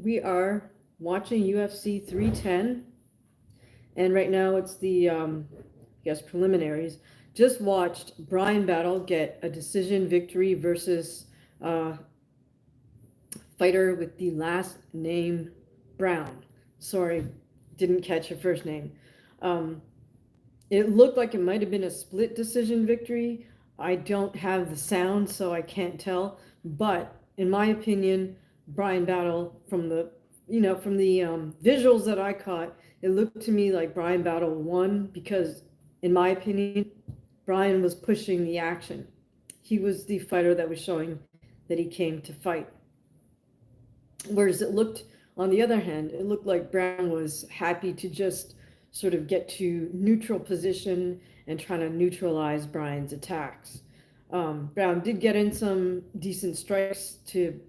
we are watching UFC 310, and right now it's the, I guess, preliminaries. Just watched Bryan Battle get a decision victory versus fighter with the last name Brown. Sorry, didn't catch her first name. It looked like it might have been a split decision victory. I don't have the sound, so I can't tell. But in my opinion, Bryan Battle, from the visuals that I caught, it looked to me like Bryan Battle won because, in my opinion, Bryan was pushing the action. He was the fighter that was showing that he came to fight. Whereas it looked, on the other hand, it looked like Brown was happy to just sort of get to neutral position and trying to neutralize Bryan's attacks. Brown did get in some decent strikes to,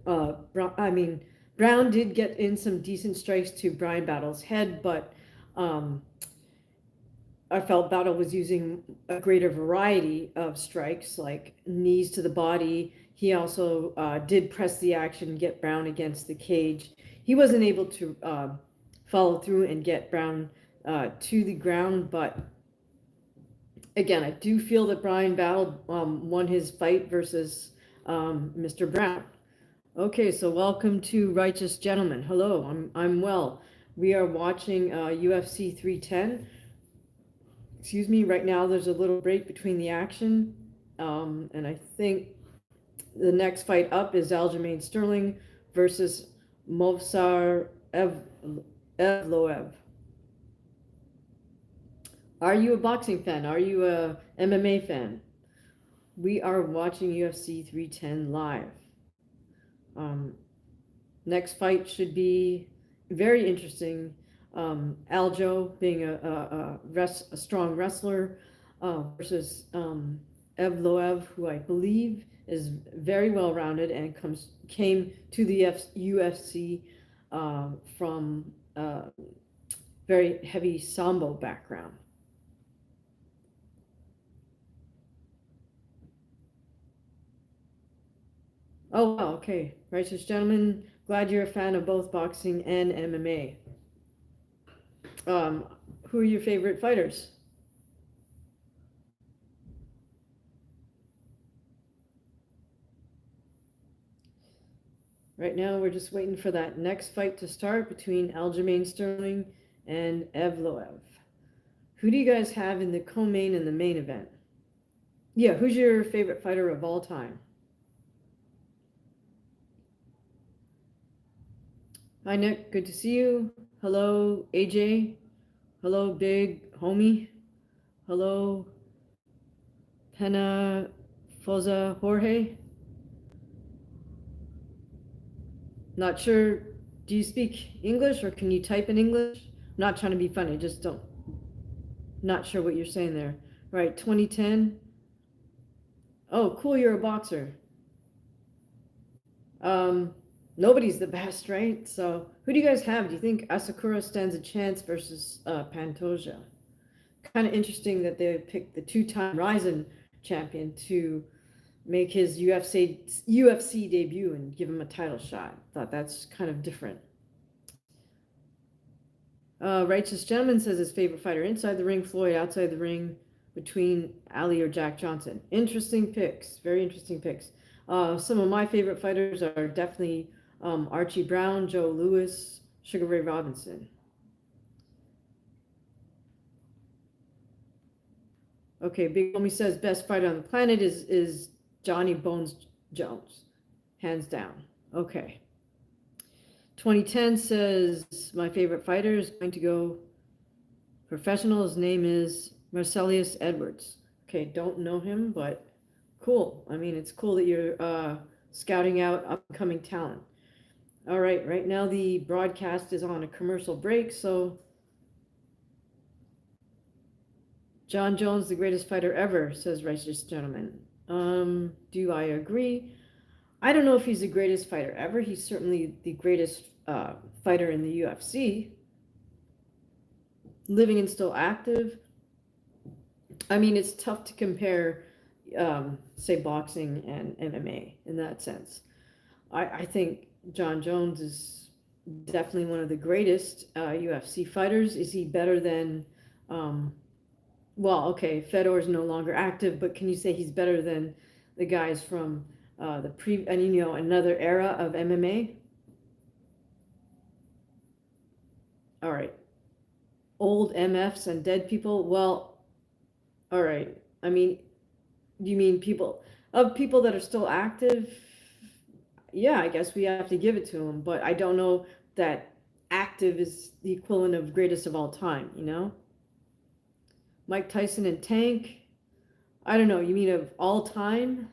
Brown did get in some decent strikes to Bryan Battle's head, but I felt Battle was using a greater variety of strikes, like knees to the body. He also did press the action, get Brown against the cage. He wasn't able to follow through and get Brown to the ground, but again, I do feel that Bryan Battle won his fight versus Mr. Brown. Okay, so welcome to Righteous Gentlemen. Hello, I'm well. We are watching UFC 310. Excuse me, right now there's a little break between the action, and I think the next fight up is Aljamain Sterling versus Movsar EVLOEV. Are you a boxing fan? Are you a MMA fan? We are watching UFC 310 live. Next fight should be very interesting. Aljo being a strong wrestler versus EVLOEV, who I believe is very well rounded and came to the UFC from very heavy sambo background. Oh, wow, okay. Righteous Gentlemen, glad you're a fan of both boxing and MMA. Who are your favorite fighters? Right now, we're just waiting for that next fight to start between Aljamain Sterling and EVLOEV. Who do you guys have in the co-main and the main event? Yeah, who's your favorite fighter of all time? Hi, Nick. Good to see you. Hello, AJ. Hello, big homie. Hello, Pena Foza Jorge. Not sure. Do you speak English or can you type in English? I'm not trying to be funny. Just don't. Not sure what you're saying there. All right, 2010. Oh, cool. You're a boxer. Nobody's the best, right? So who do you guys have? Do you think Asakura stands a chance versus Pantoja? Kind of interesting that they picked the two-time Ryzen champion to make his UFC debut and give him a title shot. Thought that's kind of different. Righteous Gentleman says his favorite fighter inside the ring, Floyd outside the ring, between Ali or Jack Johnson. Interesting picks. Very interesting picks. Some of my favorite fighters are definitely Archie Brown, Joe Louis, Sugar Ray Robinson. Okay, Big Homie says best fighter on the planet is Johnny Bones Jones, hands down. Okay. 2010 says my favorite fighter is going to go professional. His name is Marcellus Edwards. Okay, don't know him, but cool. I mean, it's cool that you're scouting out upcoming talent. All right, right now the broadcast is on a commercial break, so John Jones, the greatest fighter ever, says Righteous Gentleman. Do I agree? I don't know if he's the greatest fighter ever. He's certainly the greatest fighter in the UFC. Living and still active. I mean, it's tough to compare, say, boxing and MMA in that sense. I think John Jones is definitely one of the greatest UFC fighters. Is he better than, well, okay, Fedor's no longer active, but can you say he's better than the guys from another era of MMA? All right. Old MFs and dead people? Well, all right. I mean, do you mean people that are still active? Yeah, I guess we have to give it to them, but I don't know that active is the equivalent of greatest of all time, you know? Mike Tyson and Tank? I don't know. You mean of all time?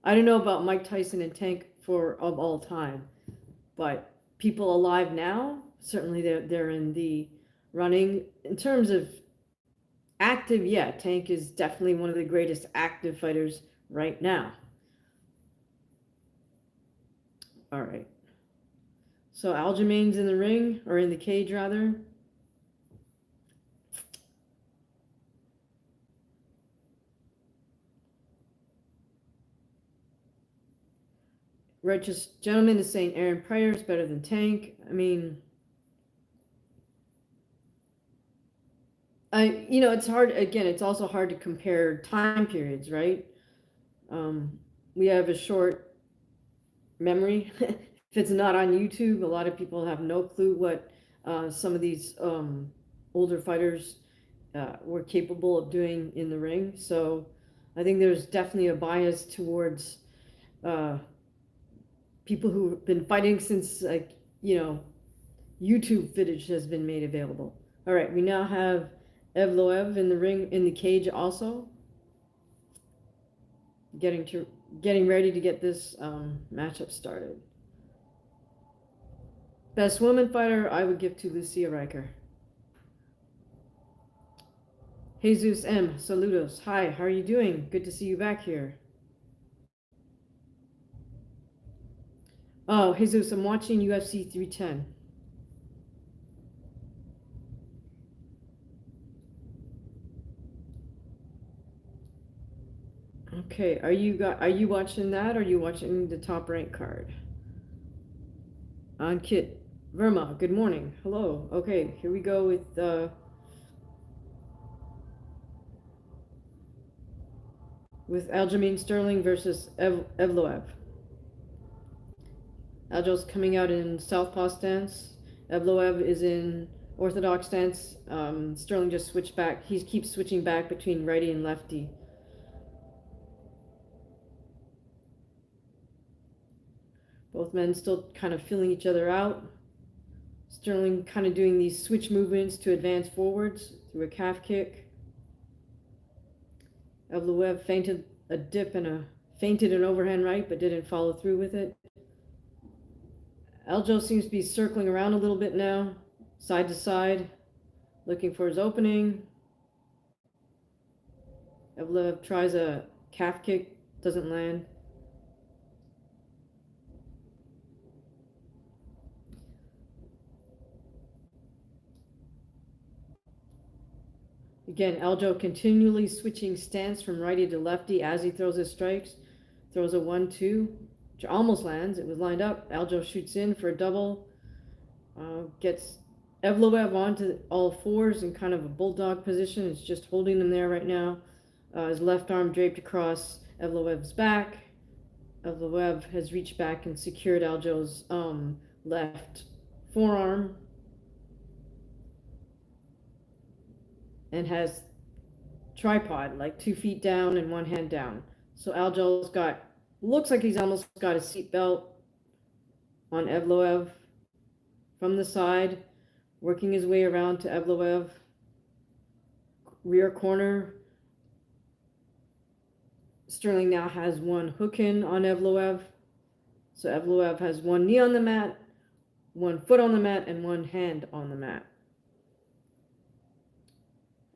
I don't know about Mike Tyson and Tank of all time, but people alive now, certainly they're in the running. In terms of active, yeah, Tank is definitely one of the greatest active fighters right now. All right. So Aljamain's in the ring, or in the cage rather. Righteous Gentleman is saying Aaron Pryor is better than Tank. I mean, it's hard. Again, it's also hard to compare time periods, right? We have a short memory. If it's not on YouTube, a lot of people have no clue what some of these older fighters were capable of doing in the ring. So I think there's definitely a bias towards people who've been fighting since, like, YouTube footage has been made available. All right, we now have EVLOEV in the ring, in the cage also. Getting ready to get this matchup started. Best woman fighter, I would give to Lucia Riker. Jesus M, saludos. Hi, how are you doing? Good to see you back here. Oh, Jesus, I'm watching UFC 310. Okay, are you watching that, or are you watching the Top Rank card? Ankit Verma, good morning. Hello. Okay, here we go with Aljamain Sterling versus EVLOEV. Aljo's coming out in southpaw stance. EVLOEV is in orthodox stance. Sterling just switched back. He keeps switching back between righty and lefty. Both men still kind of feeling each other out. Sterling kind of doing these switch movements to advance forwards through a calf kick. EVLOEV fainted an overhand right, but didn't follow through with it. Aljo seems to be circling around a little bit now, side to side, looking for his opening. EVLOEV tries a calf kick, doesn't land. Again, Aljo continually switching stance from righty to lefty as he throws his strikes. Throws a 1-2, which almost lands. It was lined up. Aljo shoots in for a double. Gets EVLOEV onto all fours in kind of a bulldog position. It's just holding him there right now. His left arm draped across EVLOEV's back. EVLOEV has reached back and secured Aljo's left forearm. And has tripod, like 2 feet down and one hand down. So Aljo's looks like he's almost got a seatbelt on EVLOEV from the side, working his way around to EVLOEV. Rear corner. Sterling now has one hook in on EVLOEV. So EVLOEV has one knee on the mat, one foot on the mat, and one hand on the mat.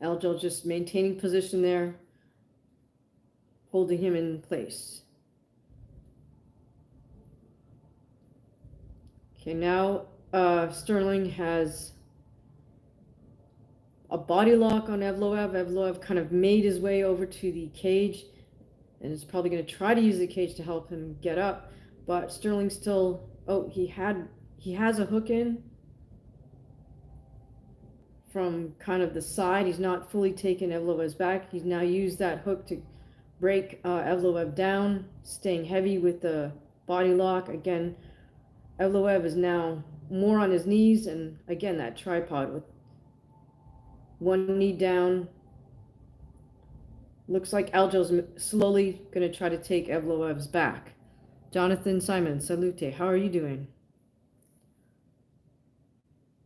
Aljo just maintaining position there, holding him in place. Okay, now Sterling has a body lock on EVLOEV. EVLOEV kind of made his way over to the cage and is probably going to try to use the cage to help him get up. But Sterling still, he had he has a hook in from kind of the side. He's not fully taken EVLOEV's back. He's now used that hook to break EVLOEV down, staying heavy with the body lock. Again, EVLOEV is now more on his knees, and again, that tripod with one knee down. Looks like Aljo's slowly going to try to take EVLOEV's back. Jonathan Simon, salute. How are you doing?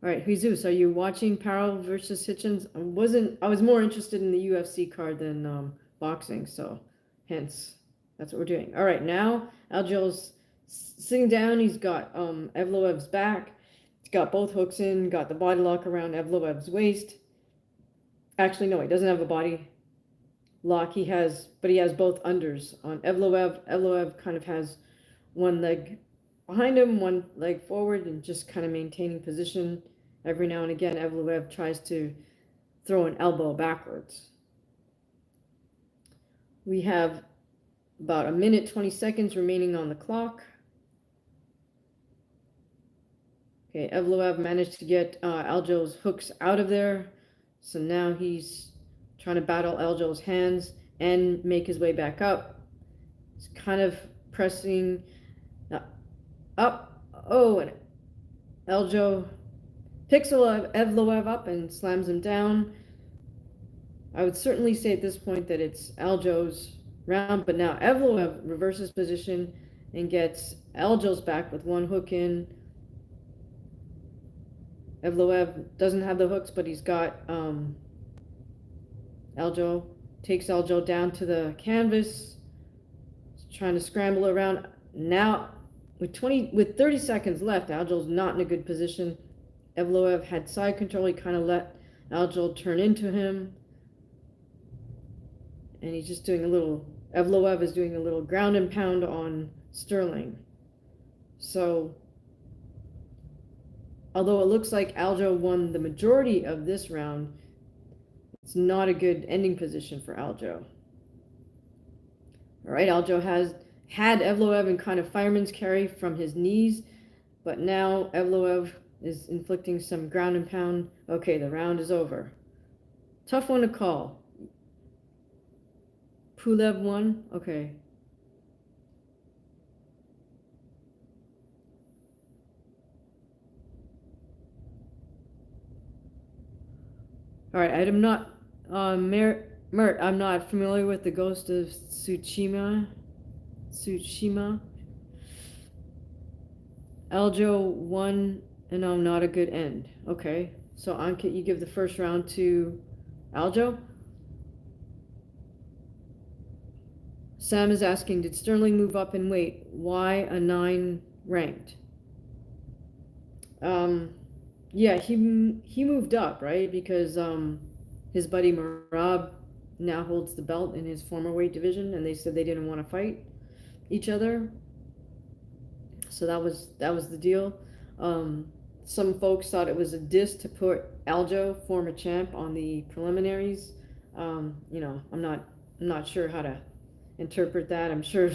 All right, Jesus, are you watching Parrow versus Hitchens? I was more interested in the UFC card than boxing, so hence that's what we're doing. All right, now Aljo's sitting down. He's got EVLOEV's back. He's got both hooks in, got the body lock around EVLOEV's waist. Actually, no, he doesn't have a body lock. He has both unders on EVLOEV. EVLOEV kind of has one leg behind him, one leg forward, and just kind of maintaining position. Every now and again, EVLOEV tries to throw an elbow backwards. We have about 1 minute, 20 seconds remaining on the clock. Okay, EVLOEV managed to get Aljo's hooks out of there. So now he's trying to battle Aljo's hands and make his way back up. He's kind of pressing up. Oh, and Aljo picks EVLOEV up and slams him down. I would certainly say at this point that it's Aljo's round, but now EVLOEV reverses position and gets Aljo's back with one hook in. EVLOEV doesn't have the hooks, but he's got Aljo, takes Aljo down to the canvas. He's trying to scramble around. Now, with 30 seconds left, Aljo's not in a good position. EVLOEV had side control. He kind of let Aljo turn into him. And he's just doing EVLOEV is doing a little ground and pound on Sterling. So, although it looks like Aljo won the majority of this round, it's not a good ending position for Aljo. All right, Aljo had EVLOEV in kind of fireman's carry from his knees, but now EVLOEV is inflicting some ground and pound. Okay, the round is over. Tough one to call. Pulev won? Okay. All right, I'm not, Mert, I'm not familiar with the Ghost of Tsushima. Aljo won, and not a good end. Okay, so Ankit, you give the first round to Aljo. Sam is asking, did Sterling move up in weight? Why a 9 ranked? Yeah, he moved up, right? Because his buddy Marab now holds the belt in his former weight division, and they said they didn't want to fight each other. So that was the deal. Some folks thought it was a diss to put Aljo, former champ, on the preliminaries. You know, I'm not sure how to interpret that. I'm sure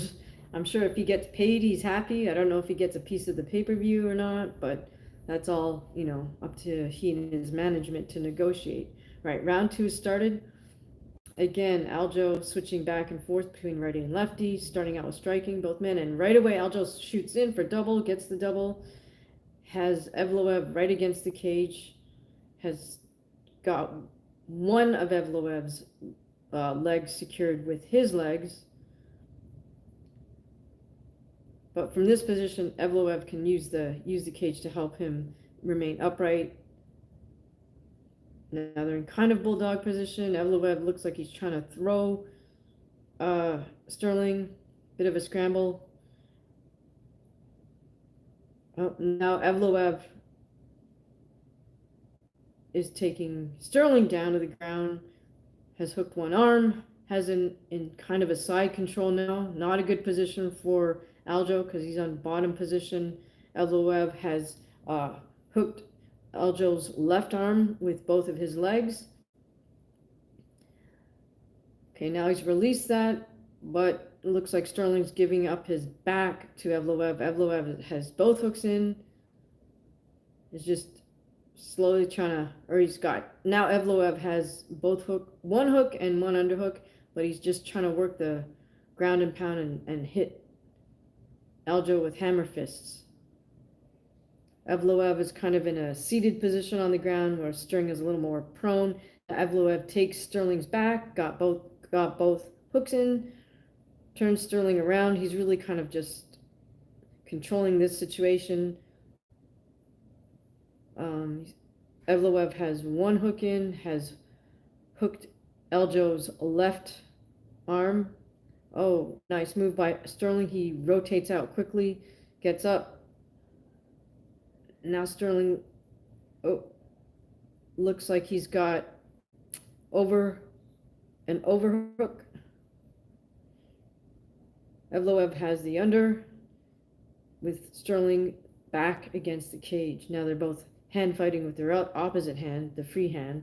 if he gets paid, he's happy. I don't know if he gets a piece of the pay-per-view or not, but that's all, you know, up to he and his management to negotiate. Right, round 2 started. Again, Aljo switching back and forth between righty and lefty, starting out with striking both men, and right away Aljo shoots in for double, gets the double, has EVLOEV right against the cage, has got one of EVLOEV's legs secured with his legs. But from this position, EVLOEV can use the cage to help him remain upright. Now they're in kind of bulldog position. EVLOEV looks like he's trying to throw Sterling. Bit of a scramble. Oh, now EVLOEV is taking Sterling down to the ground. Has hooked one arm. Has in kind of a side control now. Not a good position for Aljo because he's on bottom position. EVLOEV has hooked Aljo's left arm with both of his legs. Okay, now he's released that, but it looks like Sterling's giving up his back to EVLOEV. EVLOEV has both hooks in. is just slowly trying to, or he's got, now EVLOEV has one hook and one underhook, but he's just trying to work the ground and pound and hit Aljo with hammer fists. EVLOEV is kind of in a seated position on the ground where Sterling is a little more prone. EVLOEV takes Sterling's back, got both hooks in, turns Sterling around. He's really kind of just controlling this situation. EVLOEV has one hook in, has hooked Aljo's left arm. Oh, nice move by Sterling. He rotates out quickly, gets up. Now Sterling, looks like he's got an overhook. EVLOEV has the under with Sterling back against the cage. Now they're both hand fighting with their opposite hand, the free hand.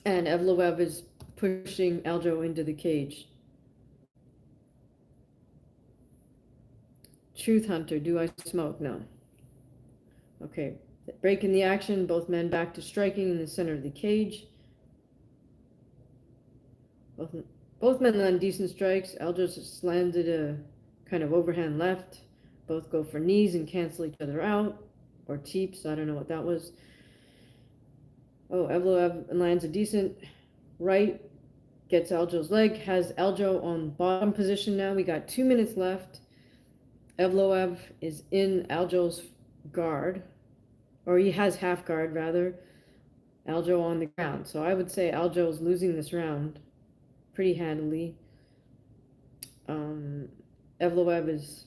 And EVLOEV is pushing Aljo into the cage. Truth Hunter, do I smoke? No. Okay, break in the action, both men back to striking in the center of the cage. Both men land decent strikes. Aljo just landed a kind of overhand left. Both go for knees and cancel each other out. Or teeps, I don't know what that was. Oh, EVLOEV lands a decent right. Gets Aljo's leg. Has Aljo on bottom position now. We got 2 minutes left. EVLOEV is in Aljo's guard. Or he has half guard, rather. Aljo on the ground. So I would say Aljo's losing this round pretty handily. EVLOEV is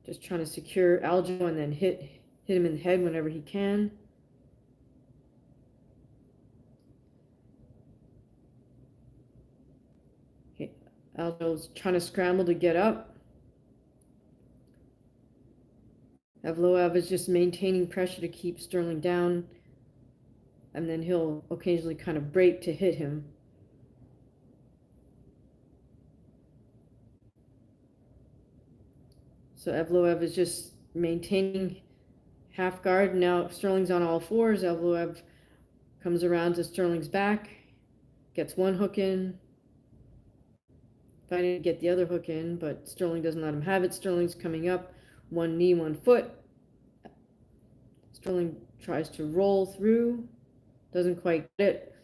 just trying to secure Aljo and then hit him in the head whenever he can. Okay. Aljo's trying to scramble to get up. EVLOEV is just maintaining pressure to keep Sterling down. And then he'll occasionally kind of break to hit him. So EVLOEV is just maintaining half guard. Now Sterling's on all fours. EVLOEV comes around to Sterling's back, gets one hook in, fighting to get the other hook in, but Sterling doesn't let him have it. Sterling's coming up, one knee, one foot. Sterling tries to roll through, doesn't quite get it.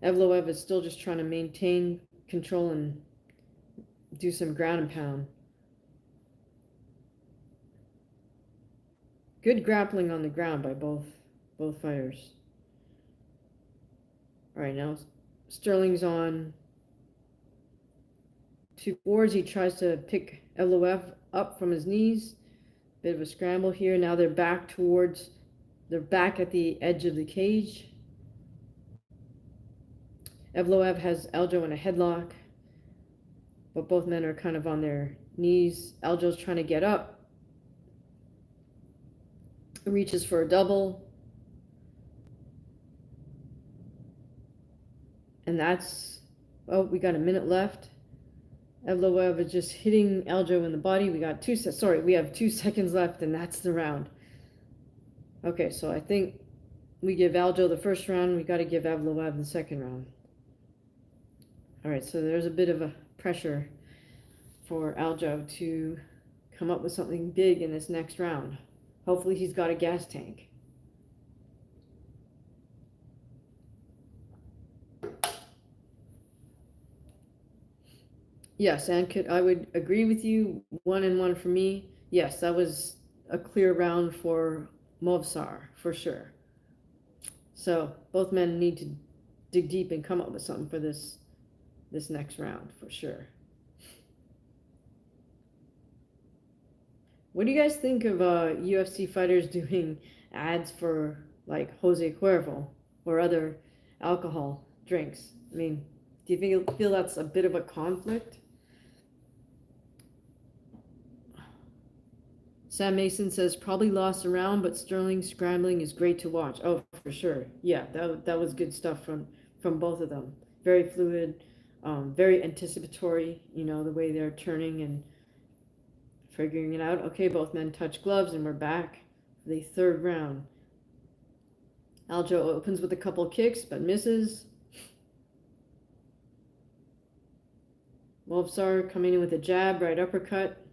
EVLOEV is still just trying to maintain control and do some ground and pound. Good grappling on the ground by both fighters. All right, now Sterling's on 2 boards. He tries to pick EVLOEV up from his knees. Bit of a scramble here. Now they're back at the edge of the cage. EVLOEV has Aljo in a headlock, but both men are kind of on their knees. Aljo's trying to get up. Reaches for a double. And that's, oh, we got a minute left. EVLOEV is just hitting Aljo in the body. We have 2 seconds left, and that's the round. Okay, so I think we give Aljo the first round. We got to give EVLOEV the second round. All right, so there's a bit of a pressure for Aljo to come up with something big in this next round. Hopefully he's got a gas tank. Yes, Ankit, I would agree with you. 1 and 1 for me. Yes, that was a clear round for Movsar, for sure. So both men need to dig deep and come up with something for this next round, for sure. What do you guys think of UFC fighters doing ads for like Jose Cuervo or other alcohol drinks? I mean, do you feel that's a bit of a conflict? Sam Mason says probably lost a round, but Sterling scrambling is great to watch. Oh, for sure. Yeah, that was good stuff from both of them. Very fluid, very anticipatory. You know, the way they're turning and figuring it out. Okay, both men touch gloves, and we're back for the third round. Aljo opens with a couple kicks, but misses. Movsar coming in with a jab, right uppercut.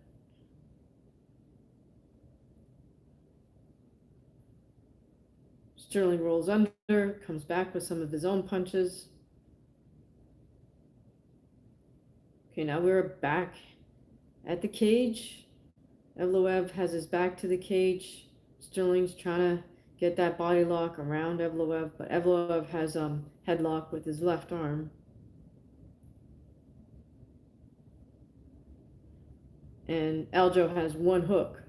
Sterling rolls under, comes back with some of his own punches. Okay, now we're back at the cage. EVLOEV has his back to the cage. Sterling's trying to get that body lock around EVLOEV, but EVLOEV has headlock with his left arm. And Aljo has one hook.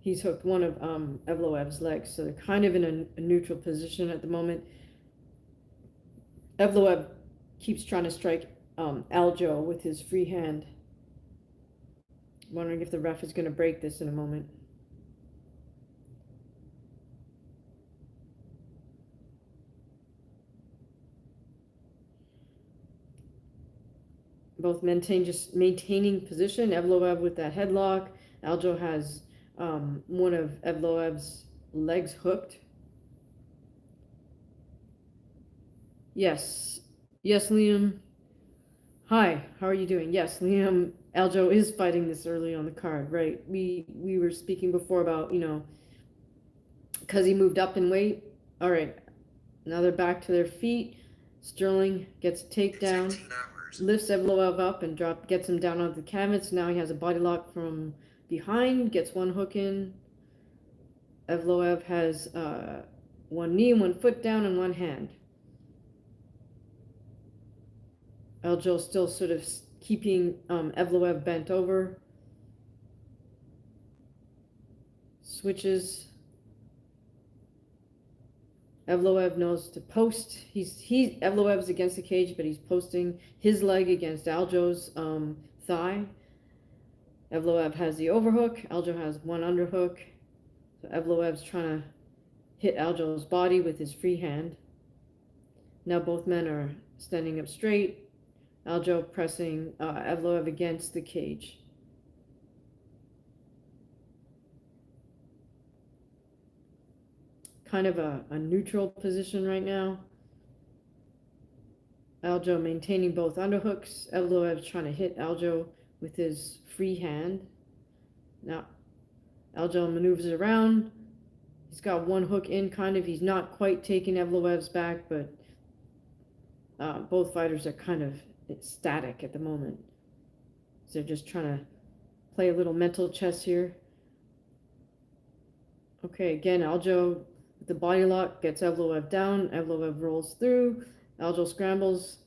He's hooked one of EVLOEV's legs, so they're kind of in a neutral position at the moment. EVLOEV keeps trying to strike Aljo with his free hand. Wondering if the ref is going to break this in a moment. Both maintaining position. EVLOEV with that headlock. Aljo has one of EVLOEV's legs hooked. Yes, Liam. Hi, how are you doing? Yes, Liam. Aljo is fighting this early on the card, right? We were speaking before about, you know, because he moved up in weight. All right, now they're back to their feet. Sterling gets a takedown, lifts EVLOEV up and gets him down onto the canvas. Now he has a body lock from behind, gets one hook in. EVLOEV has one knee and one foot down and one hand. Aljo still sort of keeping EVLOEV bent over. Switches. EVLOEV knows to post. EVLOEV's against the cage, but he's posting his leg against Aljo's thigh. EVLOEV has the overhook. Aljo has one underhook. So EVLOEV's trying to hit Aljo's body with his free hand. Now both men are standing up straight. Aljo pressing EVLOEV against the cage. Kind of a neutral position right now. Aljo maintaining both underhooks. EVLOEV trying to hit Aljo with his free hand. Now Aljo maneuvers around. He's got one hook in, kind of. He's not quite taking EVLOEV's back, but both fighters are kind of static at the moment. So they're just trying to play a little mental chess here. Okay, again, Aljo with the body lock gets EVLOEV down. EVLOEV rolls through. Aljo scrambles.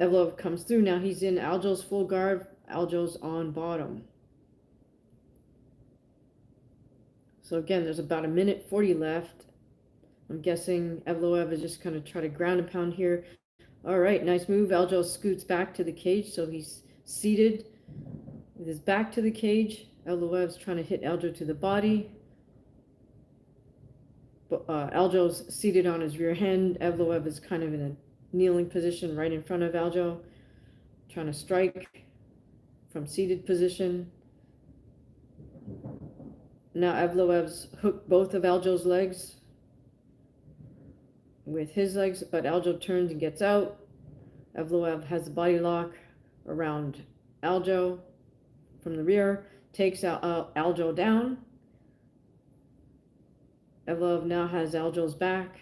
EVLOEV comes through. Now he's in Aljo's full guard. Aljo's on bottom. So again, there's about 1:40 left. I'm guessing EVLOEV is just going to try to ground and pound here. All right, nice move. Aljo scoots back to the cage, so he's seated with his back to the cage. EVLOEV's trying to hit Aljo to the body. But Aljo's seated on his rear hand. EVLOEV is kind of in a kneeling position right in front of Aljo, trying to strike from seated position. Now EVLOEV's hooked both of Aljo's legs with his legs, but Aljo turns and gets out. EVLOEV has the body lock around Aljo from the rear, takes Aljo down. EVLOEV now has Aljo's back.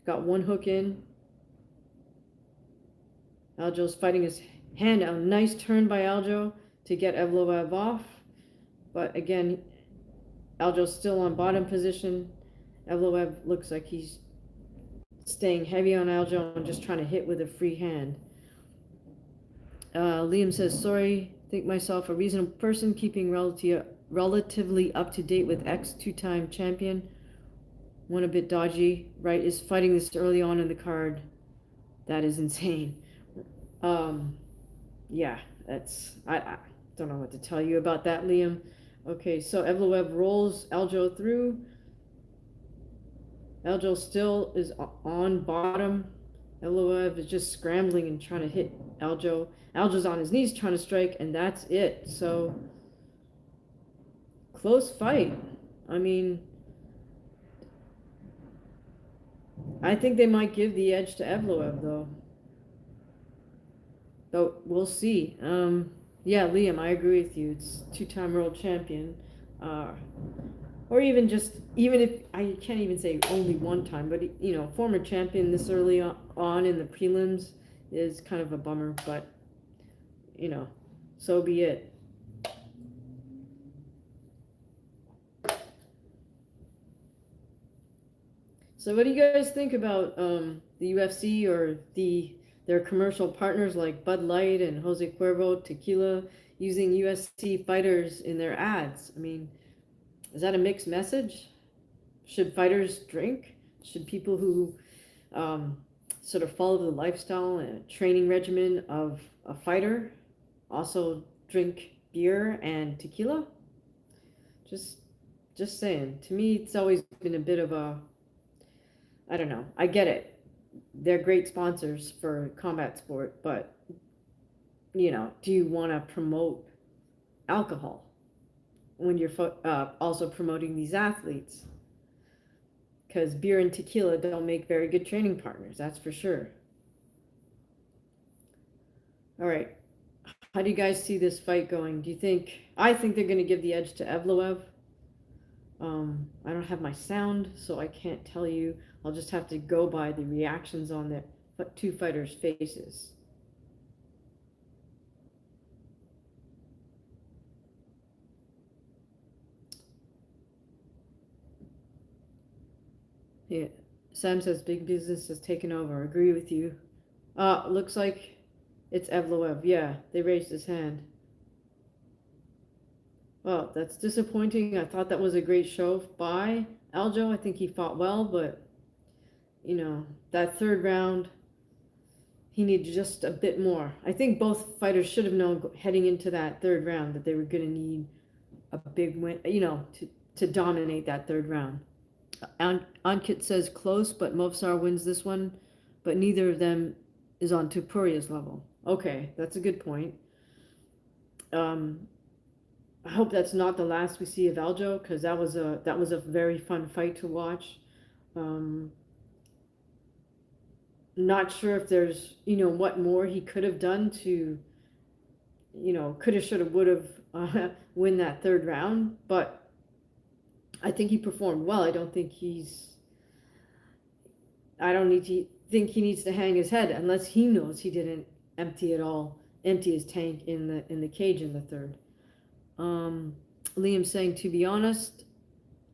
Got one hook in. Aljo's fighting his hand out. Nice turn by Aljo to get EVLOEV off. But again, Aljo's still on bottom position. EVLOEV looks like he's staying heavy on Aljo and just trying to hit with a free hand. Liam says, sorry, think myself a reasonable person, keeping relatively up to date with X two-time champion. One a bit dodgy, right? Is fighting this early on in the card. That is insane. Yeah, I don't know what to tell you about that, Liam. Okay, so EVLOEV rolls Aljo through. Aljo still is on bottom. EVLOEV is just scrambling and trying to hit Aljo. Aljo's on his knees trying to strike, and that's it. So close fight. I mean, I think they might give the edge to EVLOEV, though. But we'll see. Yeah, Liam, I agree with you. It's two-time world champion. Or even just, even if, I can't even say only one time, but, you know, former champion this early on in the prelims is kind of a bummer, but, you know, so be it. So what do you guys think about the UFC or their commercial partners like Bud Light and Jose Cuervo Tequila using UFC fighters in their ads? I mean, is that a mixed message? Should fighters drink? Should people who sort of follow the lifestyle and training regimen of a fighter also drink beer and tequila? Just saying. To me, it's always been a bit of a, I don't know. I get it. They're great sponsors for combat sport, but, you know, do you want to promote alcohol when you're also promoting these athletes? Because beer and tequila don't make very good training partners, that's for sure. All right. How do you guys see this fight going? Do you think, I think they're going to give the edge to EVLOEV. I don't have my sound, so I can't tell you. I'll just have to go by the reactions on the two fighters' faces. Yeah, Sam says big business has taken over. Agree with you. Looks like it's EVLOEV. Yeah, they raised his hand. Well, that's disappointing. I thought that was a great show by Aljo. I think he fought well, but, you know, that third round, he needed just a bit more. I think both fighters should have known heading into that third round that they were going to need a big win, you know, to dominate that third round. Ankit says close, but Movsar wins this one, but neither of them is on Tupuria's level. Okay, that's a good point. I hope that's not the last we see of Aljo, because that was a very fun fight to watch. Not sure if there's, you know, what more he could have done to, you know, coulda, shoulda, would have win that third round, but I think he performed well. I don't think think he needs to hang his head unless he knows he didn't empty his tank in the cage in the third. Liam saying, to be honest,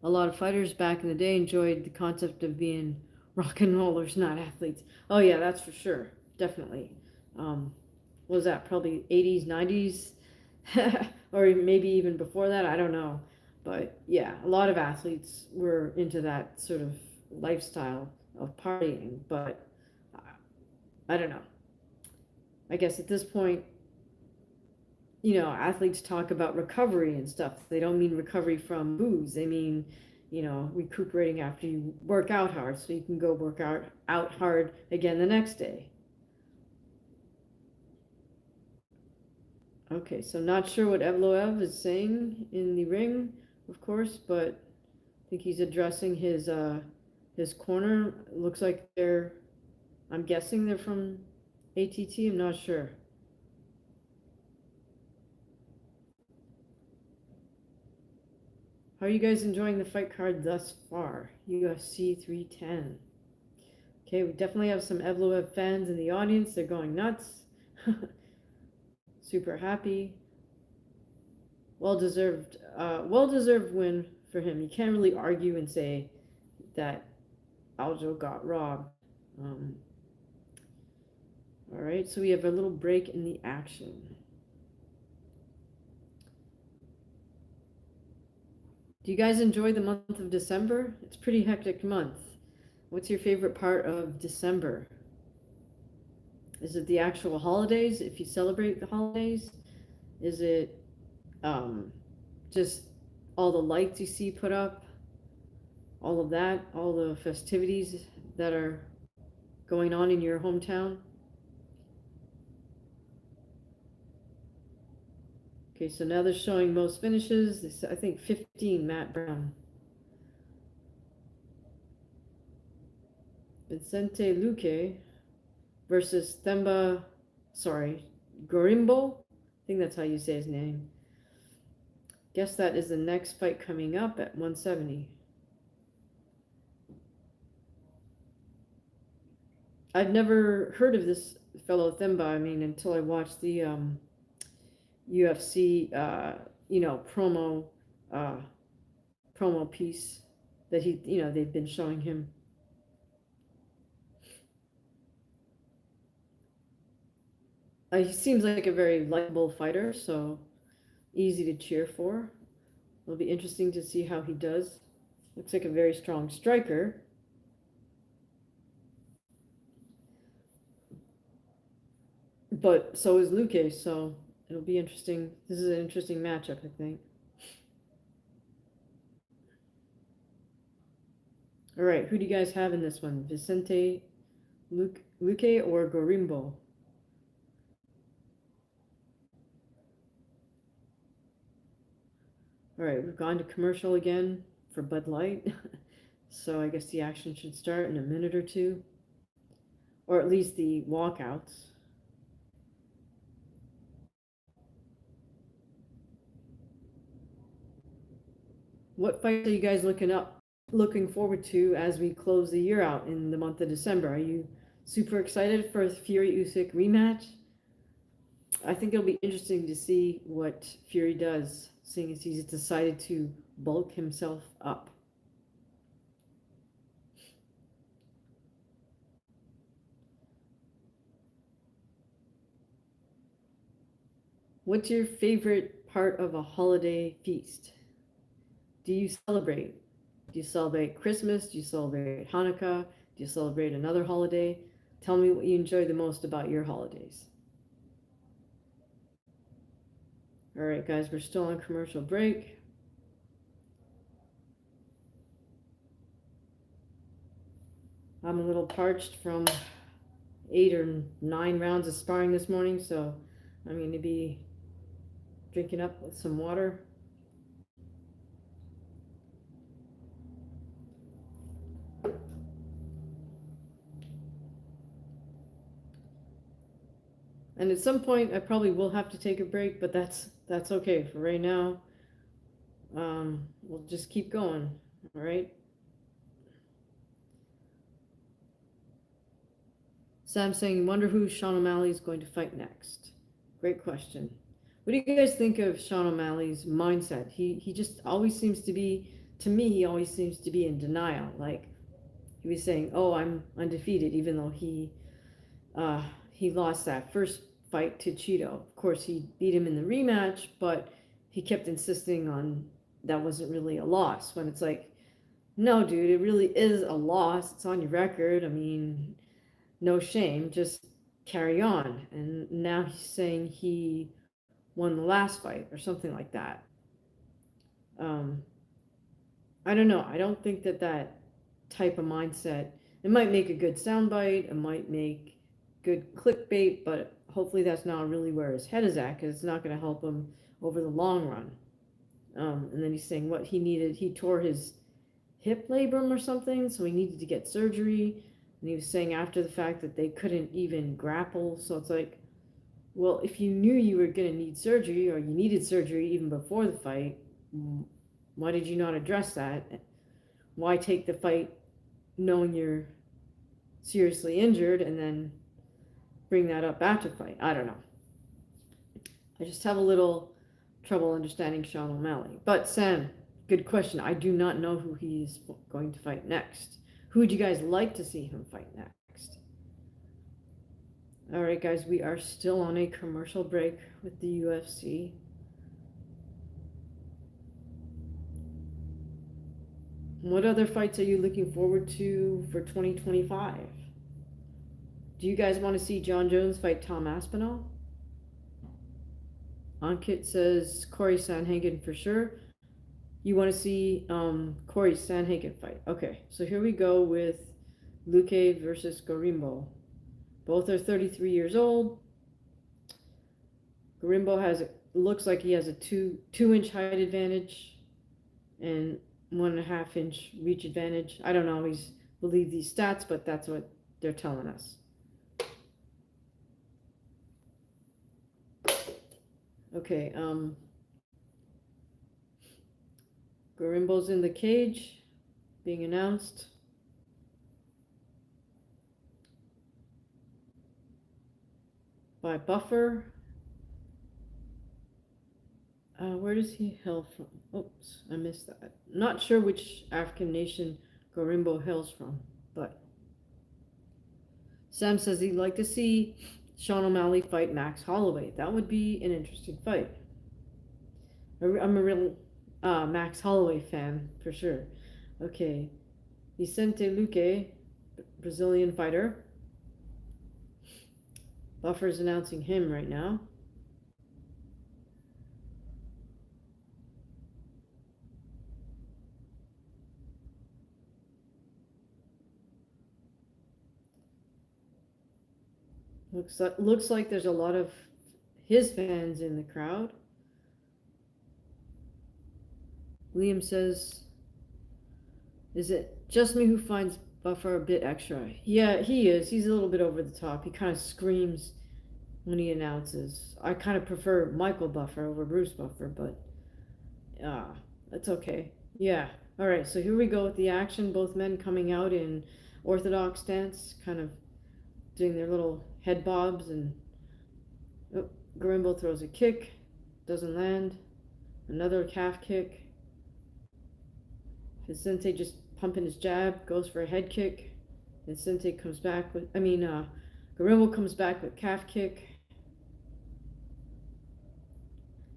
a lot of fighters back in the day enjoyed the concept of being rock and rollers, not athletes. Oh yeah, that's for sure. Definitely. What was that? Probably 80s, 90s, or maybe even before that. I don't know. But yeah, a lot of athletes were into that sort of lifestyle of partying. But I don't know. I guess at this point, you know, athletes talk about recovery and stuff. They don't mean recovery from booze. They mean, you know, recuperating after you work out hard so you can go work out hard again the next day. Okay, so not sure what EVLOEV is saying in the ring, of course, but I think he's addressing his corner. It looks like I'm guessing they're from ATT. I'm not sure. How are you guys enjoying the fight card thus far? UFC 310. Okay, we definitely have some EVLOEV fans in the audience. They're going nuts. Super happy. Well-deserved win for him. You can't really argue and say that Aljo got robbed. All right, so we have a little break in the action. Do you guys enjoy the month of December? It's a pretty hectic month. What's your favorite part of December? Is it the actual holidays, if you celebrate the holidays? Is it just all the lights you see put up? All of that? All the festivities that are going on in your hometown? Okay, so now they're showing most finishes. This, I think 15, Matt Brown. Vicente Luque versus Themba, sorry, Gorimbo. I think that's how you say his name. Guess that is the next fight coming up at 170. I'd never heard of this fellow Themba, I mean, until I watched the UFC, promo piece that he, they've been showing him. He seems like a very likable fighter, so easy to cheer for. It'll be interesting to see how he does. Looks like a very strong striker. But so is Luque, so it'll be interesting. This is an interesting matchup, I think. All right, who do you guys have in this one? Vicente Luque or Gorimbo? All right, we've gone to commercial again for Bud Light. So I guess the action should start in a minute or two. Or at least the walkouts. What fights are you guys looking forward to as we close the year out in the month of December? Are you super excited for the Fury Usyk rematch? I think it'll be interesting to see what Fury does, seeing as he's decided to bulk himself up. What's your favorite part of a holiday feast? Do you celebrate? Do you celebrate Christmas? Do you celebrate Hanukkah? Do you celebrate another holiday? Tell me what you enjoy the most about your holidays. All right, guys, we're still on commercial break. I'm a little parched from 8 or 9 rounds of sparring this morning, so I'm going to be drinking up with some water. And at some point, I probably will have to take a break, but that's okay. For right now, we'll just keep going, all right? Sam saying, wonder who Sean O'Malley is going to fight next. Great question. What do you guys think of Sean O'Malley's mindset? He just always seems to be, to me, he always seems to be in denial. Like, he was saying, oh, I'm undefeated, even though he lost that first fight to Cheeto. Of course, he beat him in the rematch, but he kept insisting on that wasn't really a loss, when it's like, no, dude, it really is a loss. It's on your record. I mean, no shame, just carry on. And now he's saying he won the last fight or something like that. I don't know. I don't think that type of mindset, it might make a good soundbite, it might make good clickbait, but hopefully that's not really where his head is at, because it's not going to help him over the long run. And then he's saying what he needed, he tore his hip labrum or something, so he needed to get surgery. And he was saying after the fact that they couldn't even grapple. So it's like, well, if you knew you were going to need surgery, or you needed surgery even before the fight, why did you not address that? Why take the fight knowing you're seriously injured and then bring that up after fight? I don't know. I just have a little trouble understanding Sean O'Malley. But Sam, good question. I do not know who he's going to fight next. Who would you guys like to see him fight next? All right, guys, we are still on a commercial break with the UFC. What other fights are you looking forward to for 2025? Do you guys want to see John Jones fight Tom Aspinall? Ankit says Corey Sandhagen for sure. You want to see Corey Sandhagen fight. Okay, so here we go with Luque versus Gorimbo. Both are 33 years old. Gorimbo has looks like he has a 2-inch height advantage and 1.5-inch reach advantage. I don't always believe these stats, but that's what they're telling us. Okay, Gorimbo's in the cage, being announced. By Buffer. Where does he hail from? Oops, I missed that. Not sure which African nation Gorimbo hails from, but Sam says he'd like to see Sean O'Malley fight Max Holloway. That would be an interesting fight. I'm a real Max Holloway fan, for sure. Okay. Vicente LUQUE, Brazilian fighter. Buffer's announcing him right now. Looks like there's a lot of his fans in the crowd. Liam says, is it just me who finds Buffer a bit extra? Yeah, he is. He's a little bit over the top. He kind of screams when he announces. I kind of prefer Michael Buffer over Bruce Buffer, but that's okay. Yeah. All right, so here we go with the action. Both men coming out in orthodox stance, kind of doing their little head bobs, and Gorimbo throws a kick, doesn't land. Another calf kick. Vicente just pumping his jab, goes for a head kick. Vicente comes back with, Gorimbo comes back with calf kick.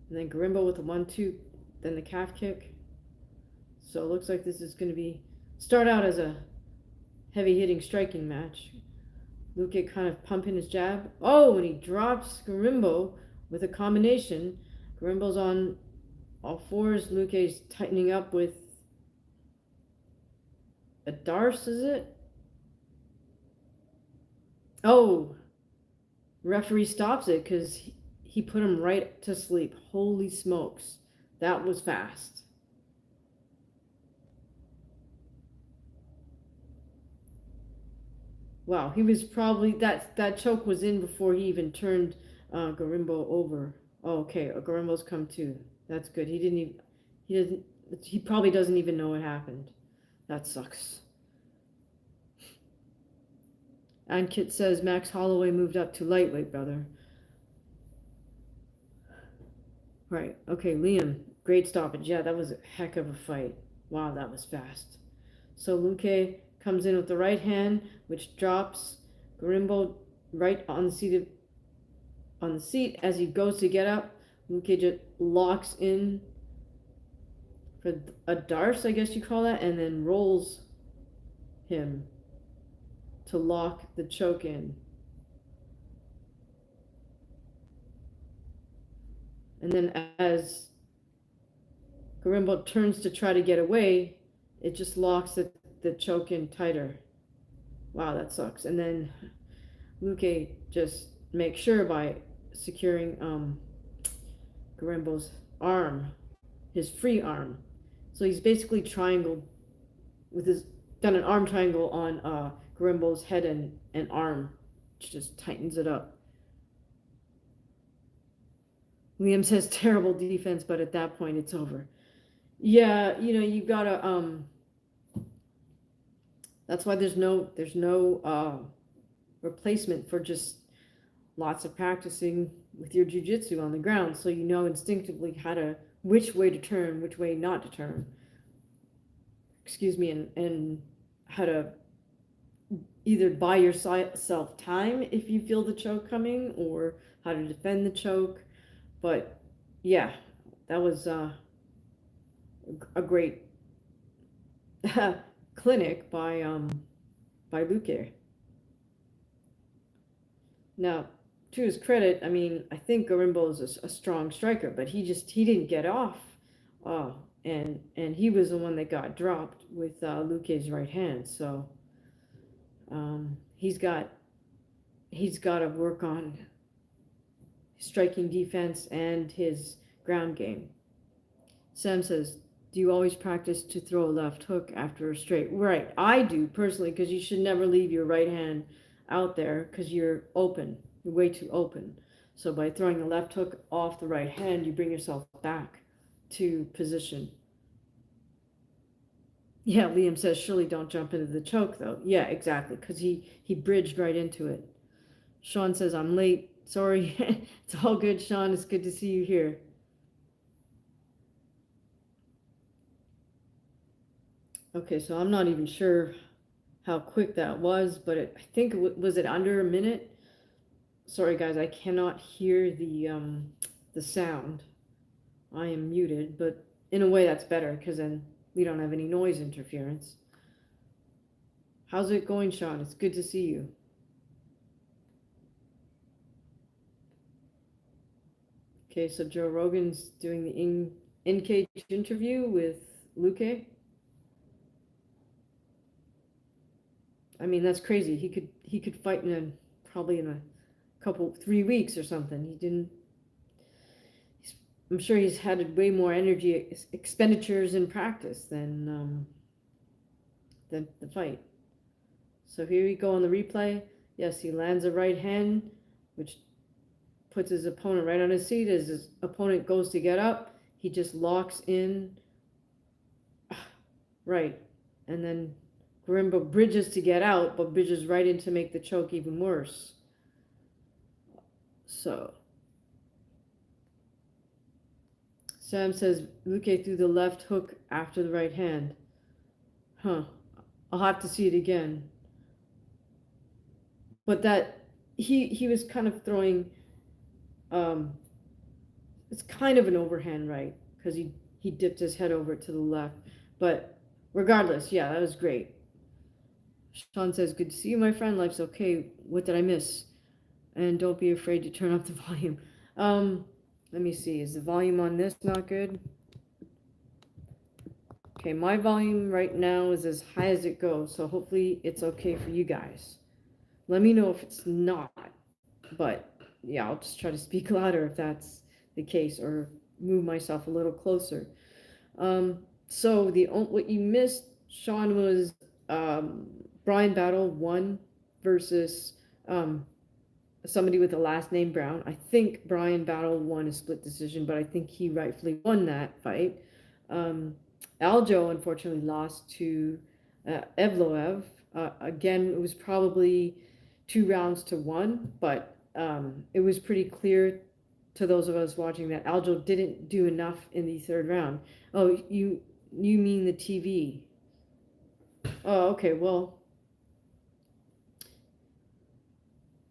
And then Gorimbo with a 1-2, then the calf kick. So it looks like this is going to start out as a heavy hitting striking match. LUQUE kind of pumping his jab. Oh, and he drops Gorimbo with a combination. Gorimbo's on all fours. LUQUE's tightening up with a darce, is it? Oh, referee stops it because he put him right to sleep. Holy smokes. That was fast. Wow, he was probably, that choke was in before he even turned Gorimbo over. Oh, okay, Gorimbo's come too. That's good. He probably doesn't even know what happened. That sucks. And Kit says Max Holloway moved up to lightweight, brother. Right, okay, Liam, great stoppage. Yeah, that was a heck of a fight. Wow, that was fast. So LUQUE comes in with the right hand, which drops Gorimbo right on the seat as he goes to get up. LUQUE just locks in for a darce, I guess you call that, and then rolls him to lock the choke in. And then as Gorimbo turns to try to get away, it just locks the choke in tighter. Wow, that sucks. And then LUQUE just makes sure by securing Gorimbo's arm, his free arm. So he's basically triangled with done an arm triangle on Gorimbo's head and arm, which just tightens it up. Liam says terrible defense, but at that point it's over. Yeah, you've got to that's why there's no replacement for just lots of practicing with your jiu-jitsu on the ground, so you know instinctively which way to turn, which way not to turn. Excuse me, and how to either buy yourself time if you feel the choke coming, or how to defend the choke. But yeah, that was a great clinic by LUQUE. Now, to his credit, I think Gorimbo is a strong striker, but he didn't get off. And he was the one that got dropped with LUQUE's right hand. So he's got to work on striking defense and his ground game. Sam says, do you always practice to throw a left hook after a straight? Right, I do personally, because you should never leave your right hand out there because you're open. You're way too open. So by throwing a left hook off the right hand, you bring yourself back to position. Yeah, Liam says, surely don't jump into the choke, though. Yeah, exactly, because he bridged right into it. Sean says, I'm late. Sorry. It's all good, Sean. It's good to see you here. Okay, so I'm not even sure how quick that was, but I think was it under a minute? Sorry, guys, I cannot hear the sound. I am muted, but in a way that's better because then we don't have any noise interference. How's it going, Sean? It's good to see you. Okay, so Joe Rogan's doing the in-cage interview with LUQUE. I mean, that's crazy. He could fight probably in a couple 3 weeks or something. He didn't. I'm sure he's had way more energy expenditures in practice than the fight. So here we go on the replay. Yes, he lands a right hand, which puts his opponent right on his seat. As his opponent goes to get up, he just locks in. Right. And then GORIMBO bridges to get out, but bridges right in to make the choke even worse. So Sam says LUQUE threw the left hook after the right hand. Huh. I'll have to see it again. But that he was kind of throwing it's kind of an overhand right because he dipped his head over to the left. But regardless, yeah, that was great. Sean says, good to see you, my friend. Life's okay. What did I miss? And don't be afraid to turn up the volume. Let me see. Is the volume on this not good? Okay, my volume right now is as high as it goes, so hopefully it's okay for you guys. Let me know if it's not. But yeah, I'll just try to speak louder if that's the case, or move myself a little closer. So what you missed, Sean, was Bryan battle 1 versus somebody with the last name Brown. I think Bryan battle 1 is split decision, but I think he rightfully won that fight. Aljo unfortunately lost to EVLOEV. Again, it was probably 2 rounds to 1, but it was pretty clear to those of us watching that Aljo didn't do enough in the 3rd round. Oh, you mean the TV? Oh, okay, well,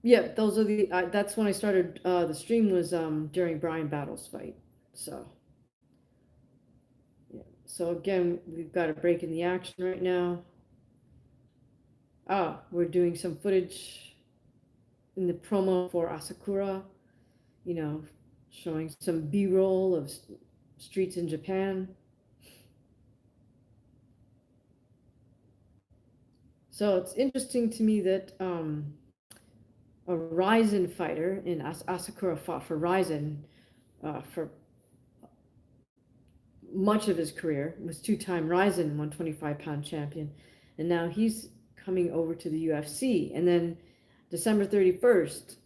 yeah, those are the, that's when I started, the stream was during Bryan Battle's fight, so. Yeah, so again, we've got a break in the action right now. We're doing some footage in the promo for Asakura, you know, showing some B-roll of streets in Japan. So it's interesting to me that a Ryzen fighter in Asakura fought for Ryzen for much of his career, was 2-time Ryzen 125-pound champion, and now he's coming over to the UFC. And then December 31st,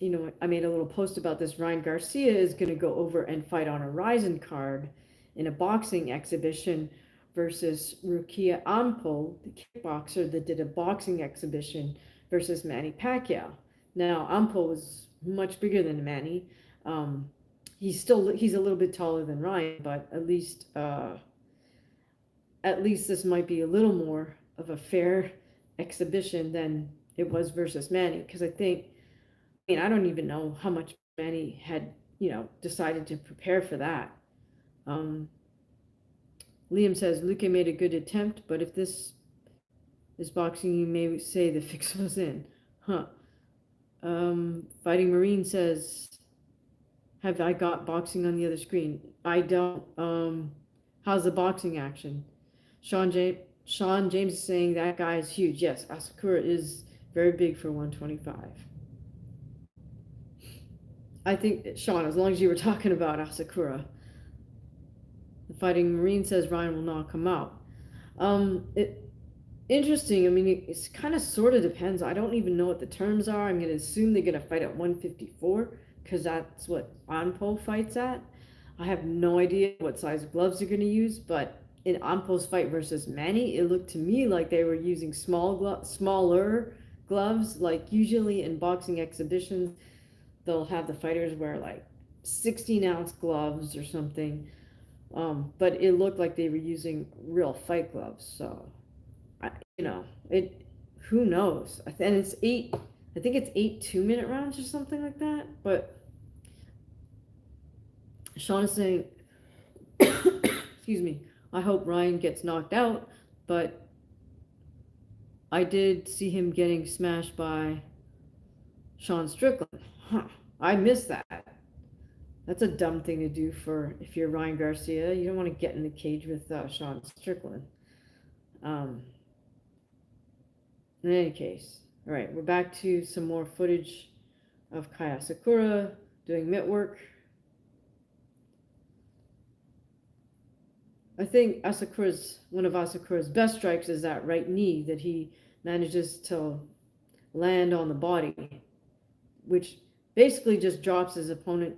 you know, I made a little post about this. Ryan Garcia is going to go over and fight on a Ryzen card in a boxing exhibition versus Rukia Ampo, the kickboxer that did a boxing exhibition, versus Manny Pacquiao. Now, Ampo was much bigger than Manny. He's a little bit taller than Ryan, but at least this might be a little more of a fair exhibition than it was versus Manny, because I don't even know how much Manny had, decided to prepare for that. Liam says, LUQUE made a good attempt, but if this is boxing, you may say the fix was in. Huh. Fighting Marine says, have I got boxing on the other screen? I don't. How's the boxing action? Sean James is saying that guy is huge. Yes, Asakura is very big for 125. I think, Sean, as long as you were talking about Asakura, the Fighting Marine says Ryan will not come out. Interesting. I mean, it's kind of sort of depends. I don't even know what the terms are. I'm going to assume they're going to fight at 154 because that's what Anpo fights at. I have no idea what size gloves they're going to use, but in Anpo's fight versus Manny, it looked to me like they were using smaller gloves. Like usually in boxing exhibitions, they'll have the fighters wear like 16-ounce gloves or something. But it looked like they were using real fight gloves. So, who knows? And it's I think it's 8 2-minute rounds or something like that. But Sean is saying, excuse me, I hope Ryan gets knocked out, but I did see him getting smashed by Sean Strickland. Huh. I missed that. That's a dumb thing to do if you're Ryan Garcia. You don't want to get in the cage with Sean Strickland. In any case, all right, we're back to some more footage of Kai Asakura doing mitt work. I think one of Asakura's best strikes is that right knee that he manages to land on the body, which basically just drops his opponent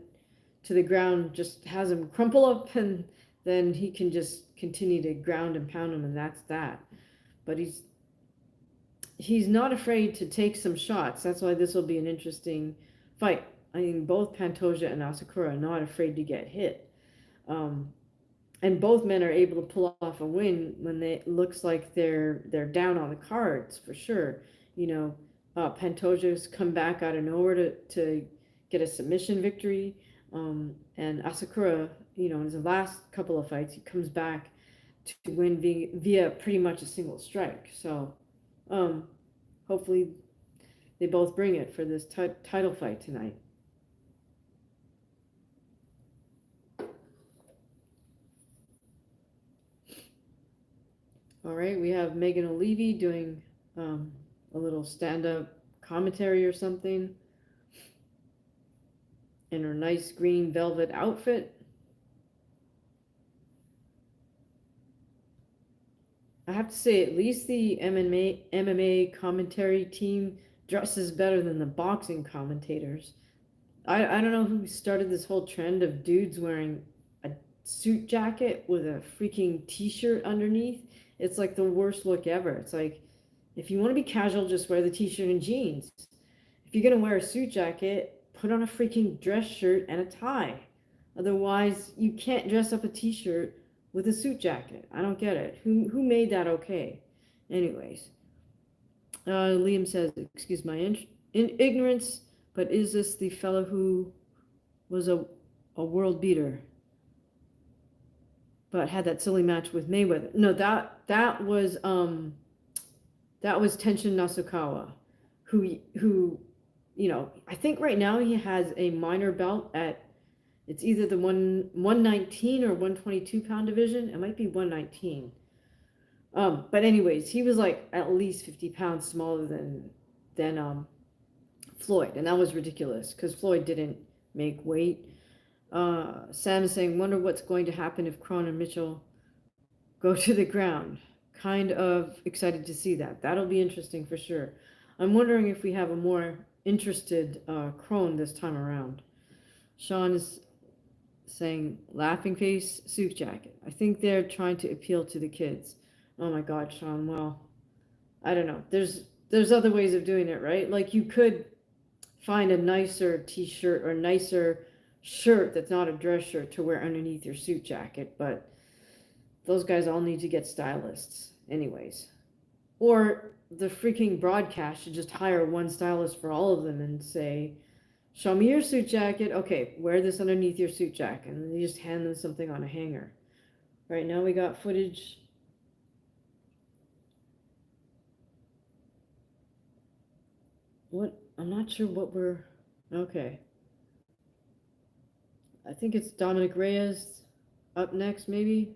to the ground, just has him crumple up, and then he can just continue to ground and pound him, and that's that. But he's not afraid to take some shots. That's why this will be an interesting fight. I mean, both Pantoja and Asakura are not afraid to get hit. And both men are able to pull off a win when it looks like they're down on the cards, for sure. Pantoja's come back out of nowhere to get a submission victory. And Asakura, in his last couple of fights, he comes back to win via pretty much a single strike. So hopefully they both bring it for this title fight tonight. All right, we have Megan O'Leary doing a little stand-up commentary or something in her nice green velvet outfit. I have to say, at least the MMA commentary team dresses better than the boxing commentators. I don't know who started this whole trend of dudes wearing a suit jacket with a freaking t-shirt underneath. It's like the worst look ever. It's like, if you want to be casual, just wear the t-shirt and jeans. If you're going to wear a suit jacket, put on a freaking dress shirt and a tie. Otherwise, you can't dress up a t-shirt with a suit jacket. I don't get it. Who made that okay? Anyways, Liam says, excuse my ignorance, but is this the fellow who was a world beater but had that silly match with Mayweather? No, that was Tenshin Nasukawa, who I think right now he has a minor belt at, it's either the 119 or 122 pound division. It might be 119. But anyways, he was like at least 50 pounds smaller than Floyd, and that was ridiculous because Floyd didn't make weight. Sam is saying, wonder what's going to happen if Kron and Mitchell go to the ground. Kind of excited to see that. That'll be interesting for sure. I'm wondering if we have a more interested Kron this time around. Sean is saying, laughing face, suit jacket. I think they're trying to appeal to the kids. Oh my God, Sean. Well, I don't know. There's other ways of doing it, right? Like you could find a nicer t-shirt or nicer shirt that's not a dress shirt to wear underneath your suit jacket, but those guys all need to get stylists anyways. Or the freaking broadcast should just hire one stylist for all of them and say, show me your suit jacket. Okay, wear this underneath your suit jacket. And then you just hand them something on a hanger. Right now we got footage. What? I'm not sure what we're... Okay. I think it's Dominic Reyes up next, maybe.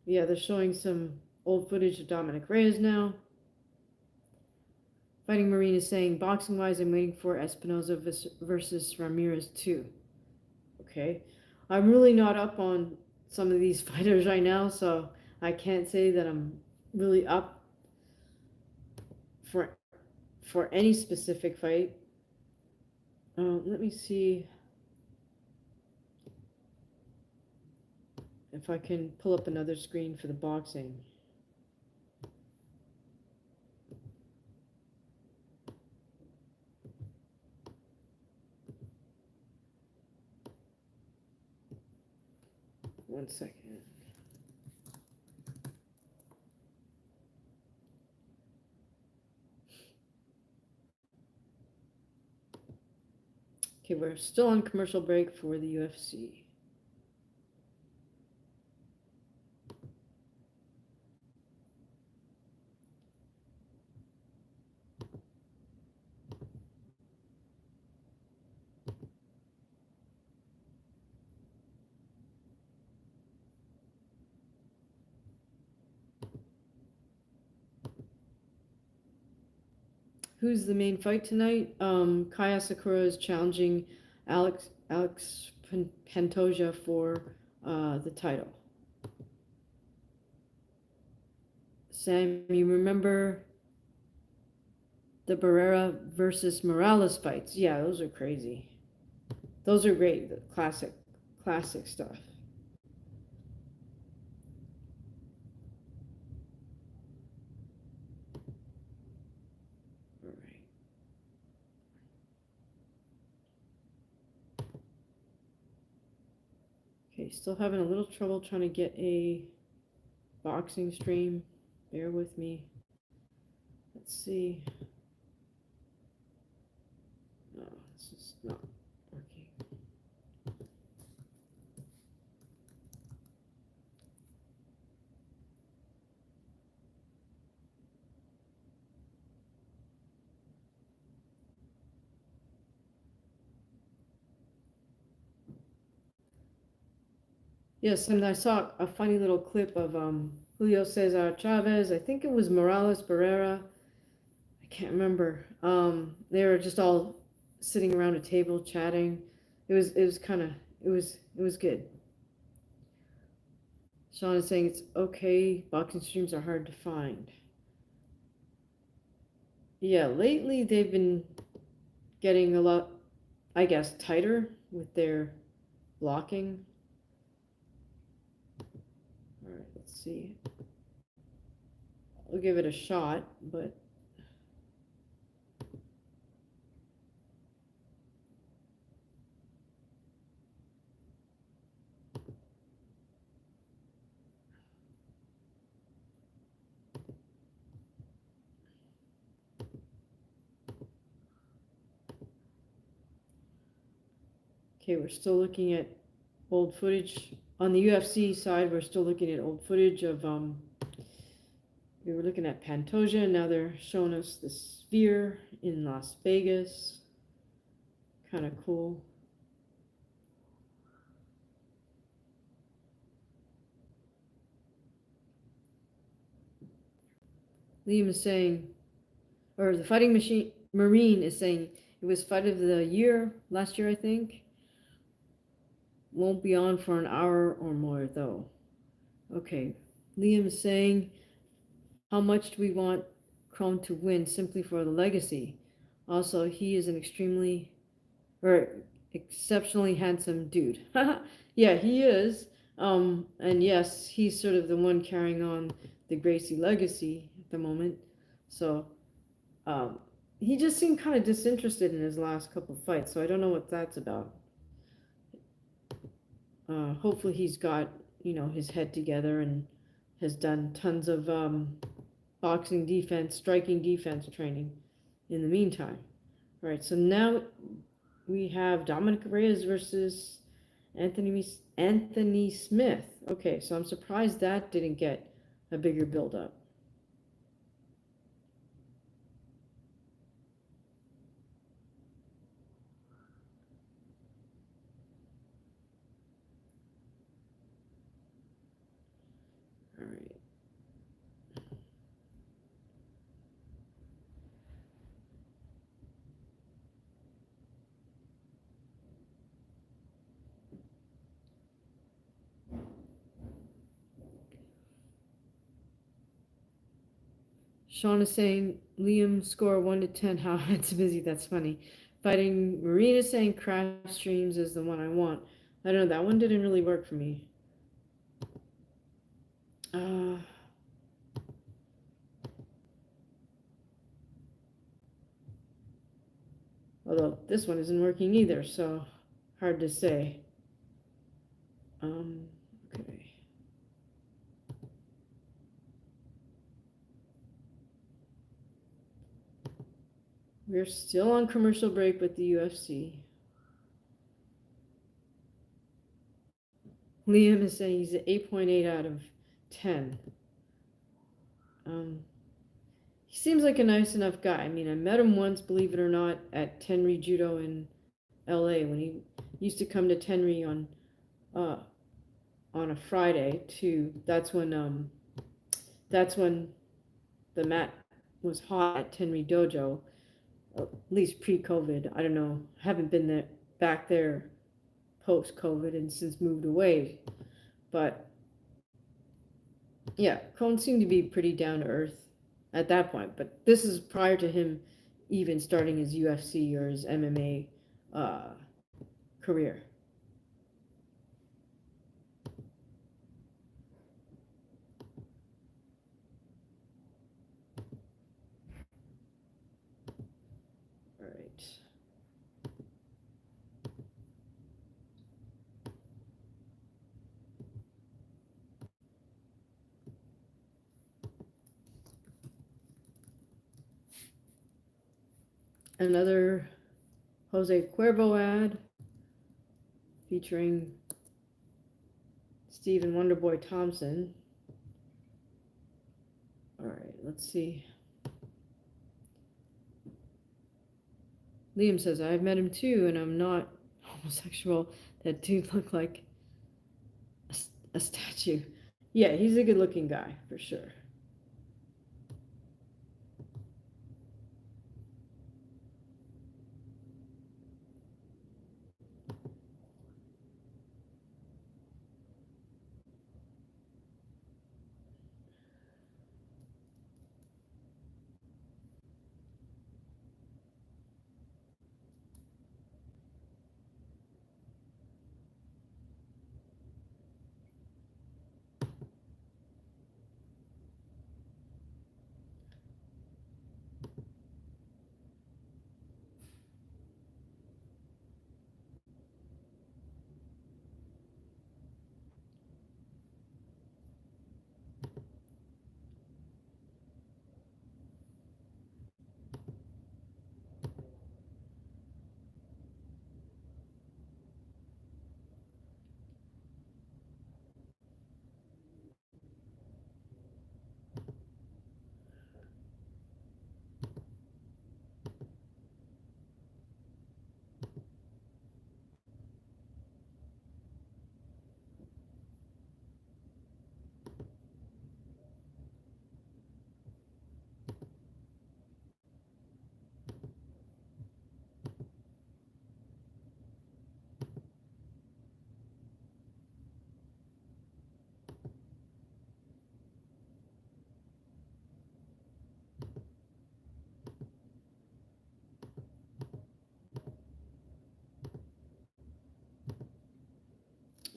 Yeah, they're showing some old footage of Dominic Reyes now. Fighting Marine is saying, boxing-wise, I'm waiting for Espinoza versus Ramirez too. Okay. I'm really not up on some of these fighters right now, so I can't say that I'm really up for any specific fight. Let me see if I can pull up another screen for the boxing. One second. Okay, we're still on commercial break for the UFC. Who's the main fight tonight? Kaya Sakura is challenging Alex Pantoja for the title. Sam, you remember the Barrera versus Morales fights? Yeah, those are crazy. Those are great. The classic stuff. All right. Okay, still having a little trouble trying to get a boxing stream. Bear with me. Let's see. No, this is not working. Yes, and I saw a funny little clip of Julio Cesar Chavez. I think it was Morales Barrera. I can't remember. They were just all sitting around a table chatting. It was good. Sean is saying it's okay. Boxing streams are hard to find. Yeah, lately they've been getting a lot, I guess, tighter with their blocking. All right, let's see. I'll give it a shot, but okay, we're still looking at old footage. On the UFC side, we're still looking at old footage of, we were looking at Pantoja, and now they're showing us the Sphere in Las Vegas. Kind of cool. Liam is saying, or the Fighting Machine Marine is saying, it was fight of the year last year, I think. Won't be on for an hour or more, though. Okay. Liam is saying, how much do we want Kron to win simply for the legacy? Also, he is an exceptionally handsome dude. Yeah, he is. And yes, he's sort of the one carrying on the Gracie legacy at the moment. So, he just seemed kind of disinterested in his last couple of fights, so I don't know what that's about. Hopefully he's got, his head together and has done tons of boxing defense, striking defense training in the meantime. All right, so now we have Dominic Reyes versus Anthony Smith. Okay, so I'm surprised that didn't get a bigger build-up. All right. Sean is saying Liam score 1 to 10. How it's busy. That's funny. Fighting Marina saying crash streams is the one I want. I don't know. That one didn't really work for me. Although this one isn't working either, so hard to say. Okay. We're still on commercial break with the UFC. Liam is saying he's an 8.8 out of 10. He seems like a nice enough guy. I mean, I met him once, believe it or not, at Tenri Judo in LA when he used to come to Tenri on a Friday too. That's when the mat was hot at Tenri Dojo, at least pre-COVID. I don't know. I haven't been back there post-COVID and since moved away. But yeah, Kron seemed to be pretty down to earth at that point. But this is prior to him even starting his UFC or his MMA career. All right. Another Jose Cuervo ad featuring Stephen Wonderboy Thompson. All right, let's see. Liam says, I've met him too, and I'm not homosexual. That dude looked like a statue. Yeah, he's a good-looking guy, for sure.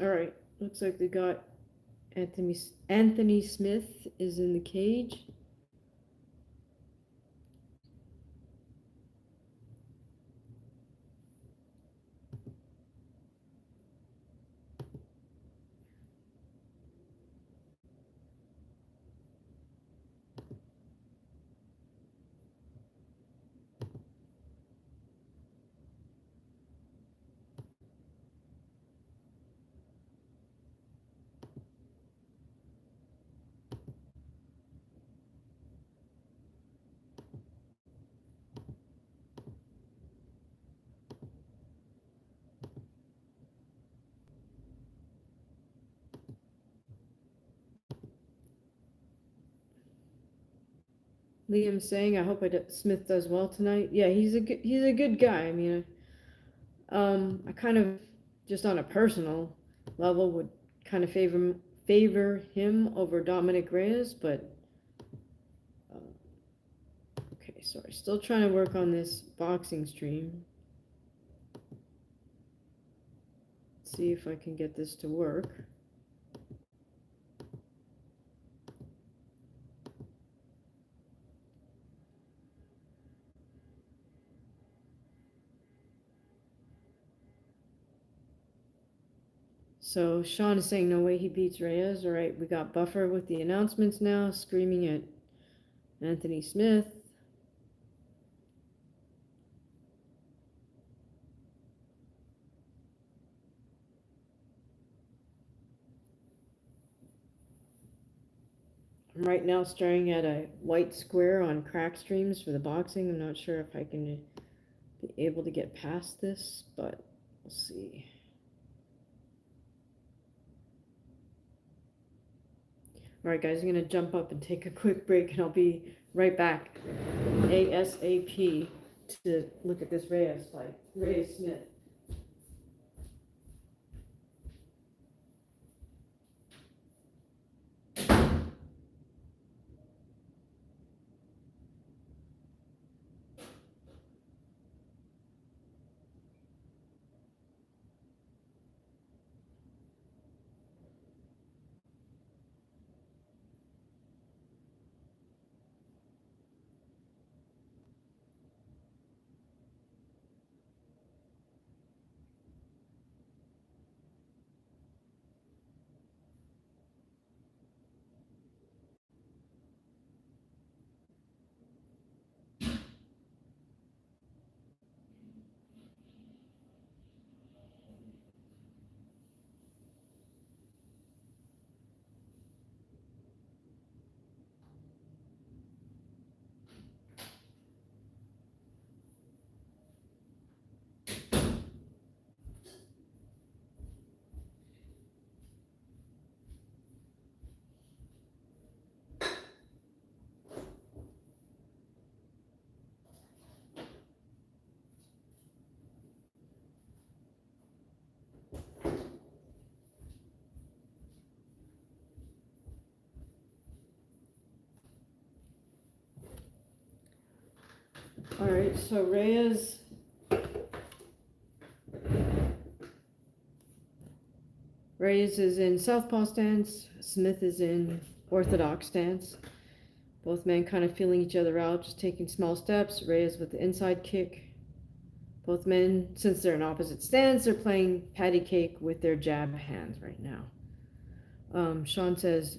All right, looks like we got Anthony Smith is in the cage. Liam saying, "I hope Smith does well tonight." Yeah, he's a good guy. I mean, I kind of just on a personal level would kind of favor him over Dominic Reyes, but Okay, sorry. Still trying to work on this boxing stream. See if I can get this to work. So Sean is saying no way he beats Reyes. All right, we got Buffer with the announcements now, screaming at Anthony Smith. I'm right now staring at a white square on crack streams for the boxing. I'm not sure if I can be able to get past this, but we'll see. All right, guys, I'm going to jump up and take a quick break, and I'll be right back ASAP to look at this Reyes fight. Reyes Smith. All right, so Reyes is in southpaw stance. Smith is in orthodox stance. Both men kind of feeling each other out, just taking small steps. Reyes with the inside kick. Both men, since they're in opposite stance, they're playing patty cake with their jab hands right now. Sean says,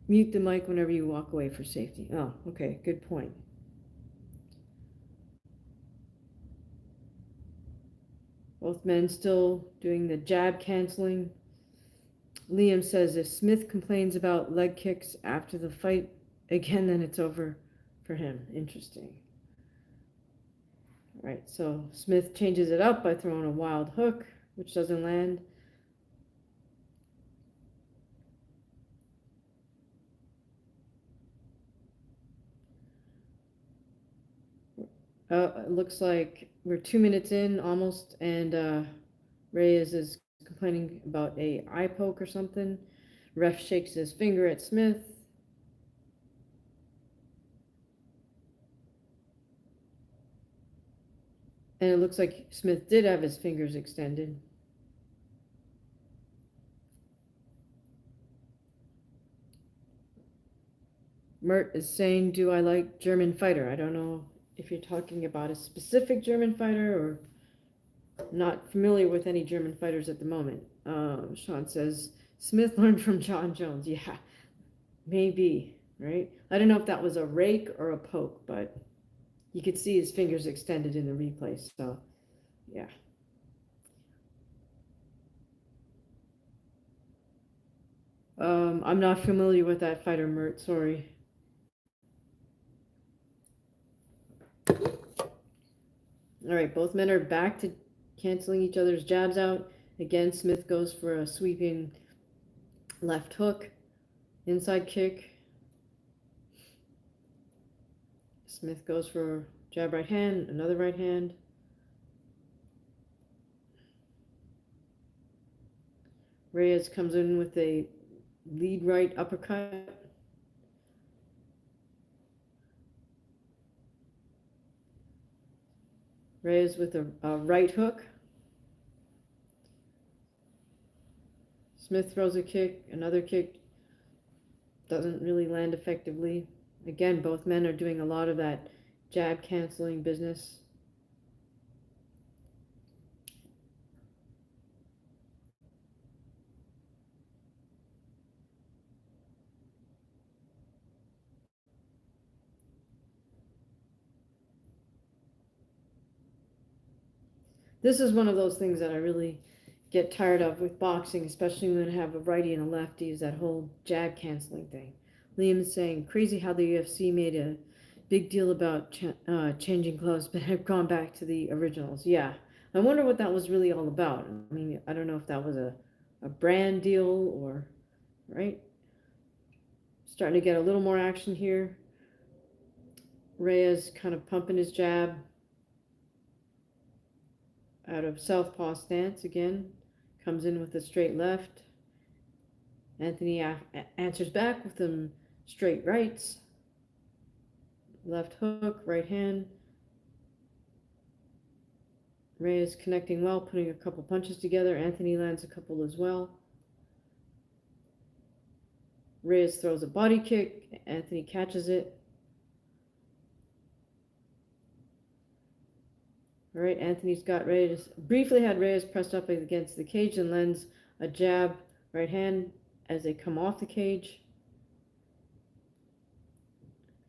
mute the mic whenever you walk away for safety. Oh, okay, good point. Both men still doing the jab canceling. Liam says if Smith complains about leg kicks after the fight again, then it's over for him. Interesting. All right, so Smith changes it up by throwing a wild hook, which doesn't land. It looks like we're 2 minutes in almost, and Reyes is complaining about a eye poke or something. Ref shakes his finger at Smith. And it looks like Smith did have his fingers extended. Mert is saying, do I like German fighter? I don't know if you're talking about a specific German fighter or not familiar with any German fighters at the moment. Sean says, Smith learned from John Jones. Yeah, maybe, right? I don't know if that was a rake or a poke, but you could see his fingers extended in the replay, so yeah. I'm not familiar with that fighter, Mert, sorry. All right, both men are back to canceling each other's jabs out. Again, Smith goes for a sweeping left hook, inside kick. Smith goes for jab right hand, another right hand. Reyes comes in with a lead right uppercut. Reyes with a right hook. Smith throws a kick, another kick, doesn't really land effectively. Again, both men are doing a lot of that jab canceling business. This is one of those things that I really get tired of with boxing, especially when I have a righty and a lefty, is that whole jab canceling thing. Liam's saying, crazy how the UFC made a big deal about changing gloves, but have gone back to the originals. Yeah, I wonder what that was really all about. I mean, I don't know if that was a brand deal or, right? Starting to get a little more action here. Reyes kind of pumping his jab out of southpaw stance again. Comes in with a straight left. Anthony answers back with some straight rights. Left hook, right hand. Reyes connecting well, putting a couple punches together. Anthony lands a couple as well. Reyes throws a body kick. Anthony catches it. All right, Anthony's got Reyes, briefly had Reyes pressed up against the cage and lands a jab, right hand, as they come off the cage.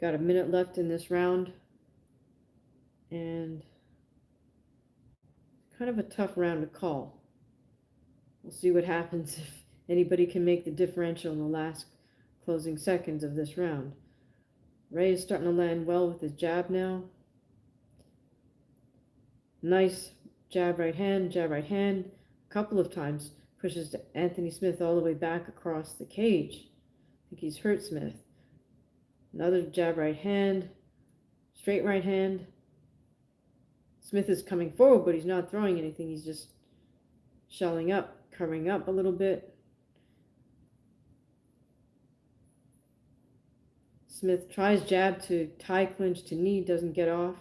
Got a minute left in this round. And kind of a tough round to call. We'll see what happens if anybody can make the differential in the last closing seconds of this round. Reyes starting to land well with his jab now. Nice jab right hand, a couple of times. Pushes Anthony Smith all the way back across the cage. I think he's hurt Smith. Another jab right hand, straight right hand. Smith is coming forward, but he's not throwing anything. He's just shelling up, covering up a little bit. Smith tries jab to tie clinch to knee, doesn't get off.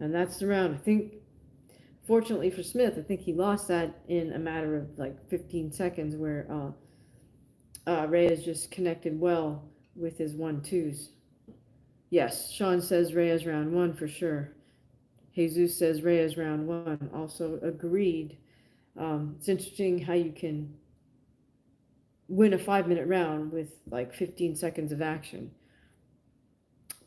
And that's the round. I think, fortunately for Smith, I think he lost that in a matter of like 15 seconds where Reyes just connected well with his 1-2s. Yes, Sean says Reyes round 1 for sure. Jesus says Reyes round 1. Also agreed. It's interesting how you can win a 5-minute round with like 15 seconds of action.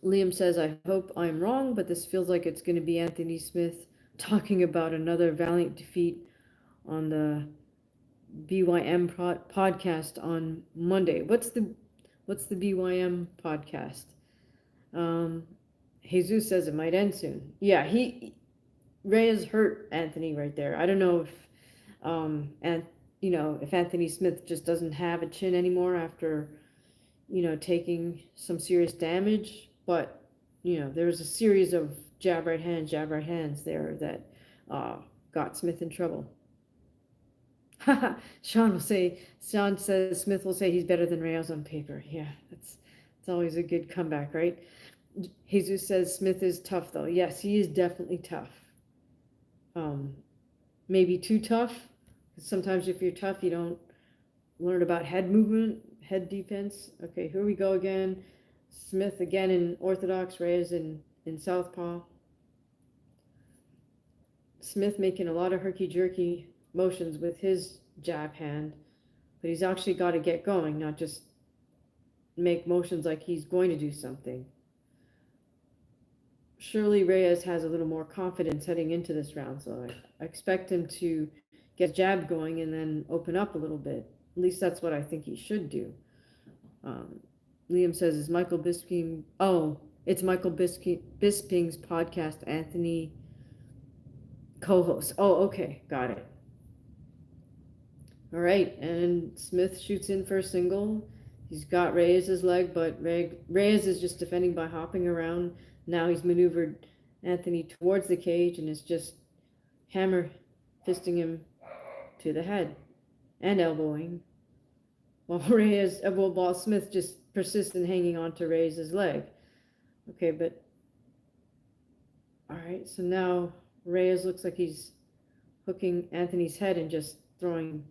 Liam says, I hope I'm wrong, but this feels like it's going to be Anthony Smith talking about another valiant defeat on the BYM podcast on Monday. What's the BYM podcast? Jesus says it might end soon. Yeah, Reyes hurt Anthony right there. I don't know if if Anthony Smith just doesn't have a chin anymore after taking some serious damage, but there was a series of jab right hands there that got Smith in trouble. Sean says Smith will say he's better than Reyes on paper. Yeah, it's always a good comeback, right? Jesus says Smith is tough though. Yes, he is definitely tough. Maybe too tough. Sometimes if you're tough, you don't learn about head movement, head defense. Okay, here we go again. Smith again in orthodox, Reyes in southpaw. Smith making a lot of herky-jerky motions with his jab hand, but he's actually got to get going, not just make motions like he's going to do something. Surely Reyes has a little more confidence heading into this round, so I expect him to get jab going and then open up a little bit. At least that's what I think he should do. Liam says, is Michael Bisping... Oh, it's Michael Bisping's podcast, Anthony co-host. Oh, okay, got it. All right, and Smith shoots in for a single. He's got Reyes' leg, but Reyes is just defending by hopping around. Now he's maneuvered Anthony towards the cage and is just hammer fisting him to the head and elbowing. while Smith just persists in hanging on to Reyes' leg. Okay, but all right, so now Reyes looks like he's hooking Anthony's head and just throwing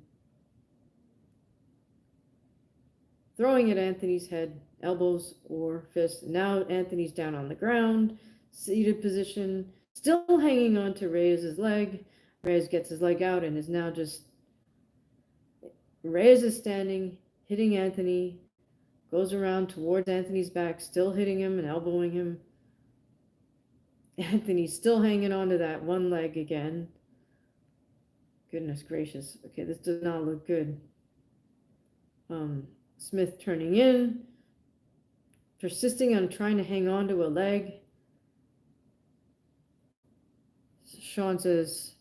at Anthony's head, elbows or fists. Now Anthony's down on the ground, seated position, still hanging on to Reyes' leg. Reyes gets his leg out and is now just, Reyes is standing, hitting Anthony, goes around towards Anthony's back, still hitting him and elbowing him. Anthony's still hanging on to that one leg again. Goodness gracious. Okay, this does not look good. Smith turning in, persisting on trying to hang on to a leg. Sean says,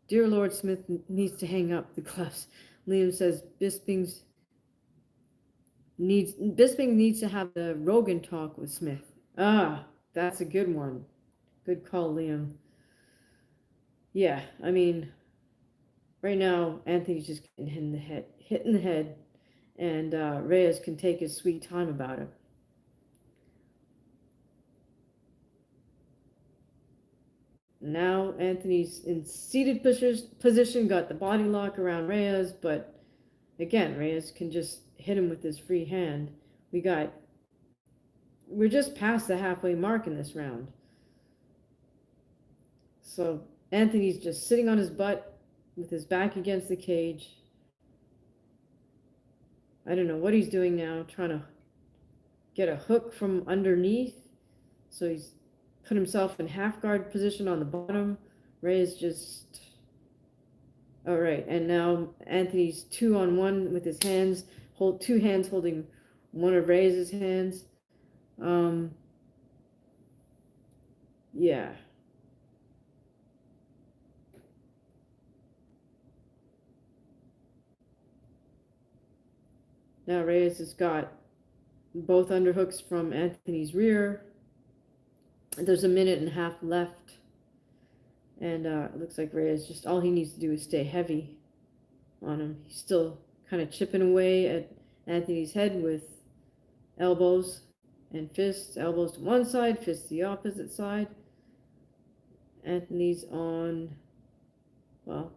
"Dear Lord, Smith needs to hang up the gloves." Liam says, Bisping needs to have the Rogan talk with Smith. Ah, that's a good one. Good call, Liam. Yeah, I mean, right now, Anthony's just getting hit in the head, and Reyes can take his sweet time about it. Now Anthony's in seated position, got the body lock around Reyes, but again, Reyes can just hit him with his free hand. We're just past the halfway mark in this round. So Anthony's just sitting on his butt with his back against the cage. I don't know what he's doing now, trying to get a hook from underneath. So he's put himself in half guard position on the bottom. Reyes just, all right, and now Anthony's 2-on-1 with his hands, two hands holding one of Reyes' hands. Yeah. Now Reyes has got both underhooks from Anthony's rear. There's a minute and a half left. And it looks like Reyes, just all he needs to do is stay heavy on him. He's still kind of chipping away at Anthony's head with elbows and fists. Elbows to one side, fists the opposite side. Anthony's on, well,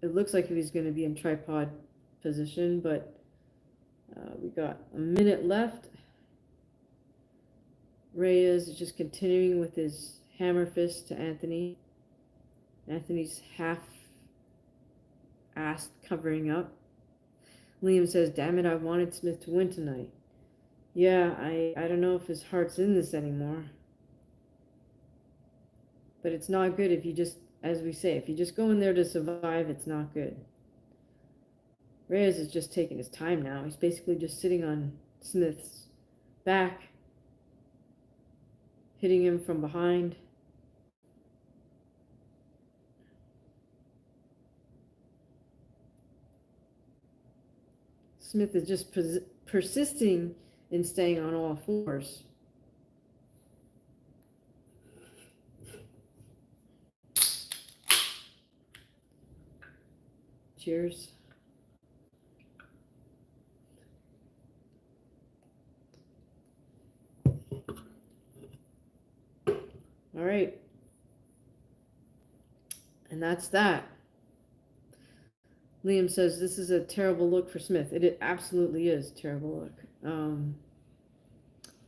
it looks like he's going to be in tripod position, but we got a minute left. Reyes is just continuing with his hammer fist to Anthony. Anthony's half-assed covering up. Liam says, "Damn it, I wanted Smith to win tonight." Yeah, I don't know if his heart's in this anymore. But it's not good if you just, as we say, if you just go in there to survive, it's not good. Reyes is just taking his time now. He's basically just sitting on Smith's back, hitting him from behind. Smith is just persisting in staying on all fours. Cheers. All right. And that's that. Liam says this is a terrible look for Smith. It absolutely is a terrible look.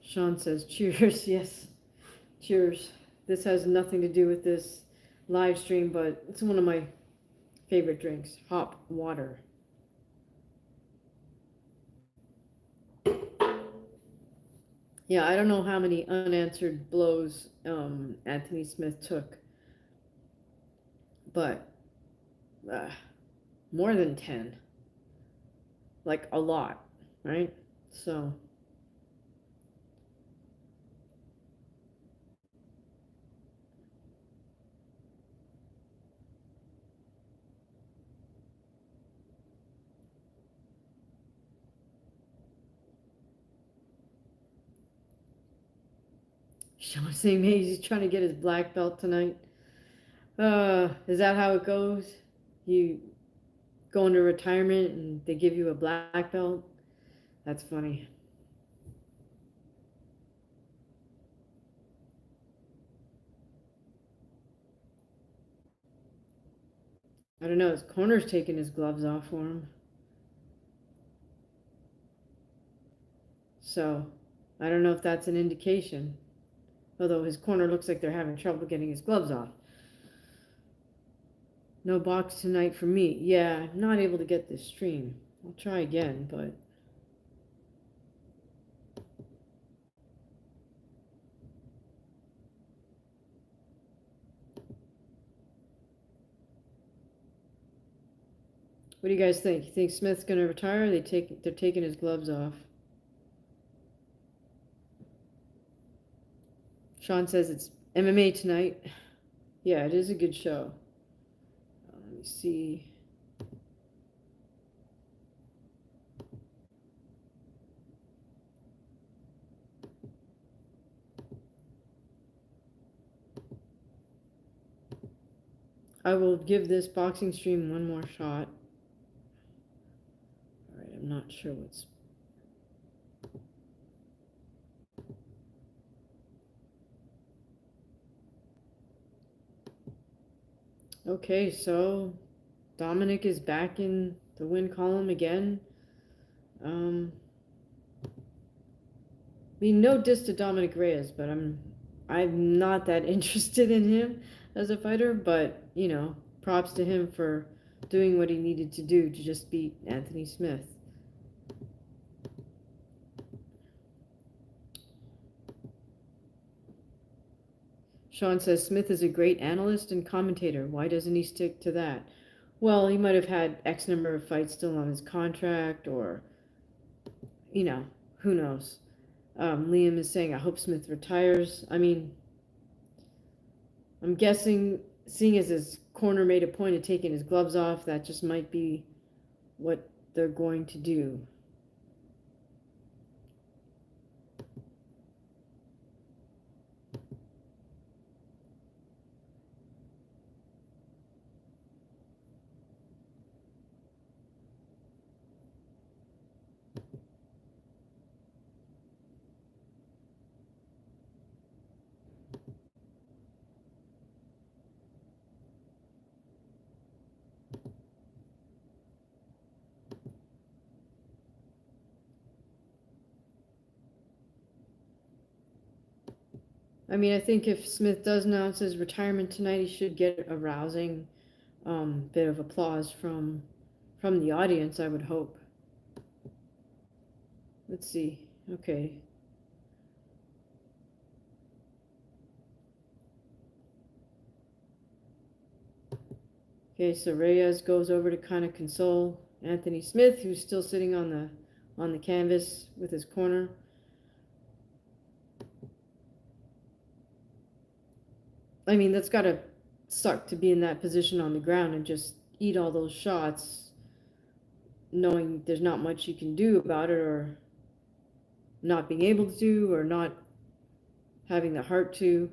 Sean says, cheers. Yes, cheers. This has nothing to do with this live stream, but it's one of my favorite drinks, hop water. Yeah, I don't know how many unanswered blows Anthony Smith took, but more than 10. Like a lot, right? So Sean saying maybe he's trying to get his black belt tonight. Is that how it goes? You go into retirement and they give you a black belt? That's funny. I don't know. His corner's taking his gloves off for him. So, I don't know if that's an indication. Although his corner looks like they're having trouble getting his gloves off. No box tonight for me. Yeah, I'm not able to get this stream. I'll try again, but... What do you guys think? You think Smith's going to retire? They're taking his gloves off. Sean says it's MMA tonight. Yeah, it is a good show. Let me see. I will give this boxing stream one more shot. All right, I'm not sure what's... Okay, so Dominic is back in the win column again. I mean, no diss to Dominic Reyes, but I'm not that interested in him as a fighter, but, you know, props to him for doing what he needed to do to just beat Anthony Smith. Sean says Smith is a great analyst and commentator. Why doesn't he stick to that? Well, he might have had X number of fights still on his contract, or, you know, who knows. Liam is saying, I hope Smith retires. I mean, I'm guessing, seeing as his corner made a point of taking his gloves off, that just might be what they're going to do. I mean, I think if Smith does announce his retirement tonight, he should get a rousing bit of applause from the audience, I would hope. Let's see. Okay. Okay, so Reyes goes over to kind of console Anthony Smith, who's still sitting on the canvas with his corner. I mean, that's gotta suck to be in that position on the ground and just eat all those shots, knowing there's not much you can do about it, or not being able to do, or not having the heart to.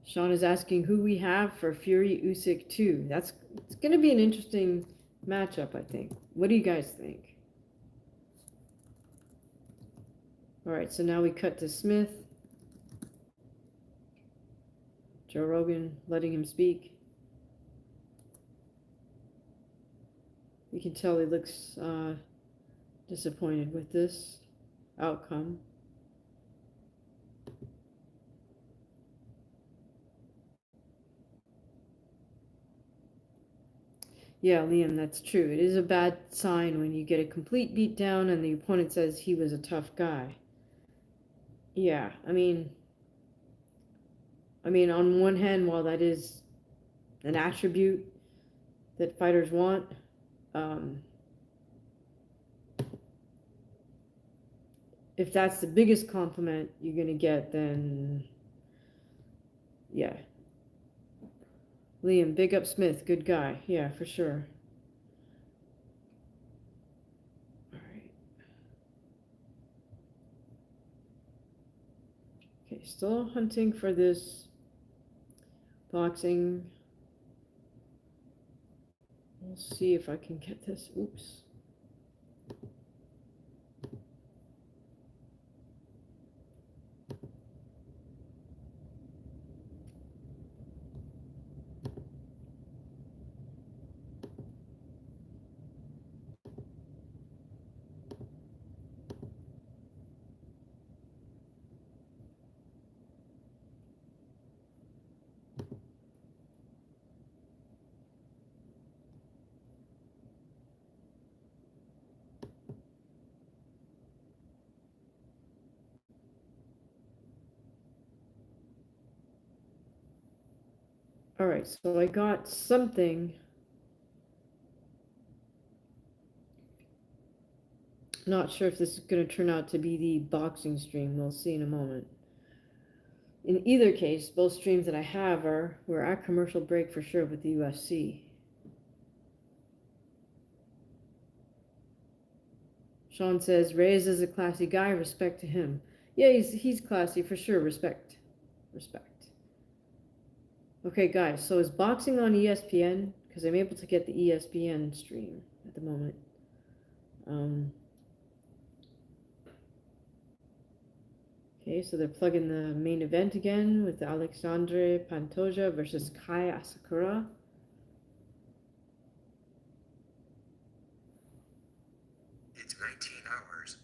Sean is asking who we have for Fury Usyk 2. It's going to be an interesting matchup, I think. What do you guys think? All right, so now we cut to Smith. Joe Rogan letting him speak. You can tell he looks disappointed with this outcome. Yeah, Liam, that's true. It is a bad sign when you get a complete beatdown and the opponent says he was a tough guy. Yeah, I mean, on one hand, while that is an attribute that fighters want, if that's the biggest compliment you're going to get, then yeah. Liam, big up Smith, good guy. Yeah, for sure. All right. Okay, still hunting for this boxing We'll see if I can get this. Oops. All right, so I got something. Not sure if this is going to turn out to be the boxing stream. We'll see in a moment. In either case, both streams that I have we're at commercial break for sure with the UFC. Sean says, Reyes is a classy guy. Respect to him. Yeah, he's classy for sure. Respect. Respect. Okay, guys, so is boxing on ESPN? Because I'm able to get the ESPN stream at the moment. Okay, so they're plugging the main event again with Alexandre Pantoja versus Kai Asakura. It's 19 hours.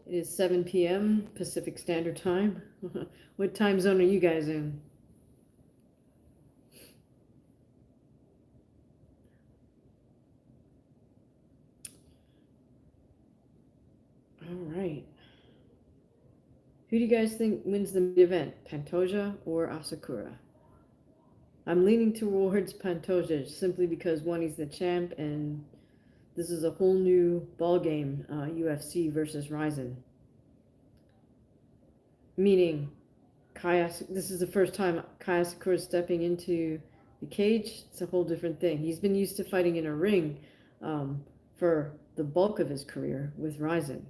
It is 7 p.m. Pacific Standard Time. What time zone are you guys in? All right. Who do you guys think wins the event, Pantoja or Asakura? I'm leaning towards Pantoja simply because one, he's the champ, and this is a whole new ball game, UFC versus Ryzen. Meaning, this is the first time Kai Asakura is stepping into the cage. It's a whole different thing. He's been used to fighting in a ring for the bulk of his career with Ryzen.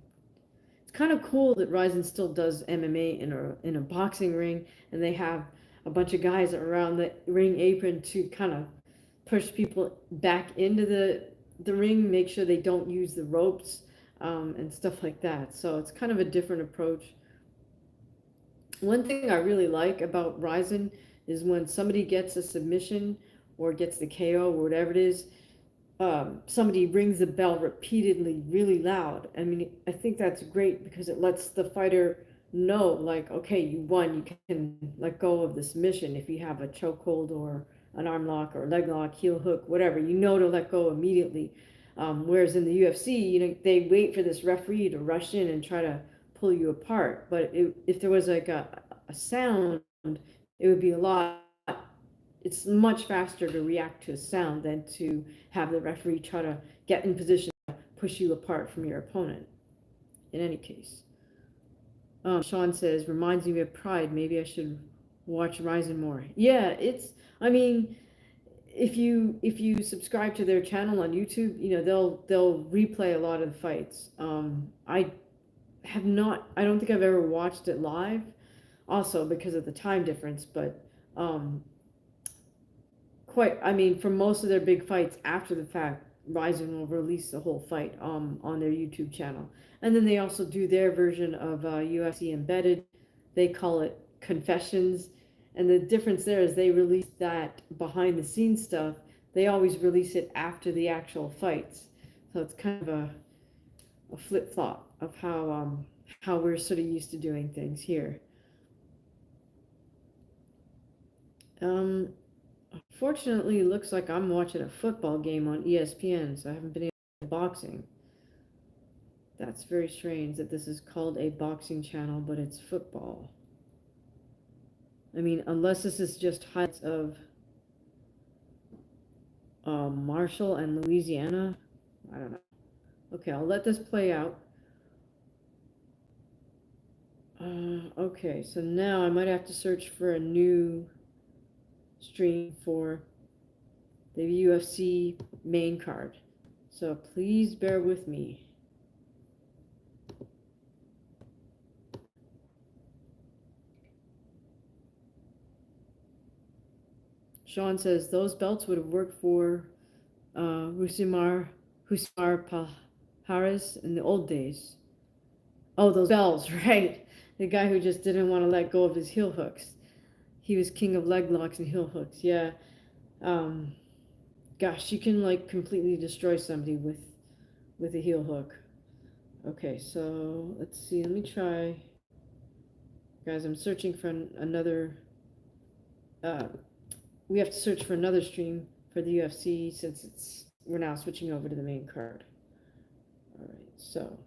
It's kind of cool that Ryzen still does MMA in a boxing ring, and they have a bunch of guys around the ring apron to kind of push people back into the ring, make sure they don't use the ropes and stuff like that. So it's kind of a different approach. One thing I really like about Ryzen is when somebody gets a submission or gets the KO or whatever it is, somebody rings the bell repeatedly, really loud. I mean, I think that's great because it lets the fighter know, like, okay, you won, you can let go of the submission. If you have a chokehold or an arm lock or leg lock, heel hook, whatever, you know to let go immediately. Whereas in the UFC, they wait for this referee to rush in and try to pull you apart. But if there was like a sound, it would be a lot. It's much faster to react to a sound than to have the referee try to get in position to push you apart from your opponent. In any case, Sean says, reminds me of Pride. Maybe I should watch Ryzen more. Yeah, I mean, if you subscribe to their channel on YouTube, they'll replay a lot of the fights. I don't think I've ever watched it live, also because of the time difference, but for most of their big fights after the fact, Ryzen will release the whole fight on their YouTube channel. And then they also do their version of UFC Embedded. They call it Confessions. And the difference there is they release that behind the scenes stuff. They always release it after the actual fights. So it's kind of a flip-flop of how we're sort of used to doing things here. Unfortunately, it looks like I'm watching a football game on ESPN, so I haven't been able to boxing. That's very strange that this is called a boxing channel, but it's football. I mean, unless this is just highlights of Marshall and Louisiana. I don't know. Okay, I'll let this play out. Okay, so now I might have to search for a new stream for the UFC main card. So please bear with me. Sean says those belts would have worked for Husmar Paharis in the old days. Oh, those bells, right? The guy who just didn't want to let go of his heel hooks. He was king of leg locks and heel hooks. Yeah. Gosh, you can like completely destroy somebody with a heel hook. Okay, so let's see. Let me try. Guys, I'm searching for another. We have to search for another stream for the UFC since we're now switching over to the main card. All right, so.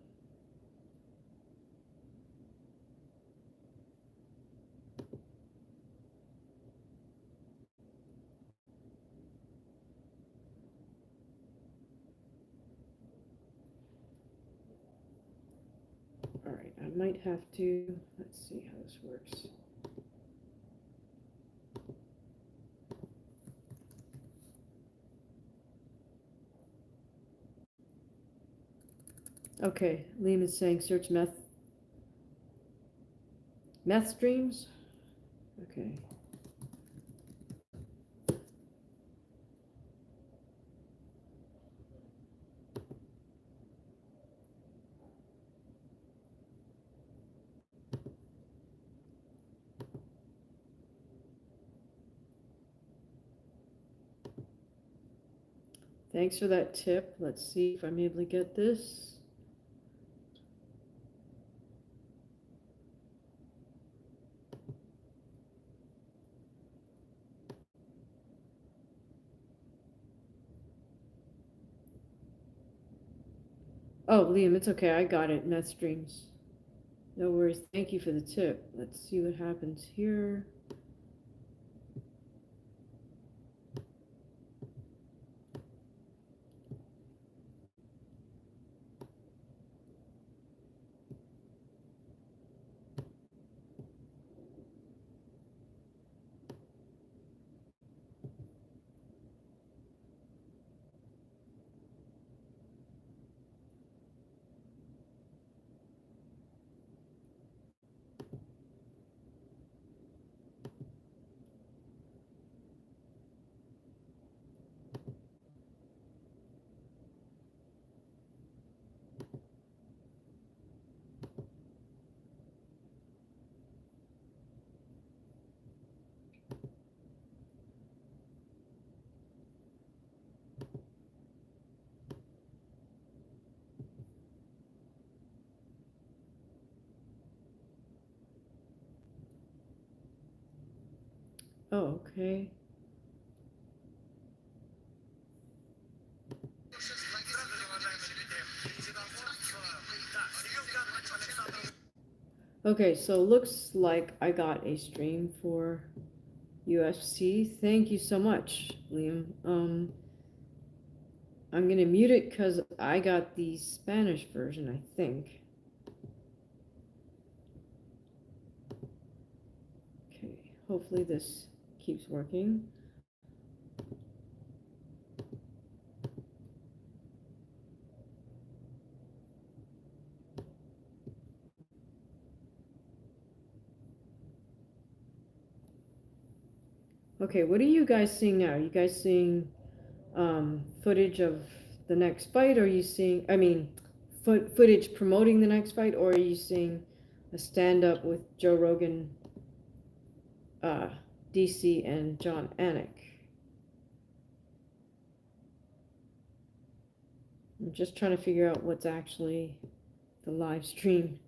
All right, I might have to. Let's see how this works. Okay, Liam is saying search meth streams. Okay. Thanks for that tip. Let's see if I'm able to get this. Oh, Liam, it's okay. I got it. Meth streams. No worries. Thank you for the tip. Let's see what happens here. Oh, okay. Okay, so looks like I got a stream for UFC. Thank you so much, Liam. I'm gonna mute it because I got the Spanish version, I think. Okay, hopefully this keeps working. Okay, what are you guys seeing now? Are you guys seeing footage of the next fight? Or are you seeing, I mean, footage promoting the next fight? Or are you seeing a stand-up with Joe Rogan, DC, and John Anik? I'm just trying to figure out what's actually the live stream.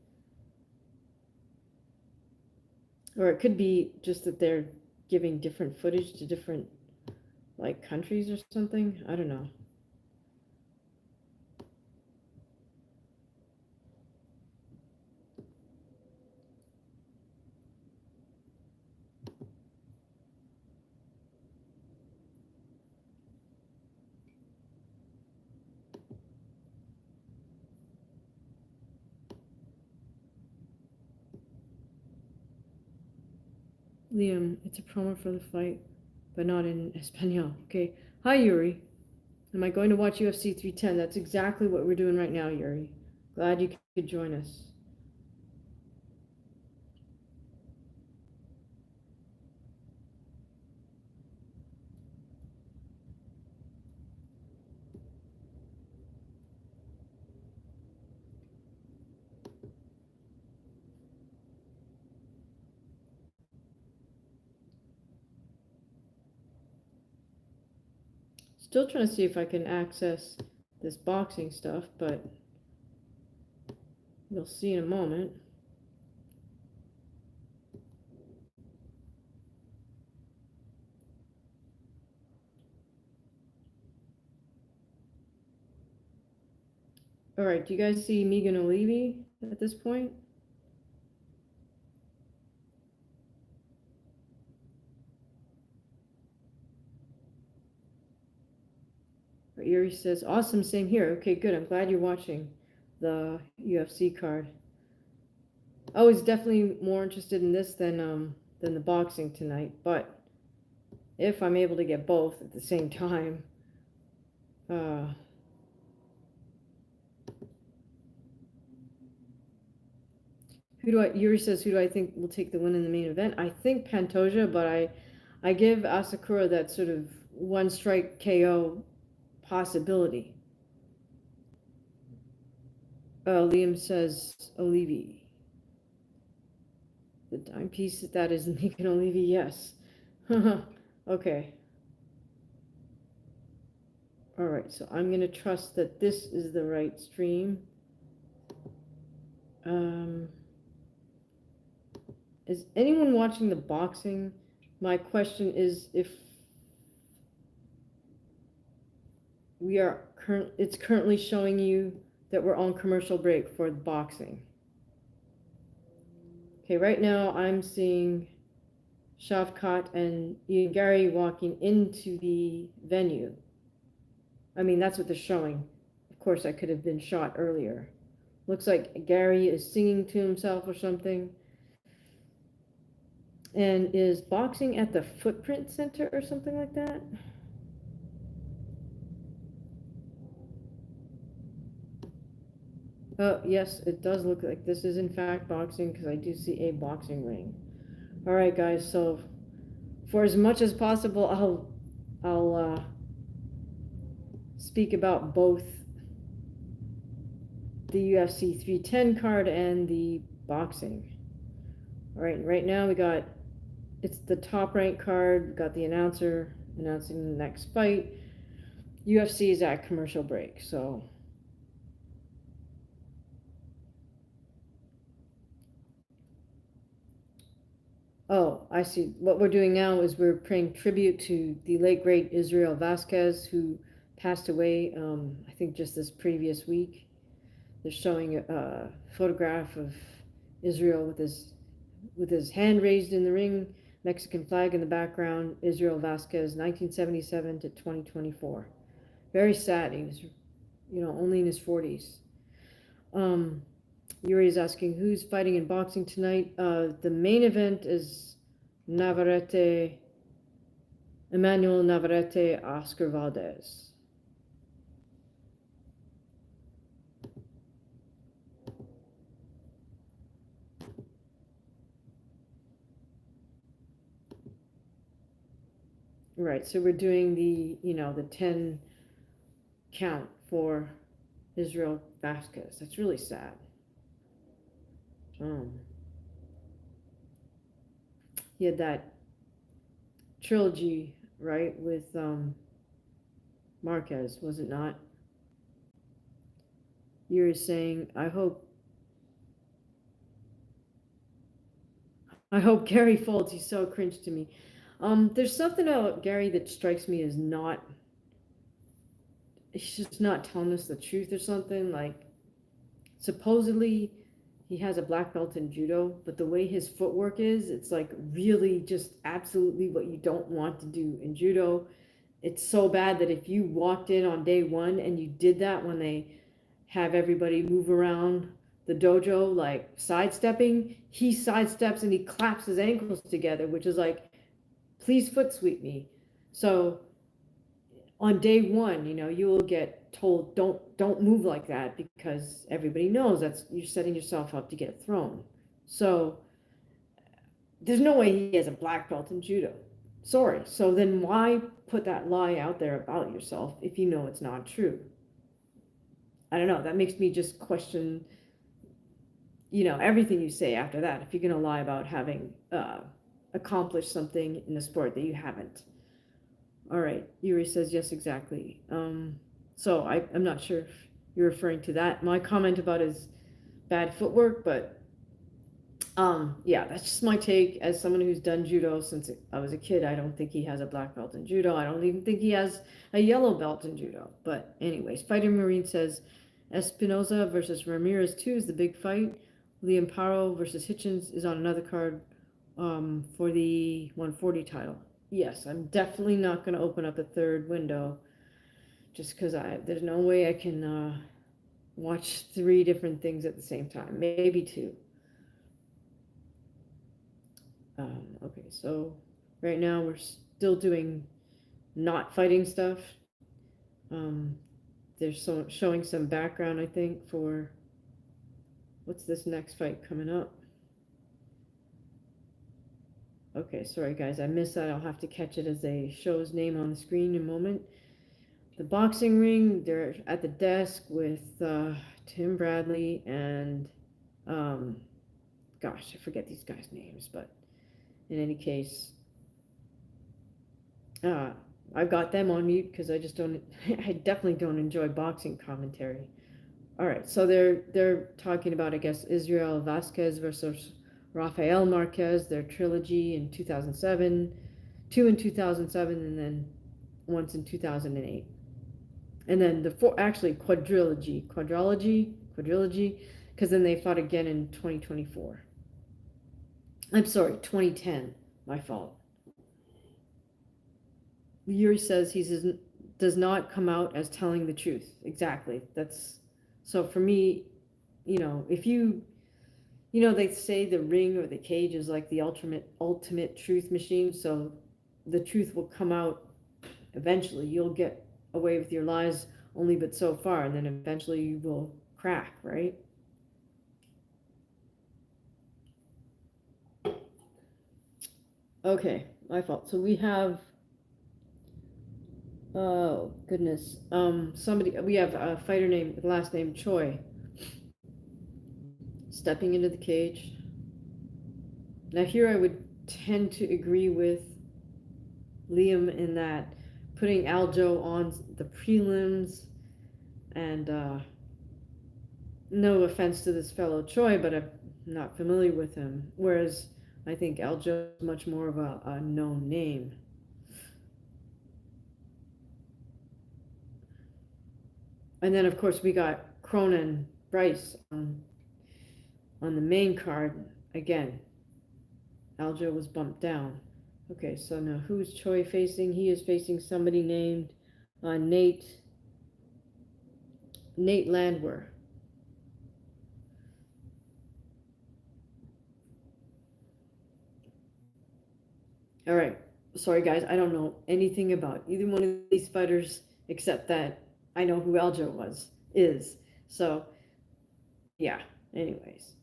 Or it could be just that they're giving different footage to different, like, countries or something. I don't know. Liam, it's a promo for the fight, but not in Espanol. Okay. Hi, Yuri. Am I going to watch UFC 310? That's exactly what we're doing right now, Yuri. Glad you could join us. Still trying to see if I can access this boxing stuff, but you'll see in a moment. All right, do you guys see Megan O'Leary at this point? Yuri says, awesome, same here. Okay, good. I'm glad you're watching the UFC card. I was definitely more interested in this than the boxing tonight, but if I'm able to get both at the same time, Yuri says, who do I think will take the win in the main event? I think Pantoja, but I give Asakura that sort of one strike KO possibility. Liam says Olivi. The dime piece that is Megan Olivi, yes. Okay. All right, so I'm gonna trust that this is the right stream. Is anyone watching the boxing? My question is if we are it's currently showing you that we're on commercial break for the boxing. Okay, right now I'm seeing Shavkat and Ian Gary walking into the venue. I mean, that's what they're showing. Of course, I could have been shot earlier. Looks like Gary is singing to himself or something. And is boxing at the Footprint Center or something like that? Oh, yes, it does look like this is in fact boxing because I do see a boxing ring. All right, guys, so for as much as possible, I'll speak about both the UFC 310 card and the boxing. All right, right now it's the Top Rank card. We got the announcer announcing the next fight. UFC is at commercial break, so oh, I see. What we're doing now is we're paying tribute to the late great Israel VASQUEZ, who passed away, I think just this previous week. They're showing a photograph of Israel with his hand raised in the ring, Mexican flag in the background, Israel VASQUEZ, 1977 to 2024. Very sad. He was, only in his 40s. Yuri is asking who's fighting in boxing tonight. The main event is Emmanuel Navarrete, Oscar Valdez. Right, so we're doing the 10 count for Israel VASQUEZ. That's really sad. He had that trilogy, right, with Marquez, was it not? You're saying, I hope Gary folds. He's so cringe to me. There's something about Gary that strikes me as he's just not telling us the truth or something. Like, supposedly he has a black belt in judo, but the way his footwork is, it's like really just absolutely what you don't want to do in judo. It's so bad that if you walked in on day one and you did that when they have everybody move around the dojo, like sidestepping, he sidesteps and he claps his ankles together, which is like, please foot sweep me. So on day one, you will get told, don't move like that, because everybody knows you're setting yourself up to get thrown. So there's no way he has a black belt in judo. Sorry. So then why put that lie out there about yourself if you know it's not true? I don't know. That makes me just question, everything you say after that. If you're going to lie about having accomplished something in the sport that you haven't. All right, Yuri says yes, exactly. So I'm not sure if you're referring to that. My comment about his bad footwork, but yeah, that's just my take as someone who's done judo since I was a kid. I don't think he has a black belt in judo. I don't even think he has a yellow belt in judo. But anyways, Fighter Marine says Espinoza versus Ramirez 2 is the big fight. Liam Paro versus Hitchens is on another card for the 140 title. Yes, I'm definitely not going to open up a third window just because there's no way I can watch 3 different things at the same time. Maybe 2. Okay, so right now we're still doing not fighting stuff. They're showing some background, I think, for what's this next fight coming up. Okay, sorry guys, I missed that. I'll have to catch it as they show his name on the screen in a moment. The boxing ring, they're at the desk with Tim Bradley and, gosh, I forget these guys' names, but in any case, I've got them on mute because I just don't, I definitely don't enjoy boxing commentary. All right, so they're talking about, I guess, Israel VASQUEZ versus Rafael Marquez, their trilogy in 2007, 2 in 2007, and then once in 2008. And then the quadrilogy, because then they fought again in 2024. I'm sorry, 2010, my fault. Yuri says he does not come out as telling the truth. Exactly. So for me, if they say the ring or the cage is like the ultimate truth machine. So the truth will come out eventually. You'll get away with your lies only but so far, and then eventually you will crack, right? Okay, my fault. So we have, oh goodness, we have a fighter with last name CHOI stepping into the cage. Now here I would tend to agree with Liam in that putting Aljo on the prelims, and no offense to this fellow CHOI, but I'm not familiar with him, whereas I think Aljo is much more of a known name. And then of course we got Kron and Bryce on the main card. Again, Aljo was bumped down. Okay, so now who's CHOI facing? He is facing somebody named Nate LANDWEHR. All right, sorry guys, I don't know anything about either one of these fighters except that I know who Aljo is. So yeah, anyways.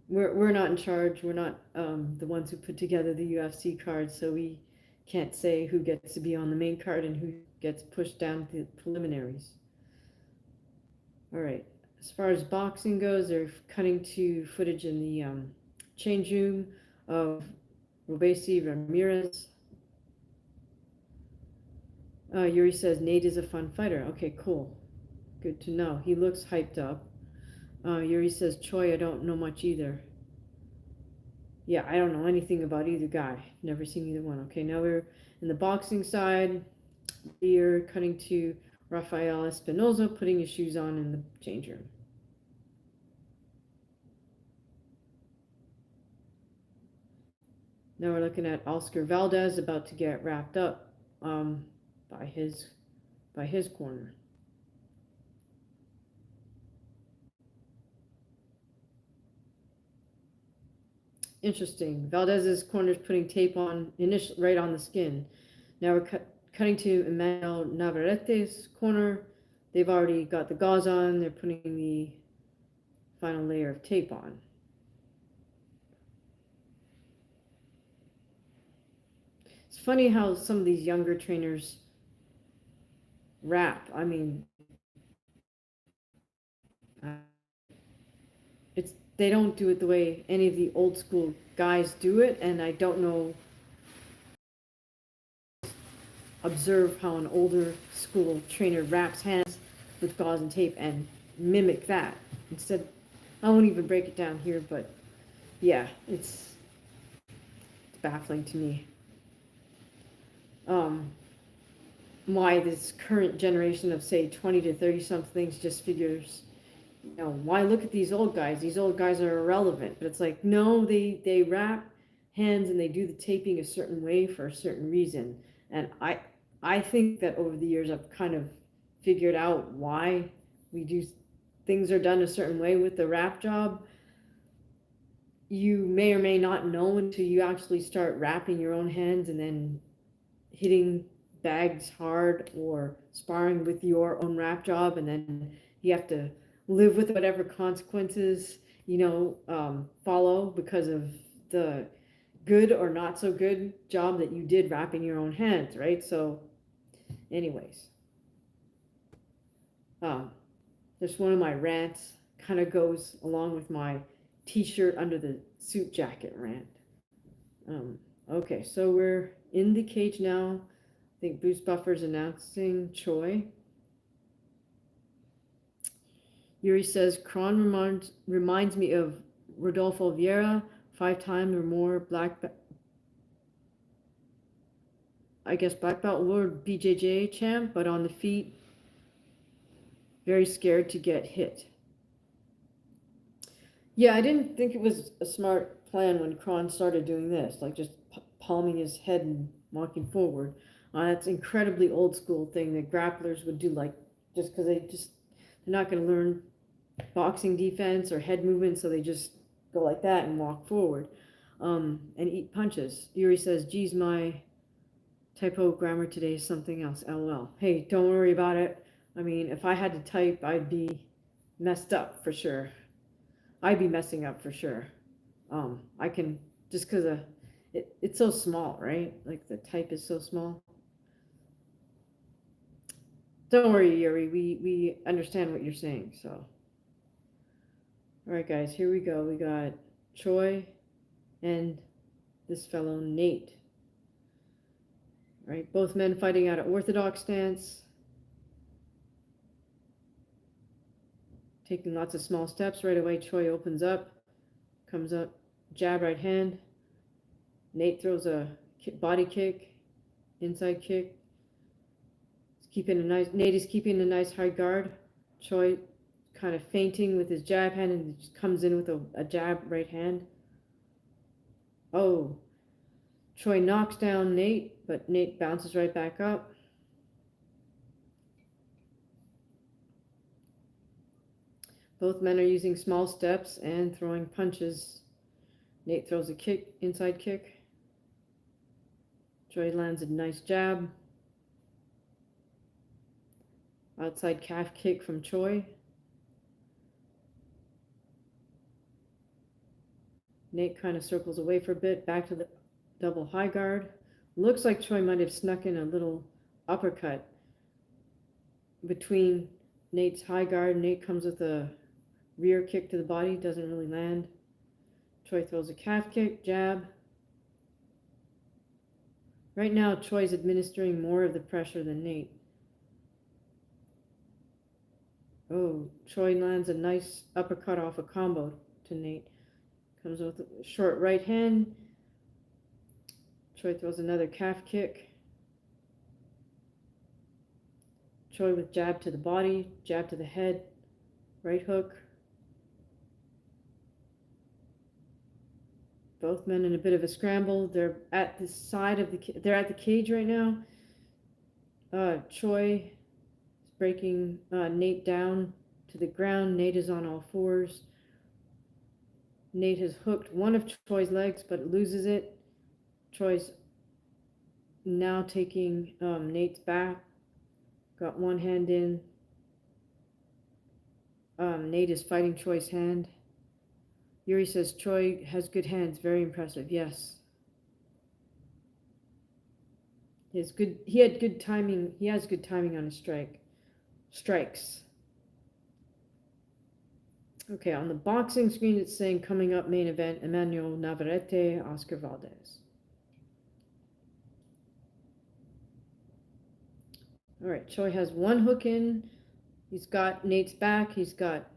We're not in charge. We're not the ones who put together the UFC cards, so we can't say who gets to be on the main card and who gets pushed down to the preliminaries. All right. As far as boxing goes, they're cutting to footage in the change room of Robeisy, Ramirez. Yuri says Nate is a fun fighter. Okay, cool. Good to know. He looks hyped up. Yuri says CHOI, I don't know much either. Yeah, I don't know anything about either guy. Never seen either one. Okay, now we're in the boxing side. We're cutting to Rafael Espinoza putting his shoes on in the change room. Now we're looking at Oscar Valdez about to get wrapped up by his corner. Interesting. Valdez's corner is putting tape on right on the skin. Now we're cutting to Emmanuel Navarrete's corner. They've already got the gauze on. They're putting the final layer of tape on. It's funny how some of these younger trainers rap. I mean, they don't do it the way any of the old school guys do it, and I don't know observe how an older school trainer wraps hands with gauze and tape and mimic that. Instead, I won't even break it down here, but yeah, it's baffling to me. Why this current generation of, say, 20 to 30 somethings just figures, you know, why look at these old guys? These old guys are irrelevant. But it's like, no, they wrap hands and they do the taping a certain way for a certain reason. And I think that over the years I've kind of figured out why we do things are done a certain way with the wrap job. You may or may not know until you actually start wrapping your own hands and then hitting bags hard or sparring with your own wrap job, and then you have to live with whatever consequences, you know, follow because of the good or not so good job that you did wrapping your own hands, right? So anyways, just one of my rants kind of goes along with my t-shirt under the suit jacket rant. Okay, so we're in the cage now. I think Boost Buffer's announcing CHOI. Yuri says, Kron reminds me of Rodolfo Vieira, 5 times or more black belt world BJJ champ, but on the feet, very scared to get hit. Yeah, I didn't think it was a smart plan when Kron started doing this, like just palming his head and walking forward. That's incredibly old school thing that grapplers would do, like just because they're not going to learn boxing defense or head movement, so they just go like that and walk forward and eat punches. Yuri says, geez, my typo grammar today is something else, lol. Hey, don't worry about it. I mean, if I had to type, I'd be messed up for sure. I'd be messing up for sure. I can, just because it's so small, right? Like the type is so small. Don't worry, Yuri. We understand what you're saying. So, all right, guys, here we go. We got CHOI and this fellow Nate. All right, both men fighting out of orthodox stance, taking lots of small steps. Right away, CHOI opens up, comes up, jab, right hand. Nate throws a body kick, inside kick. Nate is keeping a nice high guard. CHOI kind of feinting with his jab hand and just comes in with a jab right hand. Oh, CHOI knocks down Nate, but Nate bounces right back up. Both men are using small steps and throwing punches. Nate throws a kick, inside kick. CHOI lands a nice jab. Outside calf kick from CHOI. Nate kind of circles away for a bit, back to the double high guard. Looks like CHOI might have snuck in a little uppercut between Nate's high guard. Nate comes with a rear kick to the body, doesn't really land. CHOI throws a calf kick, jab. Right now, CHOI's administering more of the pressure than Nate. Oh, CHOI lands a nice uppercut off a combo to Nate. Comes with a short right hand. CHOI throws another calf kick. CHOI with jab to the body, jab to the head, right hook. Both men in a bit of a scramble. They're at the side of they're at the cage right now. CHOI is breaking Nate down to the ground. Nate is on all fours. Nate has hooked one of CHOI's legs, but loses it. CHOI's now taking Nate's back. Got one hand in. Nate is fighting CHOI's hand. Yuri says CHOI has good hands. Very impressive. Yes. He had good timing. He has good timing on his strikes. Okay, on the boxing screen, it's saying coming up main event, Emmanuel Navarrete, Oscar Valdez. All right, Choi has one hook in. He's got Nate's back. He's got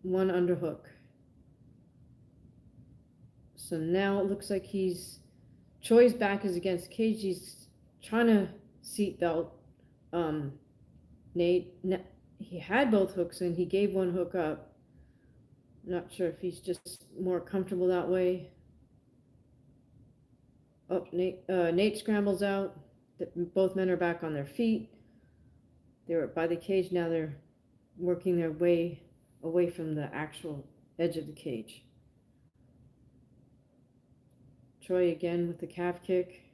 one underhook. So now it looks like Choi's back is against cage. He's trying to seatbelt Nate. He had both hooks in. He gave one hook up. Not sure if he's just more comfortable that way. Oh, Nate scrambles out. Both men are back on their feet. They were by the cage. Now they're working their way away from the actual edge of the cage. Choi again with the calf kick.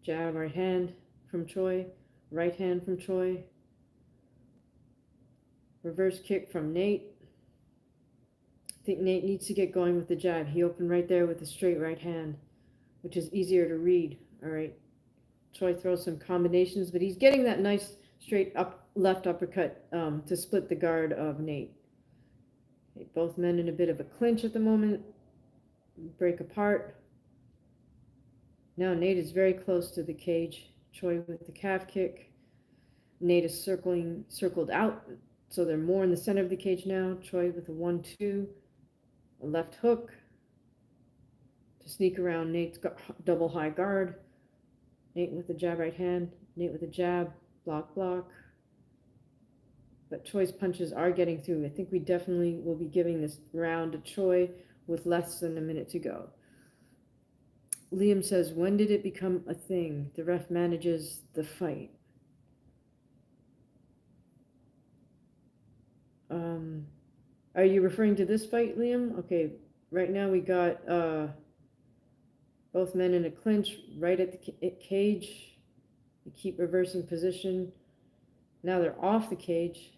Jab, right hand from Choi. Right hand from Choi. Reverse kick from Nate. I think Nate needs to get going with the jab. He opened right there with a straight right hand, which is easier to read. All right. Choi throws some combinations, but he's getting that nice straight up left uppercut to split the guard of Nate. Okay, both men in a bit of a clinch at the moment. Break apart. Now Nate is very close to the cage. Choi with the calf kick. Nate is circled out, so they're more in the center of the cage now. Choi with a 1-2, a left hook to sneak around Nate's double high guard. Nate with the jab right hand. Nate with a jab, block, block. But Choi's punches are getting through. I think we definitely will be giving this round to Choi with less than a minute to go. Liam says, when did it become a thing? The ref manages the fight. Are you referring to this fight, Liam? Okay, right now we got both men in a clinch right at the cage. We keep reversing position. Now they're off the cage.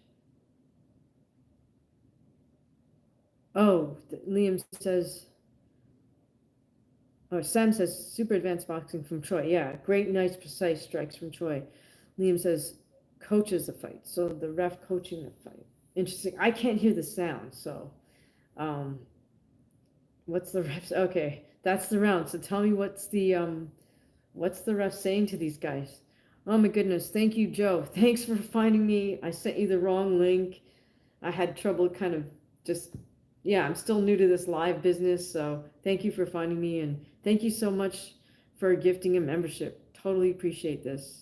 Oh, Liam says, oh, Sam says, super advanced boxing from Choi. Yeah, great, nice, precise strikes from Choi. Liam says, coaches the fight. So the ref coaching the fight. Interesting. I can't hear the sound, so what's the ref? Okay, that's the round. So tell me what's the ref saying to these guys? Oh my goodness, thank you, Joe. Thanks for finding me. I sent you the wrong link. I had trouble kind of just, yeah, I'm still new to this live business, so thank you for finding me, and thank you so much for gifting a membership. Totally appreciate this.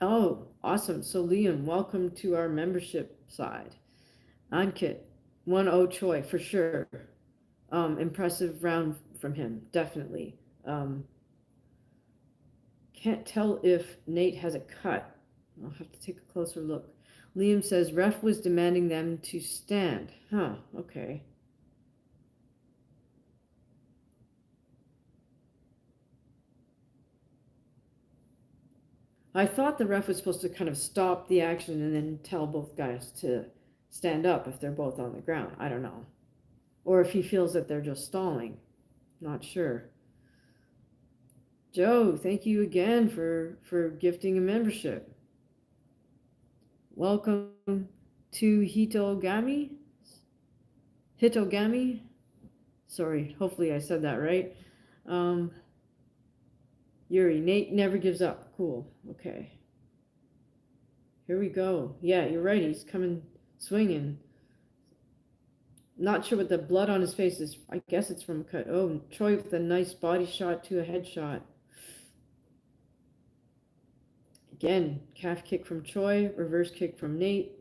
Oh, awesome. So Liam, welcome to our membership side. Ankit, 1-0 Choi for sure. Impressive round from him, definitely. Can't tell if Nate has a cut. I'll have to take a closer look. Liam says ref was demanding them to stand. Huh, okay. I thought the ref was supposed to kind of stop the action and then tell both guys to stand up if they're both on the ground. I don't know. Or if he feels that they're just stalling. Not sure. Joe, thank you again for gifting a membership. Welcome to Hitogami. Sorry, hopefully I said that right. Yuri, Nate never gives up. Cool. Okay. Here we go. Yeah, you're right. He's coming swinging. Not sure what the blood on his face is. I guess it's from a cut. Oh, Choi with a nice body shot to a headshot. Again, calf kick from Choi, reverse kick from Nate.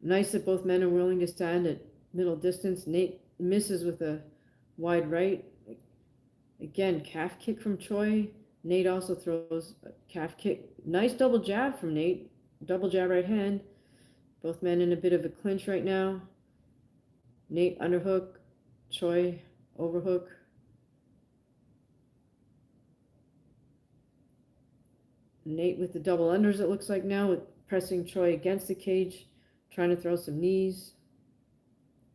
Nice that both men are willing to stand at middle distance. Nate misses with a wide right. Again, calf kick from Choi. Nate also throws a calf kick. Nice double jab from Nate. Double jab right hand. Both men in a bit of a clinch right now. Nate underhook. Choi overhook. Nate with the double unders, it looks like now, with pressing Choi against the cage, trying to throw some knees,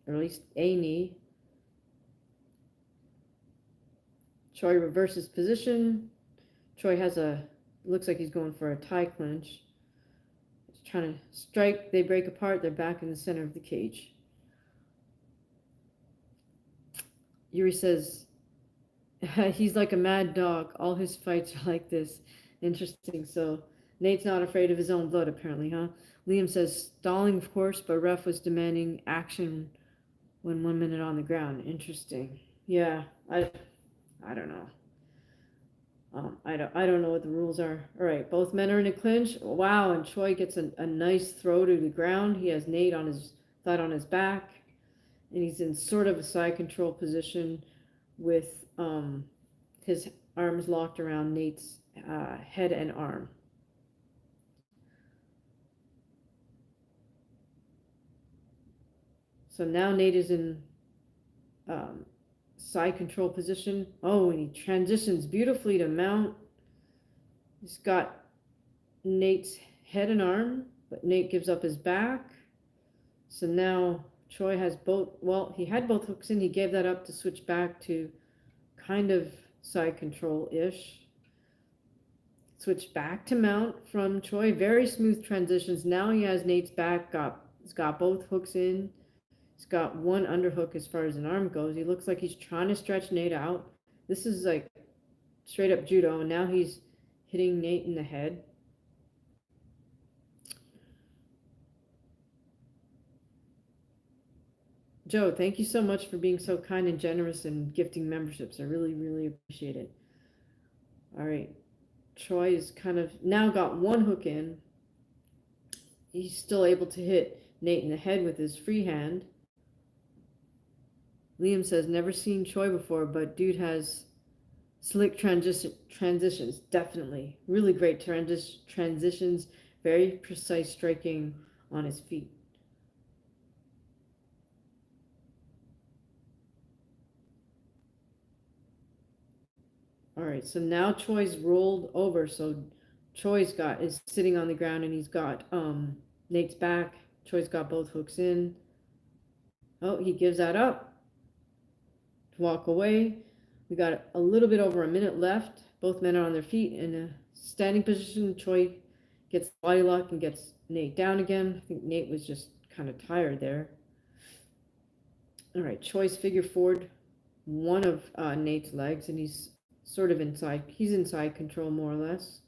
or at least a knee. Choi reverses position. Choi has looks like he's going for a tie clinch. He's trying to strike. They break apart. They're back in the center of the cage. Yuri says, he's like a mad dog. All his fights are like this. Interesting. So Nate's not afraid of his own blood, apparently, huh? Liam says, stalling, of course, but ref was demanding action when 1 minute on the ground. Interesting. Yeah, I don't know. I don't know what the rules are. All right, both men are in a clinch. Wow, and Choi gets a nice throw to the ground. He has Nate on his flat on his back, and he's in sort of a side control position with his arms locked around Nate's head and arm. So now Nate is in um, side control position. Oh, and he transitions beautifully to mount. He's got Nate's head and arm, but Nate gives up his back. So now Choi has both, well, he had both hooks in. He gave that up to switch back to kind of side control-ish. Switch back to mount from Choi. Very smooth transitions. Now he has Nate's back. He's got both hooks in. He's got one underhook as far as an arm goes. He looks like he's trying to stretch Nate out. This is like straight up judo, and now he's hitting Nate in the head. Joe, thank you so much for being so kind and generous and gifting memberships. I really, really appreciate it. All right. Choi is kind of now got one hook in. He's still able to hit Nate in the head with his free hand. Liam says, never seen Choi before, but dude has slick transitions, definitely. Really great transitions, very precise striking on his feet. All right, so now Choi's rolled over, so is sitting on the ground, and he's got Nate's back. Choi's got both hooks in. Oh, he gives that up to walk away. We got a little bit over a minute left. Both men are on their feet in a standing position. Choi gets the body lock and gets Nate down again. I think Nate was just kind of tired there. All right, Choi's figure forward one of Nate's legs, and he's sort of inside. He's inside control, more or less.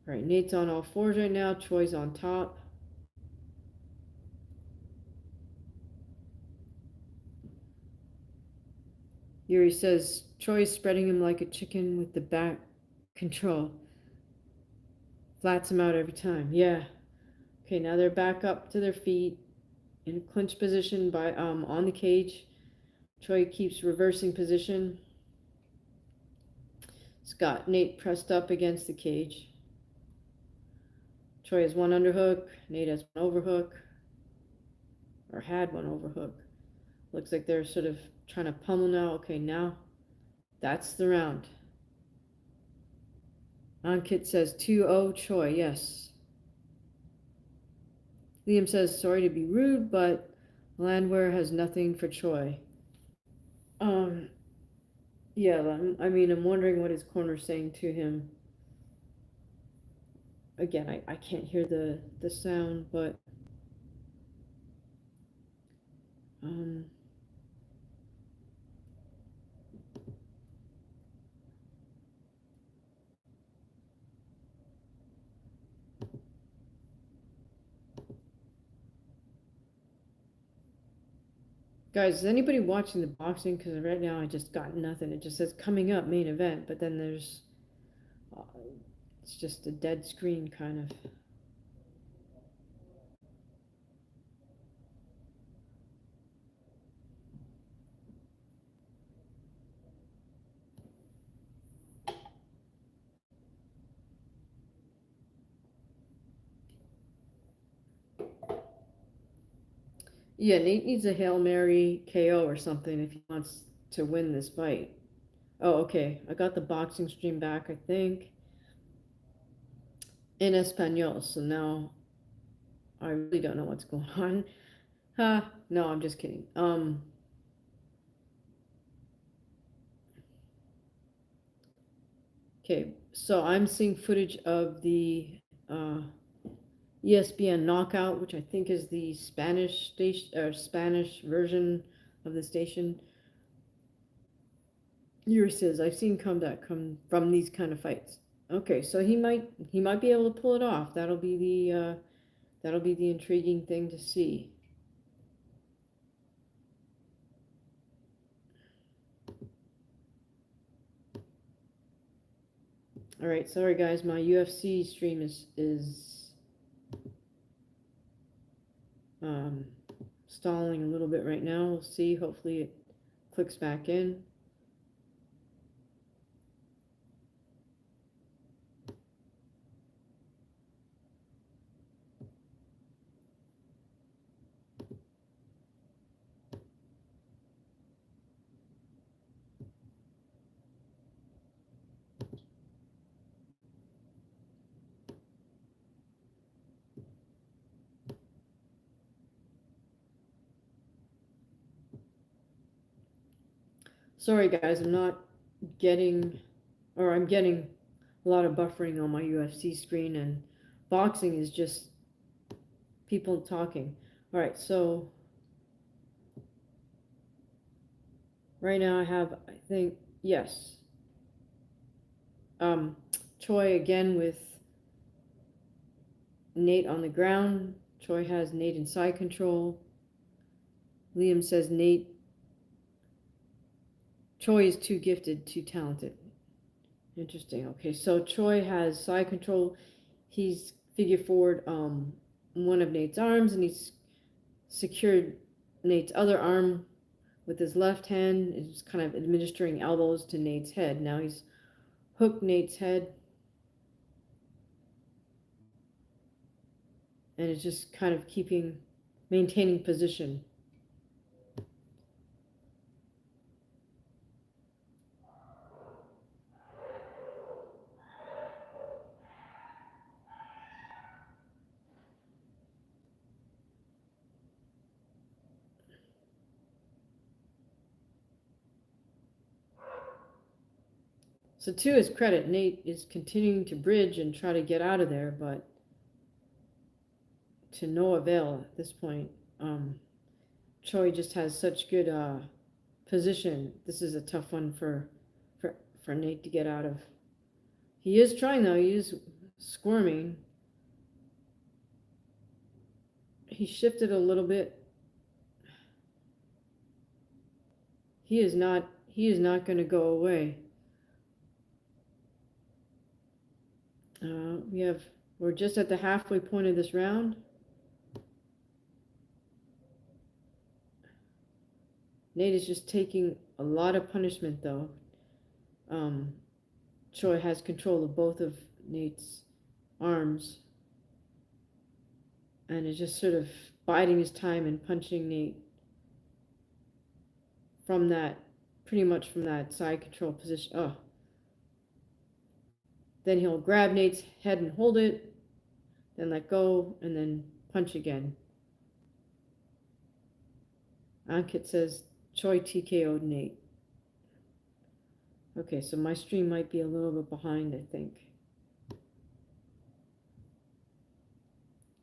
All right, Nate's on all fours right now. Choi's on top. Yuri says, Choi's spreading him like a chicken with the back control. Flats him out every time. Yeah. Okay, now they're back up to their feet in clinch position by on the cage. Choi keeps reversing position. He's got Nate pressed up against the cage. Choi has one underhook. Nate has one overhook. Or had one overhook. Looks like they're sort of trying to pummel now. Okay, now that's the round. Ankit says 2-0 Choi, yes. Liam says, sorry to be rude, but LANDWEHR has nothing for Choi. Yeah, I mean, I'm wondering what his corner's saying to him. Again, I can't hear the sound, but guys, is anybody watching the boxing? Because right now I just got nothing. It just says coming up main event, but then there's it's just a dead screen kind of. Yeah, Nate needs a Hail Mary KO or something if he wants to win this fight. Oh, okay. I got the boxing stream back, I think. in Espanol. So now I really don't know what's going on. No, I'm just kidding. Okay, so I'm seeing footage of the ESPN Knockout, which I think is the Spanish station or Spanish version of the station. Yuri says, "I've seen comeback come from these kind of fights." Okay, so he might be able to pull it off. That'll be the intriguing thing to see. All right, sorry guys, my UFC stream is stalling a little bit right now. We'll see. Hopefully it clicks back in. Sorry guys, I'm not getting, or I'm getting a lot of buffering on my UFC screen, and boxing is just people talking. All right, so right now I have, I think, yes, Choi again with Nate on the ground. Choi has Nate in side control. Liam says Choi is too gifted, too talented. Interesting. Okay, so Choi has side control. He's figure forward one of Nate's arms, and he's secured Nate's other arm with his left hand. Is kind of administering elbows to Nate's head. Now he's hooked Nate's head, and is just kind of maintaining position. So to his credit, Nate is continuing to bridge and try to get out of there, but to no avail at this point. Choi just has such good position. This is a tough one for Nate to get out of. He is trying though. He is squirming. He shifted a little bit. He is not going to go away. We're just at the halfway point of this round. Nate is just taking a lot of punishment though. Choi has control of both of Nate's arms and is just sort of biding his time and punching Nate from that, pretty much from that side control position. Oh. Then he'll grab Nate's head and hold it, then let go, and then punch again. Ankit says Choi TKO'd Nate. Okay, so my stream might be a little bit behind, I think.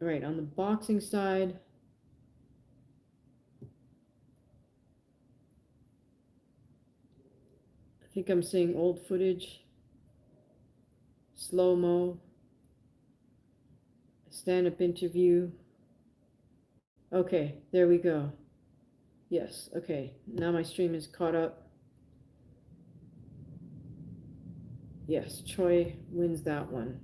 All right, on the boxing side, I think I'm seeing old footage, slow-mo, stand-up interview. Okay, there we go. Yes, okay, now my stream is caught up. Yes, Choi wins that one.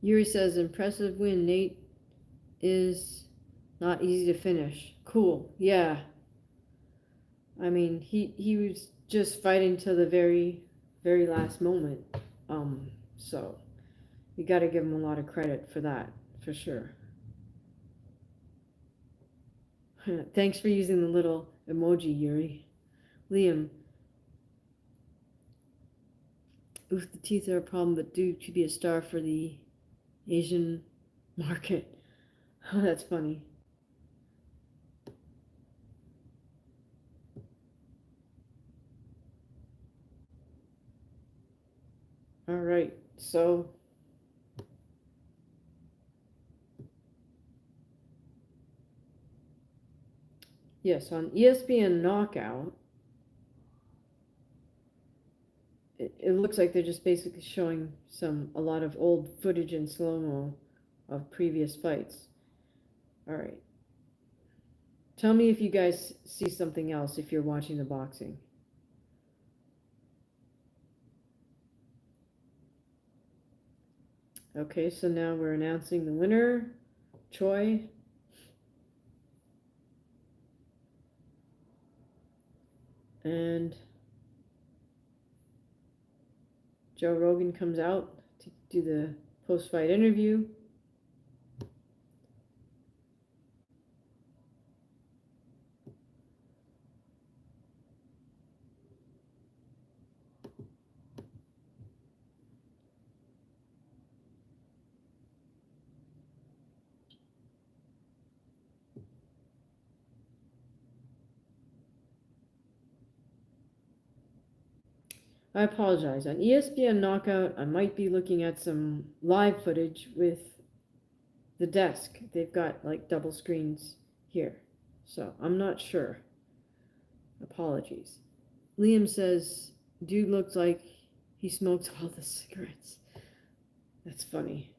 Yuri says, impressive win. Nate is Not easy to finish. Cool. Yeah. I mean, he was just fighting to the very, very last moment. So you got to give him a lot of credit for that, for sure. Thanks for using the little emoji, Yuri. Liam. Oof, the teeth are a problem, but dude could be a star for the Asian market. Oh, that's funny. All right, so yes, on ESPN Knockout, it looks like they're just basically showing a lot of old footage in slow-mo of previous fights. All right. Tell me if you guys see something else if you're watching the boxing. Okay, so now we're announcing the winner, CHOI. And Joe Rogan comes out to do the post-fight interview. I apologize. On ESPN Knockout, I might be looking at some live footage with the desk. They've got like double screens here. So I'm not sure. Apologies. Liam says, dude looks like he smokes all the cigarettes. That's funny.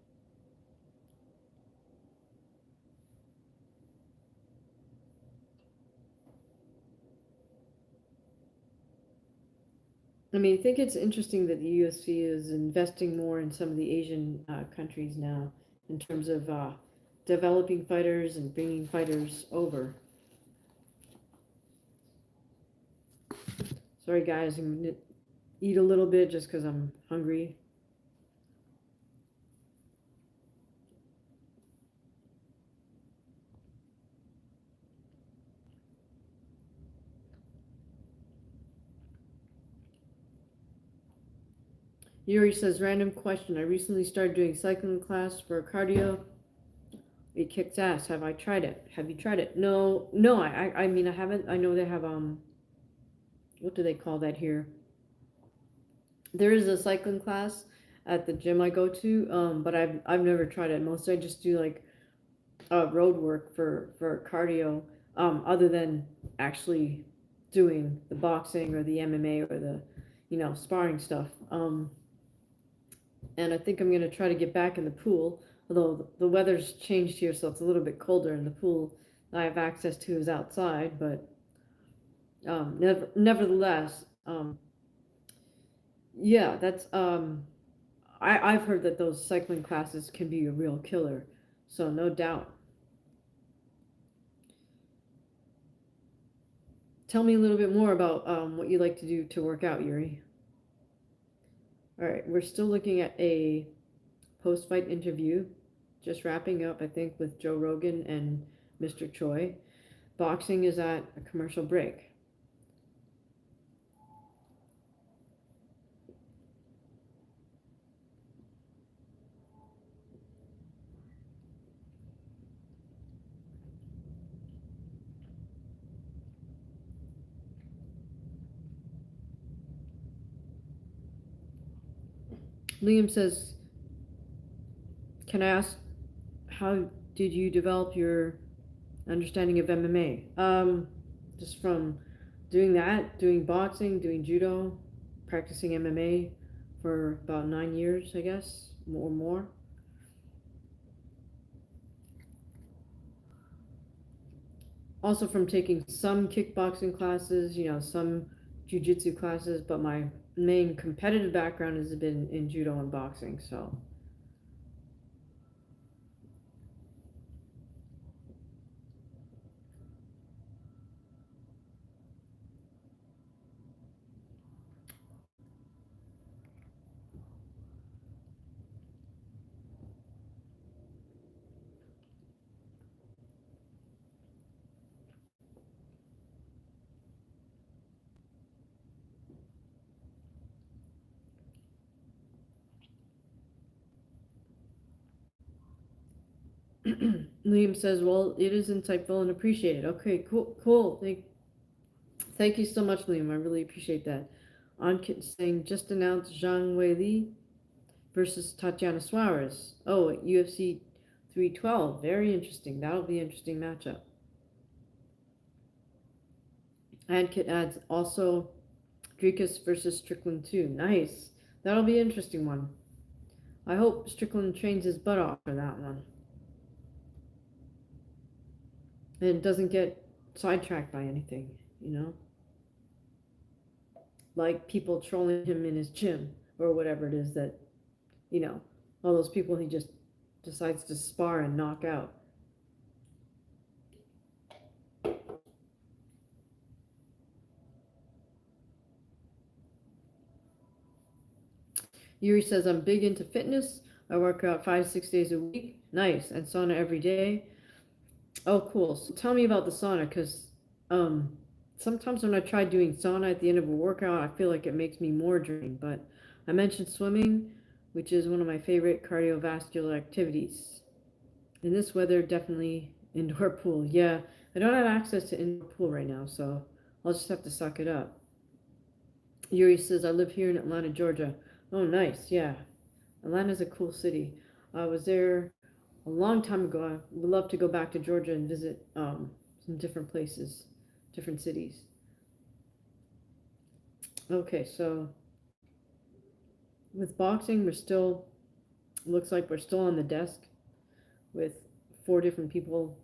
I mean, I think it's interesting that the UFC is investing more in some of the Asian countries now in terms of developing fighters and bringing fighters over. Sorry, guys, I'm going to eat a little bit just because I'm hungry. Yuri says, random question. I recently started doing cycling class for cardio. It kicks ass. Have I tried it? Have you tried it? No, I mean, I haven't. I know they have, what do they call that here? There is a cycling class at the gym I go to, but I've never tried it. Most I just do like road work for cardio, other than actually doing the boxing or the MMA or the, sparring stuff. And I think I'm going to try to get back in the pool, although the weather's changed here, so it's a little bit colder, and the pool I have access to is outside, but nevertheless, yeah, that's, I've heard that those cycling classes can be a real killer, so no doubt. Tell me a little bit more about what you like to do to work out, Yuri. All right, we're still looking at a post-fight interview, just wrapping up, I think, with Joe Rogan and Mr. CHOI. Boxing is at a commercial break. Liam says, can I ask, how did you develop your understanding of MMA? Just from doing that, doing boxing, doing judo, practicing MMA for about 9 years, I guess, or more. Also from taking some kickboxing classes, some jiu-jitsu classes, but my main competitive background has been in judo and boxing, so. Liam says, well, it is insightful and appreciated. Okay, cool. Thank you so much, Liam. I really appreciate that. Ankit saying, just announced Zhang Weili versus Tatiana Suarez. Oh, at UFC 312. Very interesting. That'll be an interesting matchup. Ankit adds also Dricus versus Strickland 2. Nice. That'll be an interesting one. I hope Strickland trains his butt off for that one. And doesn't get sidetracked by anything, you know? Like people trolling him in his gym or whatever it is that, you know, all those people he just decides to spar and knock out. Yuri says, I'm big into fitness. I work out 5-6 days a week. Nice. And sauna every day. Oh, cool. So tell me about the sauna, because sometimes when I try doing sauna at the end of a workout, I feel like it makes me more drained. But I mentioned swimming, which is one of my favorite cardiovascular activities. In this weather, definitely indoor pool. Yeah, I don't have access to indoor pool right now, so I'll just have to suck it up. Yuri says, I live here in Atlanta, Georgia. Oh, nice. Yeah. Atlanta's a cool city. I was there a long time ago. I would love to go back to Georgia and visit some different places, different cities. Okay, so with boxing, looks like we're still on the desk with 4 different people.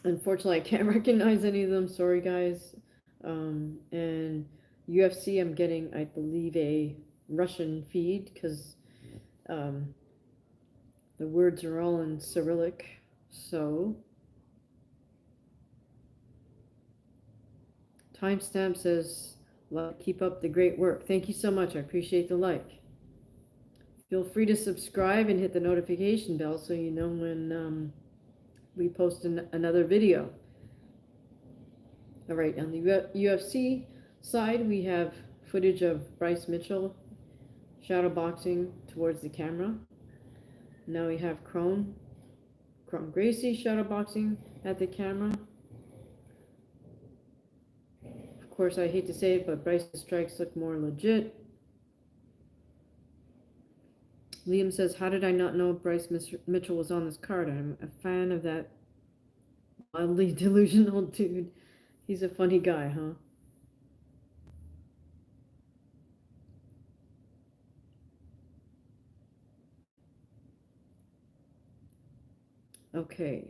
Unfortunately, I can't recognize any of them. Sorry, guys. And UFC, I'm getting, I believe, a Russian feed because the words are all in Cyrillic. So, timestamp says, keep up the great work. Thank you so much. I appreciate the like. Feel free to subscribe and hit the notification bell so you know when we post another video. All right, on the UFC side, we have footage of Bryce Mitchell shadow boxing towards the camera. Now we have Kron GRACIE shadow boxing at the camera. Of course, I hate to say it, but Bryce's strikes look more legit. Liam says, how did I not know Bryce Mitchell was on this card? I'm a fan of that mildly delusional dude. He's a funny guy, huh? Okay.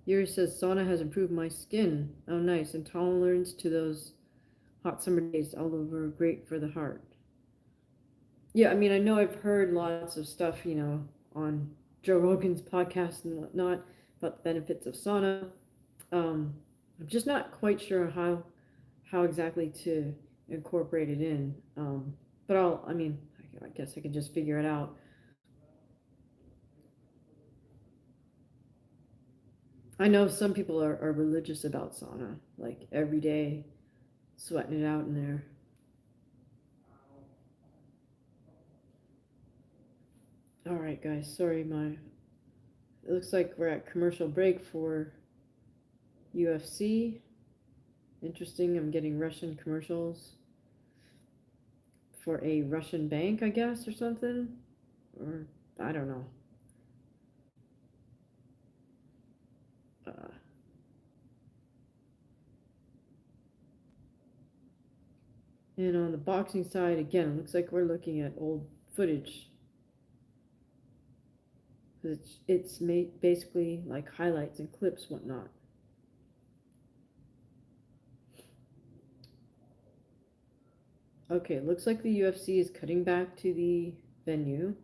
Yuri says, sauna has improved my skin. Oh, nice. And tolerance to those hot summer days all over. Great for the heart. Yeah, I mean, I know I've heard lots of stuff, you know, on Joe Rogan's podcast and whatnot about the benefits of sauna. I'm just not quite sure how exactly to incorporate it in. But I guess I can just figure it out. I know some people are religious about sauna, like every day sweating it out in there. All right, guys, sorry, it looks like we're at commercial break for UFC. Interesting, I'm getting Russian commercials for a Russian bank, I guess, or something. Or, I don't know. And on the boxing side, again, it looks like we're looking at old footage. It's basically like highlights and clips, whatnot. Okay, looks like the UFC is cutting back to the venue.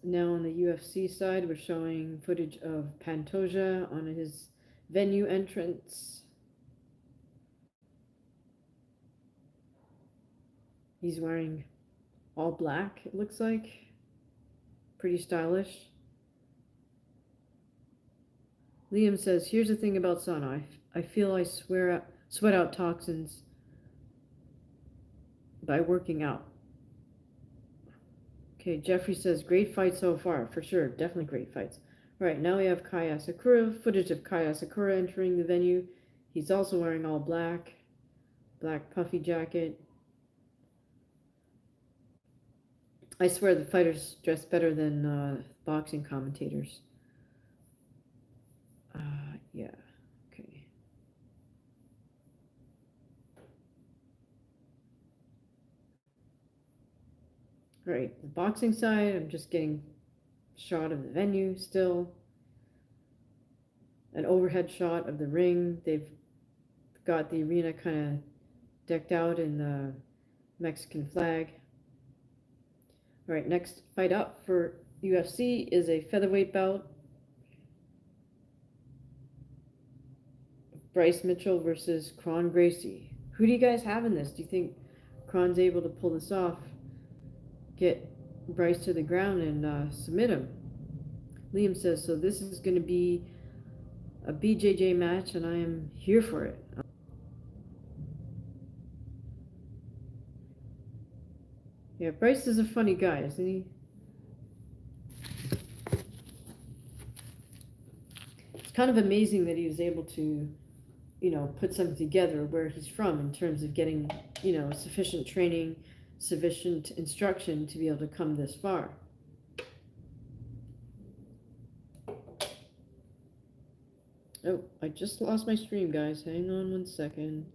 Now on the UFC side, we're showing footage of Pantoja on his venue entrance. He's wearing all black, it looks like. Pretty stylish. Liam says, here's the thing about sauna. I feel I sweat out toxins by working out. Okay, Jeffrey says, great fight so far. For sure, definitely great fights. All right, now we have Kai Asakura. Footage of Kai Asakura entering the venue. He's also wearing all black puffy jacket. I swear the fighters dress better than boxing commentators. Yeah, okay. All right, the boxing side, I'm just getting a shot of the venue still. An overhead shot of the ring. They've got the arena kind of decked out in the Mexican flag. All right, next fight up for UFC is a featherweight bout. Bryce Mitchell versus Kron GRACIE. Who do you guys have in this? Do you think Kron's able to pull this off? Get Bryce to the ground and submit him? Liam says, so this is going to be a BJJ match, and I am here for it. Yeah, Bryce is a funny guy, isn't he? It's kind of amazing that he was able to, you know, put something together where he's from in terms of getting, you know, sufficient training, sufficient instruction to be able to come this far. Oh, I just lost my stream, guys. Hang on 1 second.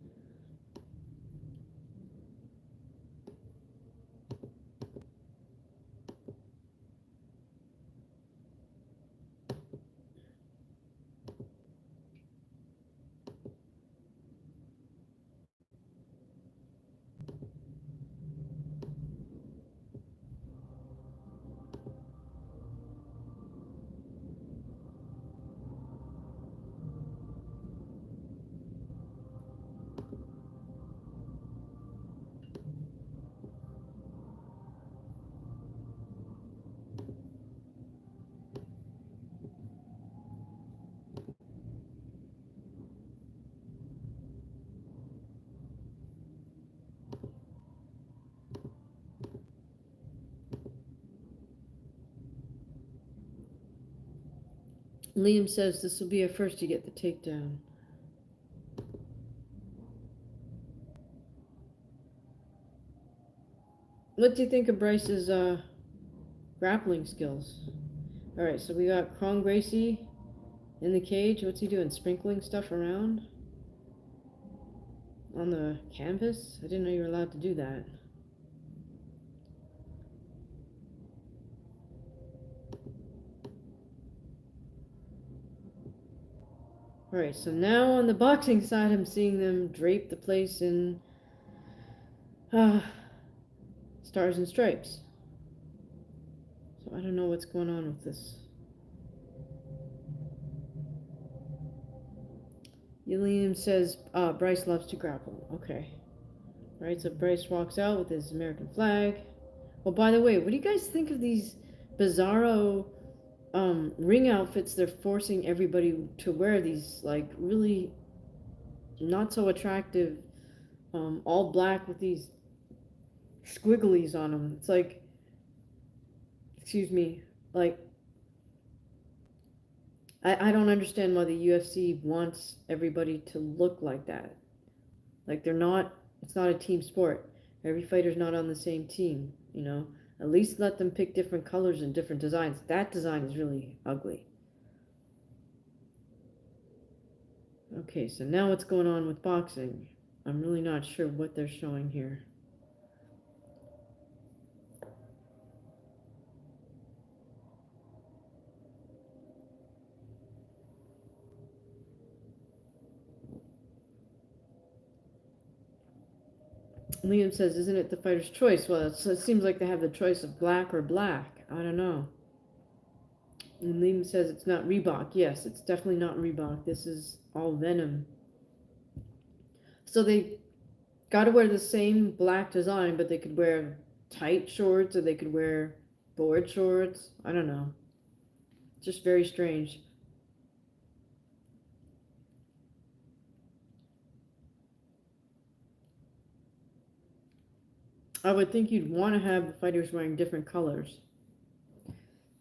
Liam says this will be a first to get the takedown. What do you think of Bryce's grappling skills? All right, so we got Kron GRACIE in the cage. What's he doing? Sprinkling stuff around on the canvas? I didn't know you were allowed to do that. All right, so now on the boxing side, I'm seeing them drape the place in stars and stripes. So I don't know what's going on with this. Liam says Bryce loves to grapple. Okay. All right, so Bryce walks out with his American flag. Oh, by the way, what do you guys think of these bizarro ring outfits they're forcing everybody to wear? These like really not so attractive all black with these squigglies on them. It's like, excuse me, like I don't understand why the UFC wants everybody to look like that. Like they're not, it's not a team sport. Every fighter's not on the same team, you know. At least let them pick different colors and different designs. That design is really ugly. Okay, so now what's going on with boxing? I'm really not sure what they're showing here. Liam says, isn't it the fighter's choice? Well, it seems like they have the choice of black or black. I don't know. And Liam says it's not Reebok. Yes, it's definitely not Reebok. This is all Venom. So they got to wear the same black design, but they could wear tight shorts or they could wear board shorts. I don't know. Just very strange. I would think you'd want to have the fighters wearing different colors.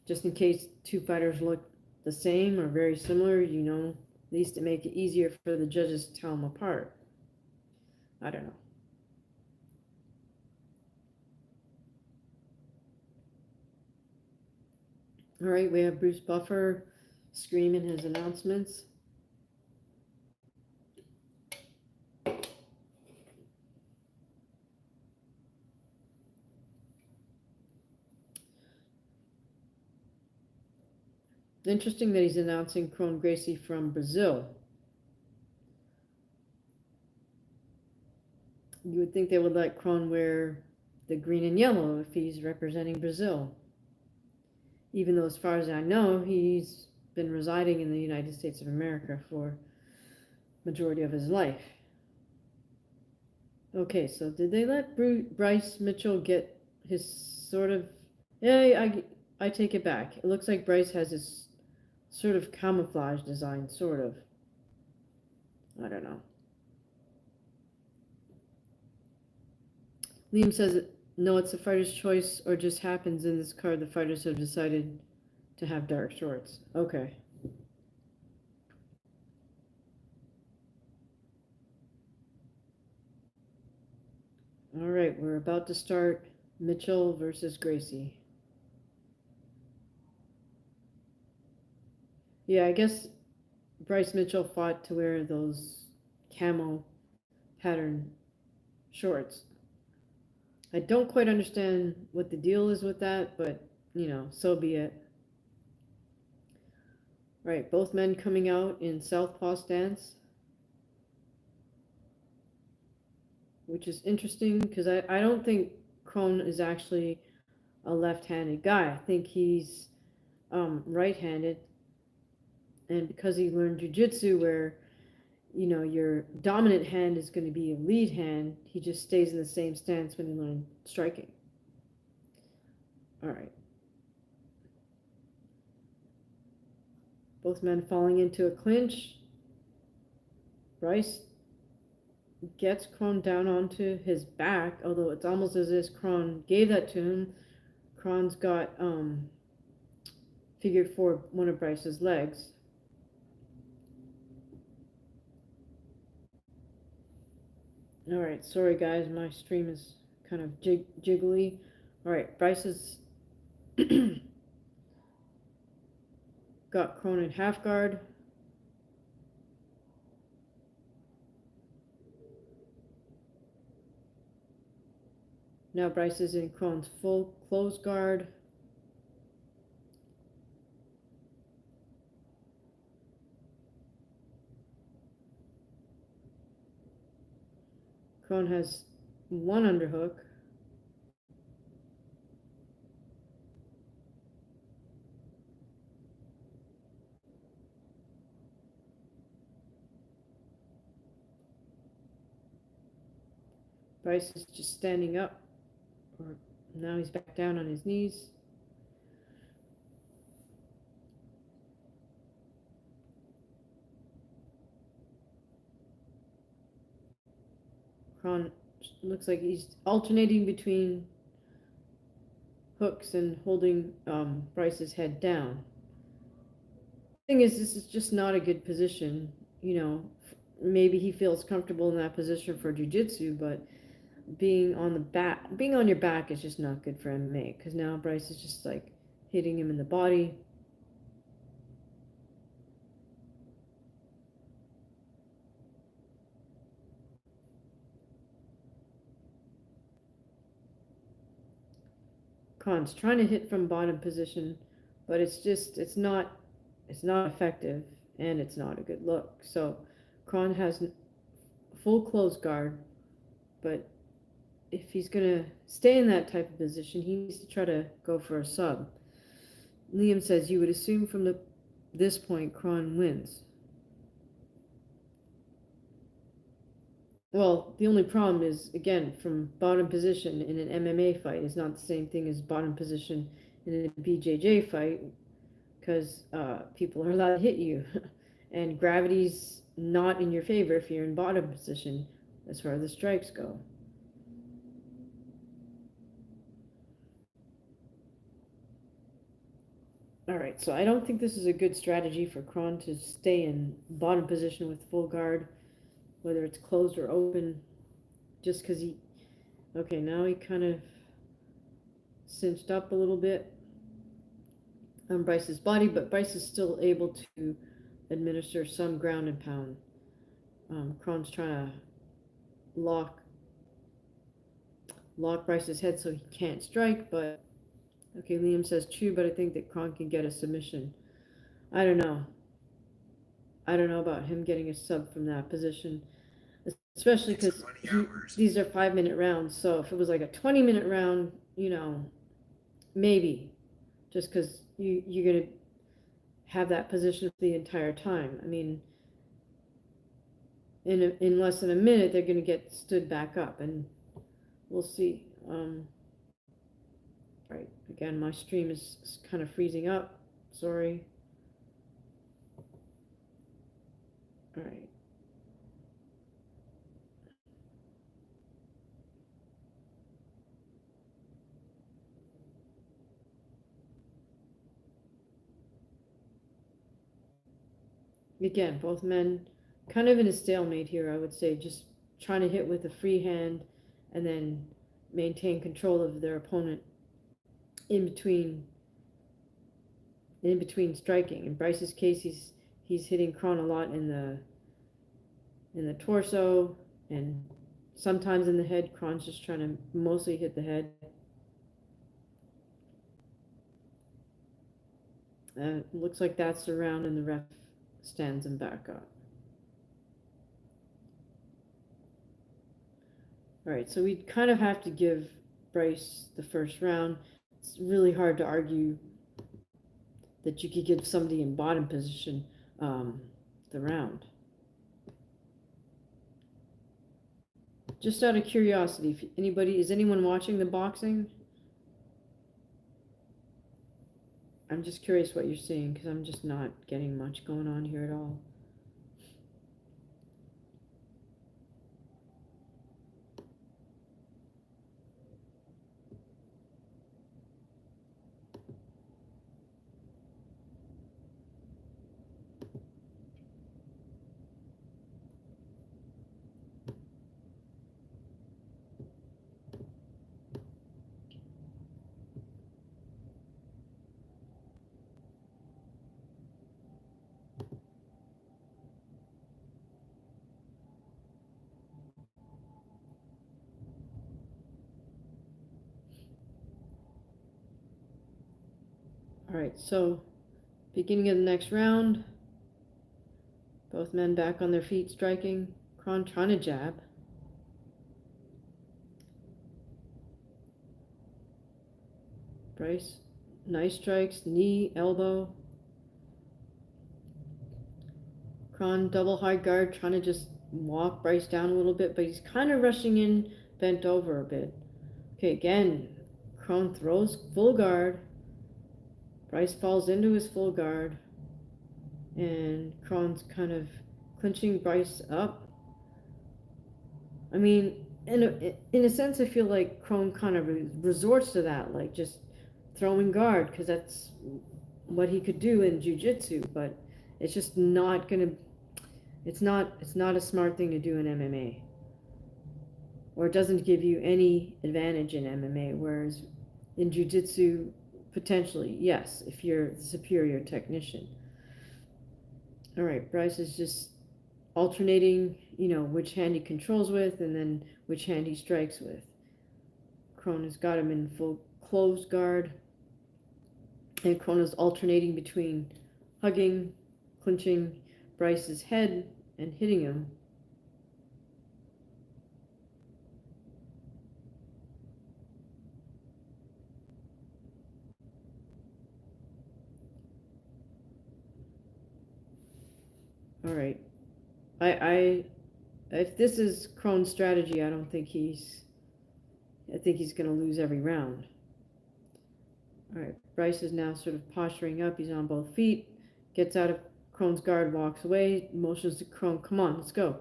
Just in case two fighters look the same or very similar, you know, at least to make it easier for the judges to tell them apart. I don't know. All right, we have Bruce Buffer screaming his announcements. Interesting that he's announcing Kron GRACIE from Brazil. You would think they would let Kron wear the green and yellow if he's representing Brazil. Even though, as far as I know, he's been residing in the United States of America for majority of his life. Okay, so did they let Bryce Mitchell get his sort of... Yeah, I take it back. It looks like Bryce has his sort of camouflage design, sort of. I don't know. Liam says, no, it's the fighter's choice or just happens in this card. The fighters have decided to have dark shorts. Okay. All right, we're about to start Mitchell versus GRACIE. Yeah, I guess Bryce Mitchell fought to wear those camo pattern shorts. I don't quite understand what the deal is with that, but, you know, so be it. Right, both men coming out in southpaw stance, which is interesting because I don't think Kron is actually a left-handed guy. I think he's right-handed, and because he learned jiu-jitsu where, you know, your dominant hand is going to be a lead hand, he just stays in the same stance when he learned striking. All right. Both men falling into a clinch. Bryce gets Kron down onto his back, although it's almost as if Kron gave that to him. Kron's got figured for one of Bryce's legs. All right, sorry guys, my stream is kind of jiggly. All right, Bryce has got Kron in half guard. Now Bryce is in Kron's full close guard. Kron has one underhook. Bryce is just standing up, or now he's back down on his knees. Kron looks like he's alternating between hooks and holding Bryce's head down. Thing is, this is just not a good position. You know, maybe he feels comfortable in that position for jiu-jitsu, but being on your back is just not good for MMA, because now Bryce is just like hitting him in the body. Kron's trying to hit from bottom position, but it's not effective, and it's not a good look. So Kron has full close guard, but if he's gonna stay in that type of position, he needs to try to go for a sub. Liam says you would assume from this point Kron wins. Well, the only problem is, again, from bottom position in an MMA fight is not the same thing as bottom position in a BJJ fight, because people are allowed to hit you, and gravity's not in your favor if you're in bottom position as far as the strikes go. All right, so I don't think this is a good strategy for Kron to stay in bottom position with full guard, whether it's closed or open, just because he... Okay, now he kind of cinched up a little bit on Bryce's body, but Bryce is still able to administer some ground and pound. Kron's trying to lock Bryce's head so he can't strike, but okay, Liam says true, but I think that Kron can get a submission. I don't know. I don't know about him getting a sub from that position, especially because these are 5-minute rounds. So if it was like a 20-minute round, you know, maybe, just because you're gonna have that position the entire time. I mean, in less than a minute, they're gonna get stood back up, and we'll see. Right, again, my stream is kind of freezing up. Sorry. All right. Again, both men kind of in a stalemate here, I would say, just trying to hit with a free hand and then maintain control of their opponent in between striking. In Bryce's case, he's hitting Kron a lot in the torso and sometimes in the head. Kron's just trying to mostly hit the head. Looks like that's the round, and the ref stands him back up. All right, so we kind of have to give Bryce the first round. It's really hard to argue that you could give somebody in bottom position the round. Just out of curiosity, if is anyone watching the boxing? I'm just curious what you're seeing, because I'm just not getting much going on here at all. All right, so beginning of the next round, both men back on their feet striking. Kron trying to jab. Bryce, nice strikes, knee, elbow. Kron double high guard, trying to just walk Bryce down a little bit, but he's kind of rushing in, bent over a bit. Okay, again, Kron throws full guard. Bryce falls into his full guard, and Kron's kind of clinching Bryce up. I mean, in a sense, I feel like Kron kind of resorts to that, like just throwing guard, because that's what he could do in jiu-jitsu, but it's just not gonna, it's not a smart thing to do in MMA, or it doesn't give you any advantage in MMA, whereas in jiu-jitsu, potentially, yes, if you're the superior technician. All right, Bryce is just alternating, you know, which hand he controls with and then which hand he strikes with. Kron has got him in full closed guard, and Kron is alternating between hugging, clinching Bryce's head, and hitting him. All right. If this is Kron's strategy, I think he's going to lose every round. All right, Bryce is now sort of posturing up. He's on both feet, gets out of Kron's guard, walks away, motions to Kron, come on, let's go.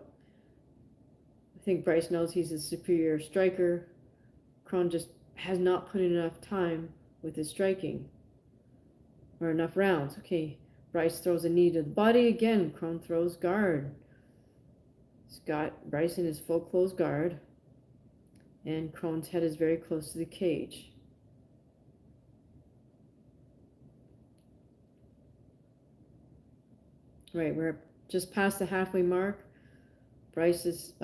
I think Bryce knows he's a superior striker. Kron just has not put in enough time with his striking. or enough rounds. Okay, Bryce throws a knee to the body again. Kron throws guard. He's got Bryce in his full closed guard, and Kron's head is very close to the cage. Right, we're just past the halfway mark. Bryce is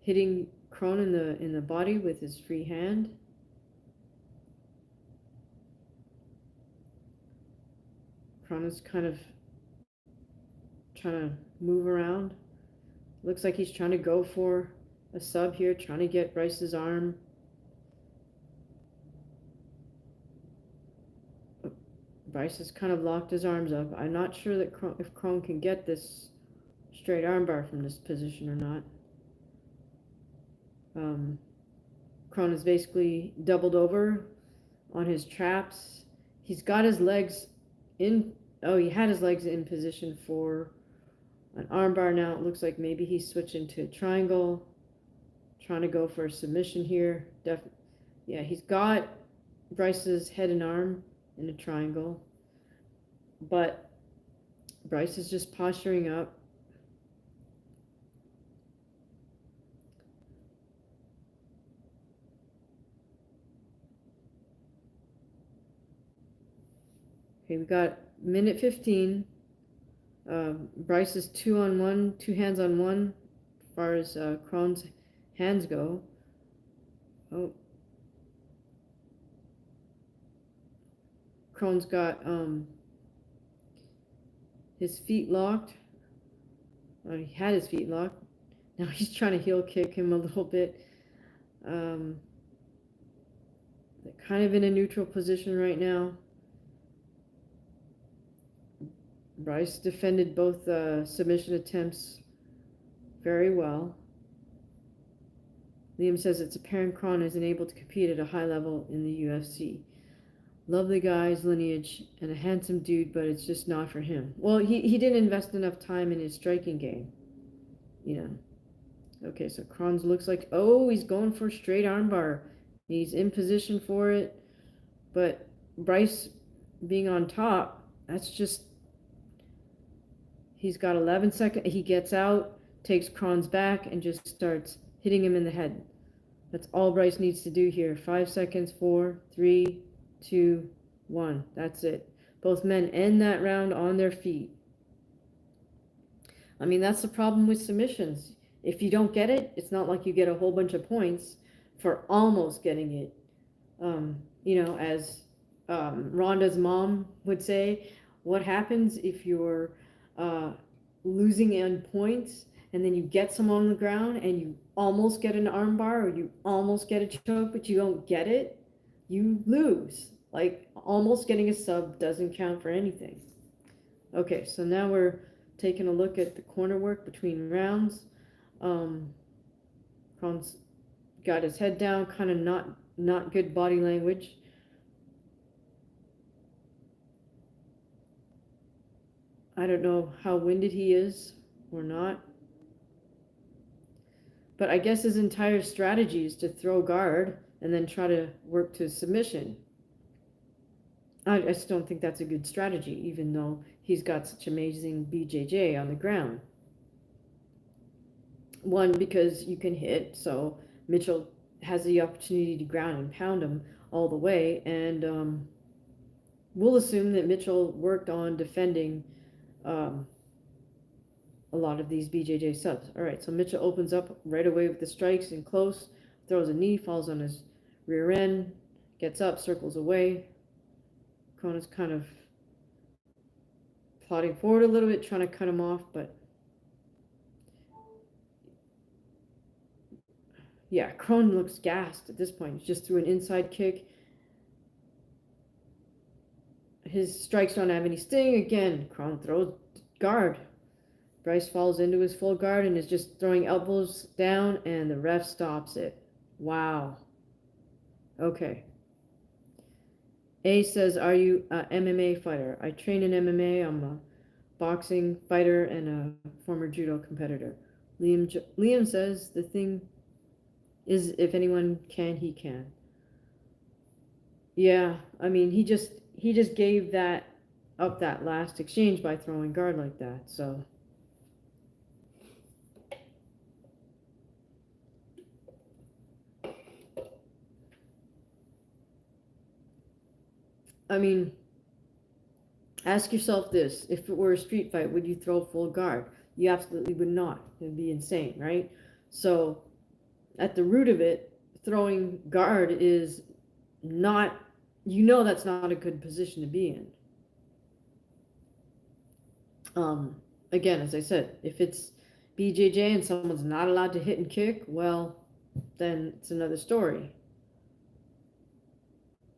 hitting Kron in the body with his free hand. Kron is kind of trying to move around. Looks like he's trying to go for a sub here, trying to get Bryce's arm. Bryce has kind of locked his arms up. I'm not sure that if Kron can get this straight armbar from this position or not. Kron is basically doubled over on his traps. He's got his legs in. Oh, he had his legs in position for an armbar. Now it looks like maybe he's switching to a triangle, trying to go for a submission here. Yeah, he's got Bryce's head and arm in a triangle, but Bryce is just posturing up. Okay, we got minute 15. Bryce is 2-on-1, 2 hands on one, as far as Kron's hands go. Oh, Kron's got his feet locked. He had his feet locked. Now he's trying to heel kick him a little bit. They're kind of in a neutral position right now. Bryce defended both submission attempts very well. Liam says it's apparent Kron isn't able to compete at a high level in the UFC. Lovely guy's lineage and a handsome dude, but it's just not for him. Well, he didn't invest enough time in his striking game, you know. Okay, so Kron looks like, oh, he's going for a straight armbar. He's in position for it, but Bryce being on top, that's just, he's got 11 seconds. He gets out, takes Kron's back, and just starts hitting him in the head. That's all Bryce needs to do here. 5 seconds, 4, 3, 2, 1. That's it. Both men end that round on their feet. I mean, that's the problem with submissions. If you don't get it, it's not like you get a whole bunch of points for almost getting it. You know, as Rhonda's mom would say, what happens if you're losing on points and then you get someone on the ground and you almost get an armbar or you almost get a choke, but you don't get it? You lose. Like, almost getting a sub doesn't count for anything. Okay, so now we're taking a look at the corner work between rounds. Kron's got his head down, kind of not good body language. I don't know how winded he is or not. But I guess his entire strategy is to throw guard and then try to work to submission. I just don't think that's a good strategy, even though he's got such amazing BJJ on the ground. One, because you can hit, so Mitchell has the opportunity to ground and pound him all the way, and we'll assume that Mitchell worked on defending a lot of these BJJ subs. All right, so Mitchell opens up right away with the strikes in close, throws a knee, falls on his rear end, gets up, circles away. Kron is kind of plodding forward a little bit, trying to cut him off, but yeah, Kron looks gassed at this point. He just threw an inside kick. His strikes don't have any sting. Again, Kron throws guard. Bryce falls into his full guard and is just throwing elbows down, and the ref stops it. Wow. Okay. A says, are you an MMA fighter? I train in MMA. I'm a boxing fighter and a former judo competitor. Liam says, the thing is, if anyone can, he can. Yeah, I mean, he just gave that up, that last exchange, by throwing guard like that. So I mean, ask yourself this: if it were a street fight, would you throw full guard? You absolutely would not. It'd be insane, right? So at the root of it, throwing guard is not, that's not a good position to be in. Again, as I said, if it's BJJ and someone's not allowed to hit and kick, well, then it's another story.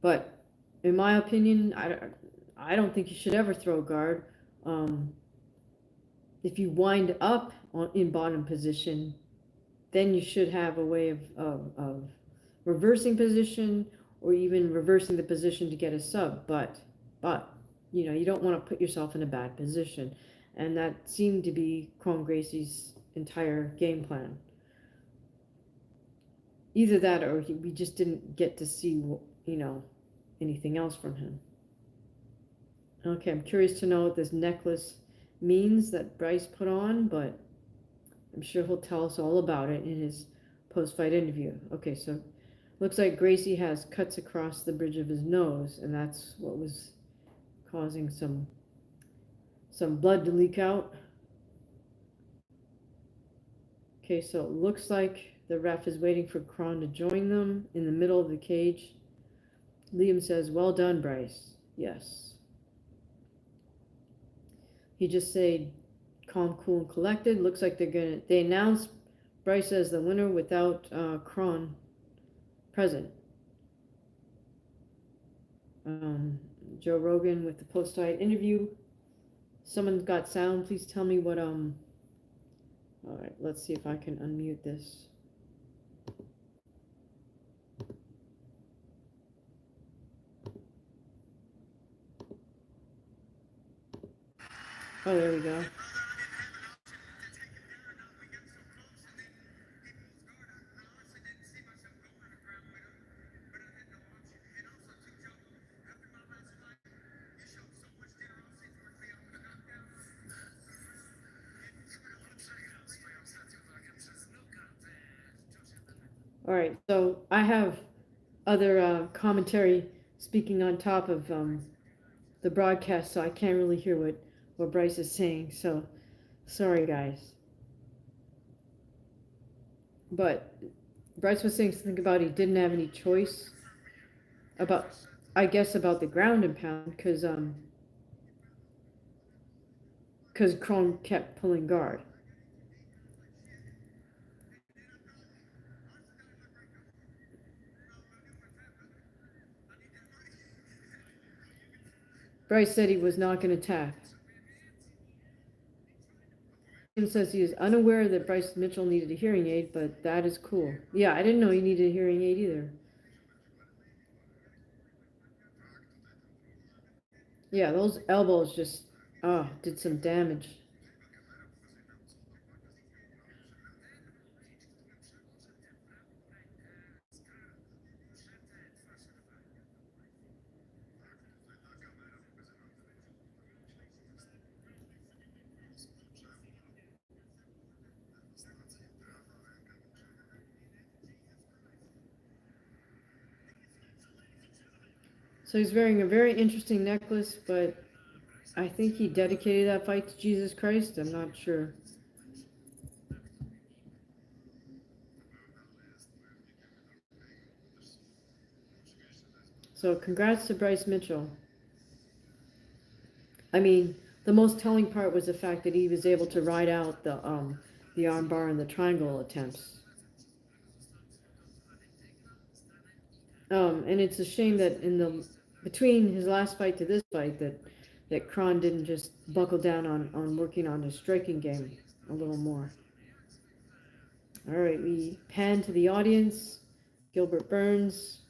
But in my opinion, I don't think you should ever throw guard. If you wind up in bottom position, then you should have a way of reversing position, or even reversing the position to get a sub. But you don't want to put yourself in a bad position. And that seemed to be Kron GRACIE's entire game plan. Either that, or we just didn't get to see, anything else from him. Okay, I'm curious to know what this necklace means that Bryce put on, but I'm sure he'll tell us all about it in his post-fight interview. Okay, so looks like GRACIE has cuts across the bridge of his nose, and that's what was causing some blood to leak out. Okay, so it looks like the ref is waiting for Kron to join them in the middle of the cage. Liam says, "Well done, Bryce." Yes. He just said, "Calm, cool, and collected." Looks like they announced Bryce as the winner without Kron present. Joe Rogan with the post-fight interview. Someone's got sound. Please tell me what all right, let's see if I can unmute this. Oh, there we go. All right, so I have other commentary speaking on top of the broadcast, so I can't really hear what Bryce is saying. So sorry, guys. But Bryce was saying something about he didn't have any choice about, I guess, about the ground and pound, because Kron kept pulling guard. Bryce said he was not going to attack. Tim says he is unaware that Bryce Mitchell needed a hearing aid, but that is cool. Yeah, I didn't know he needed a hearing aid either. Yeah, those elbows just did some damage. So he's wearing a very interesting necklace, but I think he dedicated that fight to Jesus Christ. I'm not sure. So congrats to Bryce Mitchell. I mean, the most telling part was the fact that he was able to ride out the armbar and the triangle attempts. And it's a shame that between his last fight to this fight that Kron didn't just buckle down on working on his striking game a little more. All right, we pan to the audience. Gilbert Burns,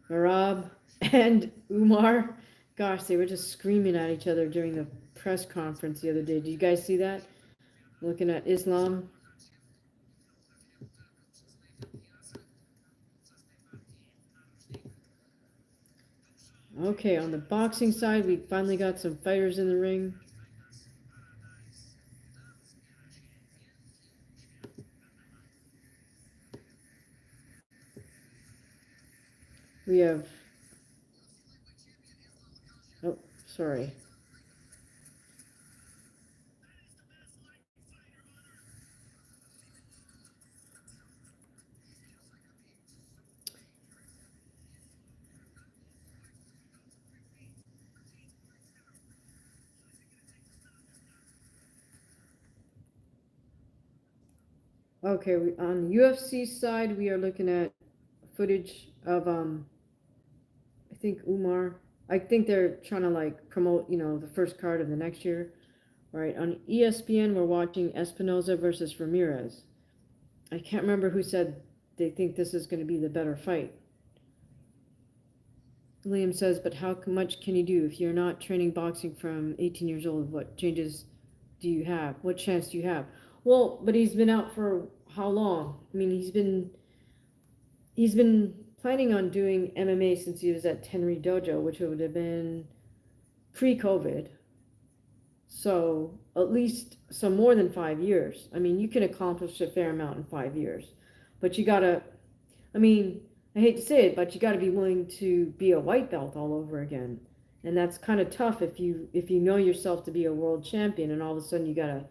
Marab, and Umar. Gosh, they were just screaming at each other during the press conference the other day. Did you guys see that? Looking at Islam. Okay, on the boxing side, we finally got some fighters in the ring. We have, oh, sorry. Okay, on the UFC side, we are looking at footage of, I think Umar. I think they're trying to like promote, the first card of the next year. All right, on ESPN, we're watching Espinoza versus Ramirez. I can't remember who said they think this is going to be the better fight. Liam says, but how much can you do if you're not training boxing from 18 years old? What changes do you have? What chance do you have? Well, but he's been out for how long? I mean, he's been planning on doing MMA since he was at Tenri dojo, which would have been pre-COVID. So at least some more than 5 years. I mean, you can accomplish a fair amount in 5 years, but you gotta, I mean, I hate to say it, but you gotta be willing to be a white belt all over again. And that's kind of tough if you know yourself to be a world champion and all of a sudden you gotta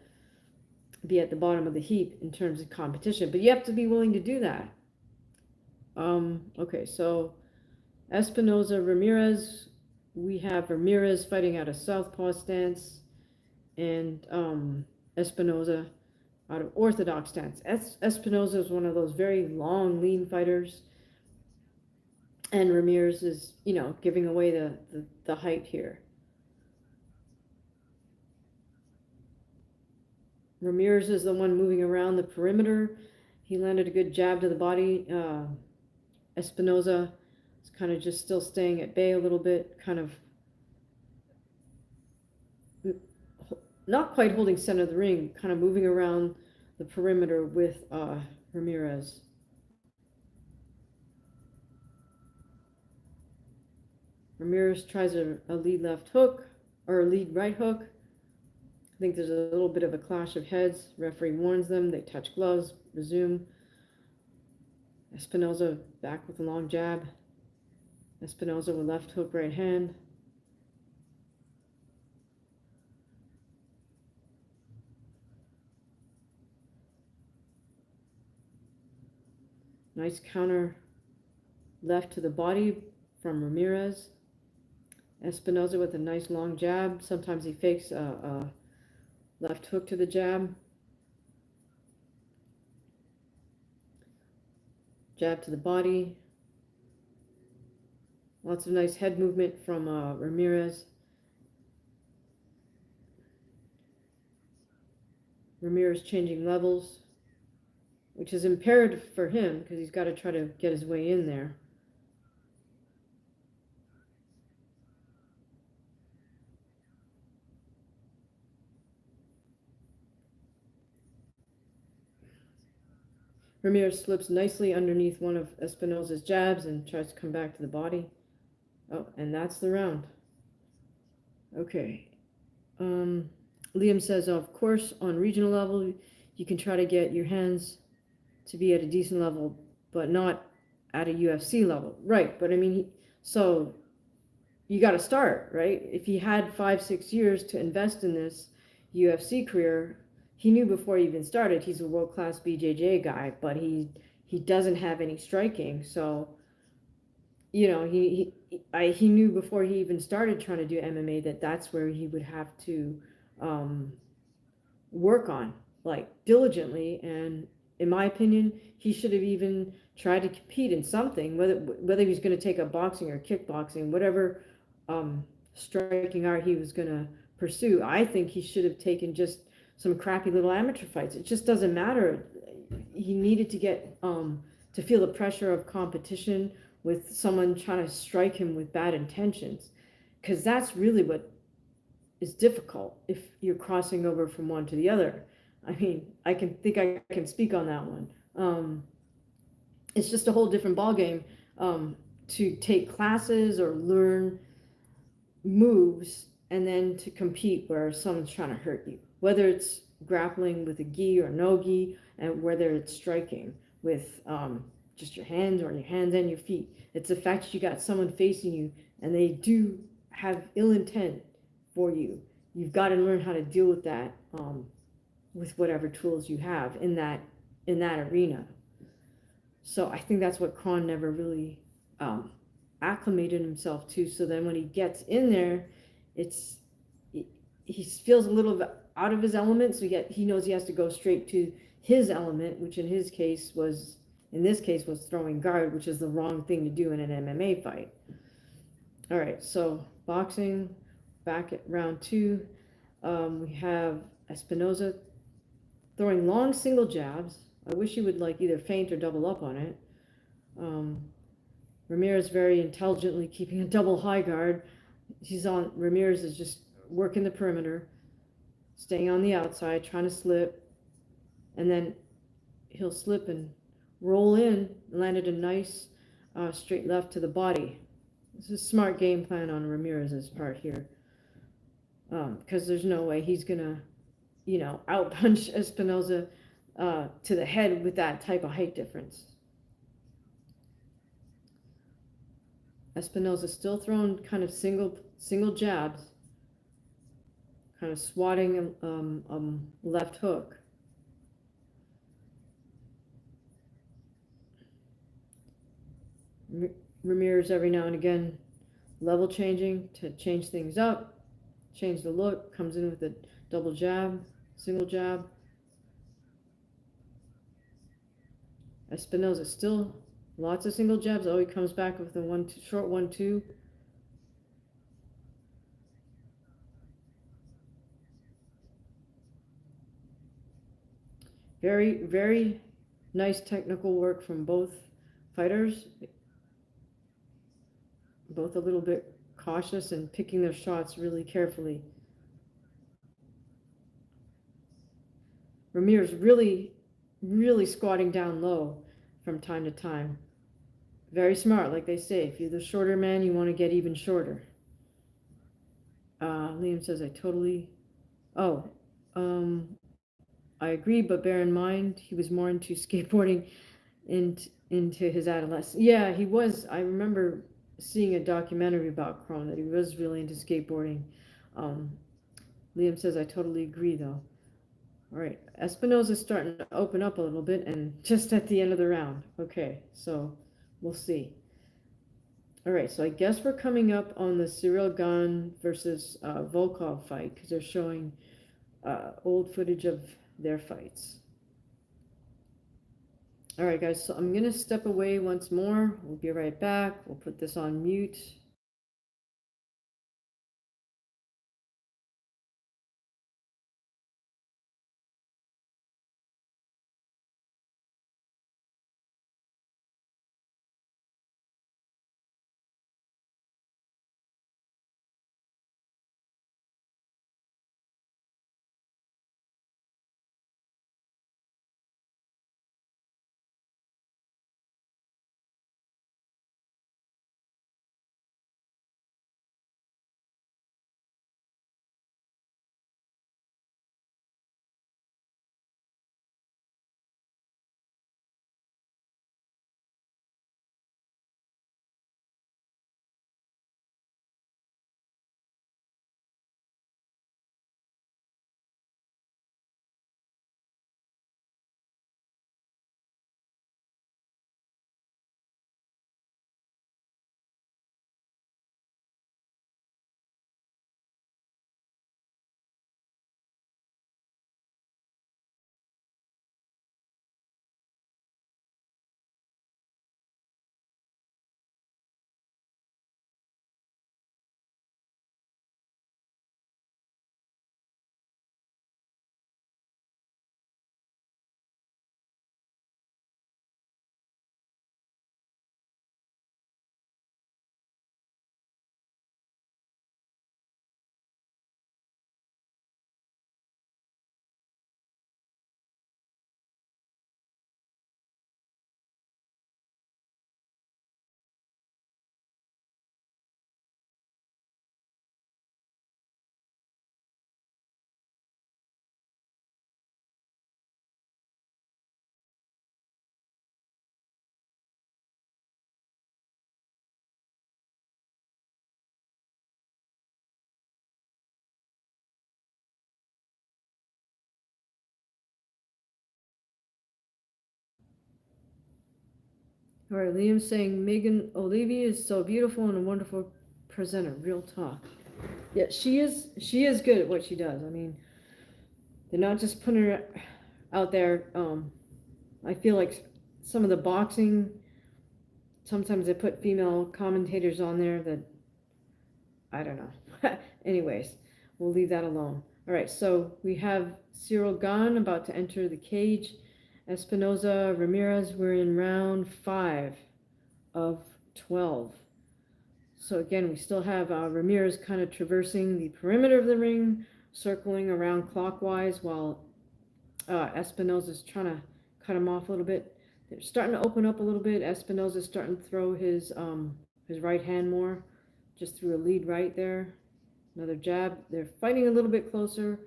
be at the bottom of the heap in terms of competition. But you have to be willing to do that. Okay, so Espinoza Ramirez, we have Ramirez fighting out of southpaw stance, and Espinoza out of orthodox stance. Espinoza is one of those very long, lean fighters, and Ramirez is, giving away the height here. Ramirez is the one moving around the perimeter. He landed a good jab to the body. Espinoza is kind of just still staying at bay a little bit, kind of not quite holding center of the ring, kind of moving around the perimeter with Ramirez. Ramirez tries a lead left hook, or a lead right hook. I think there's a little bit of a clash of heads. Referee warns them. They touch gloves, resume. Espinoza back with a long jab. Espinoza with left hook, right hand. Nice counter left to the body from Ramirez. Espinoza with a nice long jab. Sometimes he fakes a left hook to the jab. Jab to the body. Lots of nice head movement from Ramirez. Ramirez changing levels, which is imperative for him because he's got to try to get his way in there. Ramirez slips nicely underneath one of Espinoza's jabs and tries to come back to the body. Oh, and that's the round. Okay. Liam says, of course, on regional level, you can try to get your hands to be at a decent level, but not at a UFC level. Right, but I mean, so you got to start, right? If he had 5-6 years to invest in this UFC career, he knew before he even started he's a world-class BJJ guy, but he doesn't have any striking. So, he knew before he even started trying to do MMA that that's where he would have to work on, like, diligently. And in my opinion, he should have even tried to compete in something, whether he was going to take up boxing or kickboxing, whatever striking art he was going to pursue. I think he should have taken just some crappy little amateur fights. It just doesn't matter. He needed to get to feel the pressure of competition with someone trying to strike him with bad intentions, because that's really what is difficult if you're crossing over from one to the other. I mean, I can speak on that one. It's just a whole different ballgame to take classes or learn moves and then to compete where someone's trying to hurt you, whether it's grappling with a gi or no gi, and whether it's striking with just your hands or your hands and your feet. It's the fact that you got someone facing you and they do have ill intent for you. You've got to learn how to deal with that with whatever tools you have in that arena. So I think that's what Kron never really acclimated himself to. So then when he gets in there, he feels a little bit out of his element. So he knows he has to go straight to his element, which in this case was throwing guard, which is the wrong thing to do in an MMA fight. All right, so boxing, back at round 2, we have ESPINOZA throwing long single jabs. I wish he would like either feint or double up on it. Ramirez very intelligently keeping a double high guard. Ramirez is just working the perimeter, staying on the outside, trying to slip, and then he'll slip and roll in, landed a nice straight left to the body. This is a smart game plan on Ramirez's part here, because there's no way he's gonna, outpunch ESPINOZA to the head with that type of height difference. ESPINOZA still throwing kind of single jabs, kind of swatting left hook. Ramirez every now and again level changing to change things up, change the look, comes in with a double jab, single jab. ESPINOZA still lots of single jabs. Oh, he comes back with a short 1-2. Very, very nice technical work from both fighters. Both a little bit cautious and picking their shots really carefully. Ramirez really, really squatting down low from time to time. Very smart, like they say. If you're the shorter man, you want to get even shorter. Liam says, I totally... Oh, I agree, but bear in mind, he was more into skateboarding into his adolescence. Yeah, he was. I remember seeing a documentary about Kron that he was really into skateboarding. Liam says, I totally agree, though. All right, ESPINOZA's starting to open up a little bit, and just at the end of the round. Okay, so we'll see. All right, so I guess we're coming up on the Cyril GANE versus VOLKOV fight, because they're showing old footage of their fights. All right, guys, so I'm going to step away once more. We'll be right back. We'll put this on mute. All right, Liam's saying Megan Olivia is so beautiful and a wonderful presenter. Real talk. Yeah, she is. She is good at what she does. I mean, they're not just putting her out there. I feel like some of the boxing, sometimes they put female commentators on there that I don't know. Anyways, we'll leave that alone. All right, so we have Cyril Gane about to enter the cage. Espinoza, Ramirez, we're in round 5 of 12. So again, we still have Ramirez kind of traversing the perimeter of the ring, circling around clockwise while Espinoza's trying to cut him off a little bit. They're starting to open up a little bit. Espinoza's starting to throw his right hand more. Just threw a lead right there. Another jab. They're fighting a little bit closer.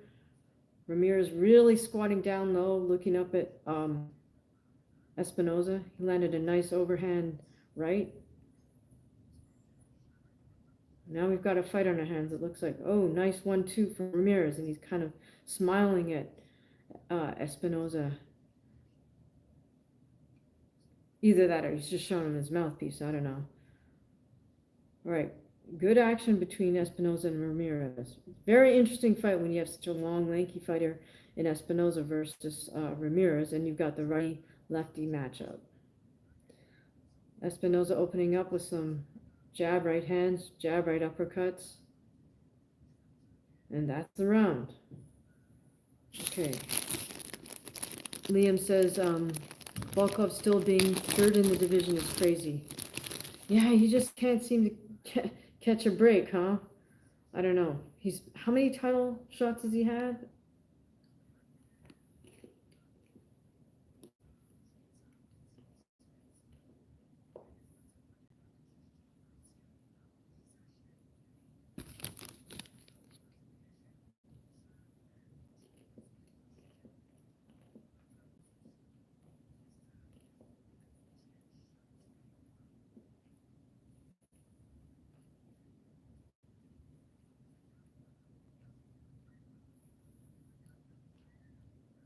Ramirez really squatting down low, looking up at Espinoza. He landed a nice overhand right. Now we've got a fight on our hands. It looks like, oh, nice 1-2 from Ramirez, and he's kind of smiling at Espinoza. Either that or he's just showing him his mouthpiece. I don't know. All right. Good action between Espinoza and Ramirez. Very interesting fight when you have such a long, lanky fighter in Espinoza versus Ramirez, and you've got the righty-lefty matchup. Espinoza opening up with some jab right hands, jab right uppercuts. And that's the round. Okay. Liam says VOLKOV still being third in the division is crazy. Yeah, he just can't seem to catch a break, huh? I don't know. How many title shots has he had?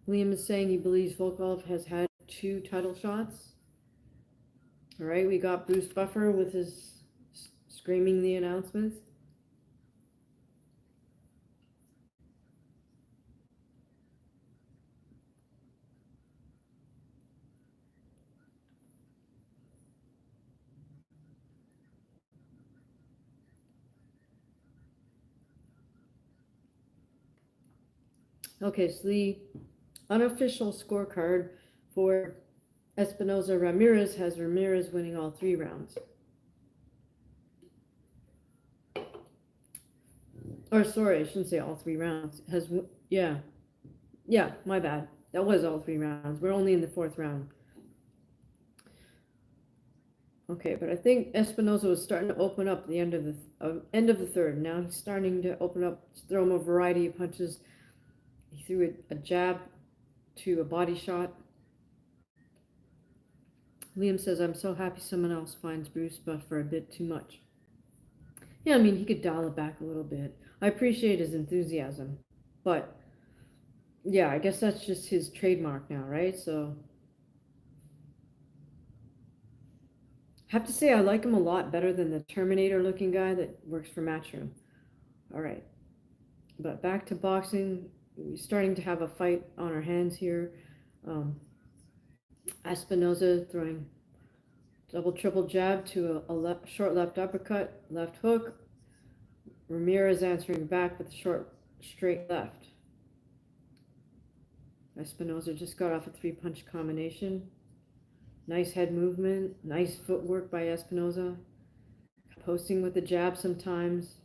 Liam is saying he believes VOLKOV has had 2 title shots. All right, we got Bruce Buffer with his screaming the announcements. Okay, so the unofficial scorecard for Espinoza Ramirez has Ramirez winning all 3 rounds. Or sorry, I shouldn't say all 3 rounds. Yeah, my bad. That was all 3 rounds. We're only in the 4th round. Okay, but I think Espinoza was starting to open up the end of the 3rd. Now he's starting to open up, throw him a variety of punches. He threw a jab to a body shot. Liam says, I'm so happy someone else finds Bruce Buffer a bit too much. Yeah, I mean, he could dial it back a little bit. I appreciate his enthusiasm. But, yeah, I guess that's just his trademark now, right? So, I have to say I like him a lot better than the Terminator-looking guy that works for Matchroom. All right. But back to boxing. We're starting to have a fight on our hands here. Espinoza throwing double, triple jab to a short left uppercut, left hook. Ramirez answering back with a short, straight left. Espinoza just got off a 3-punch combination. Nice head movement, nice footwork by Espinoza. Posting with the jab sometimes.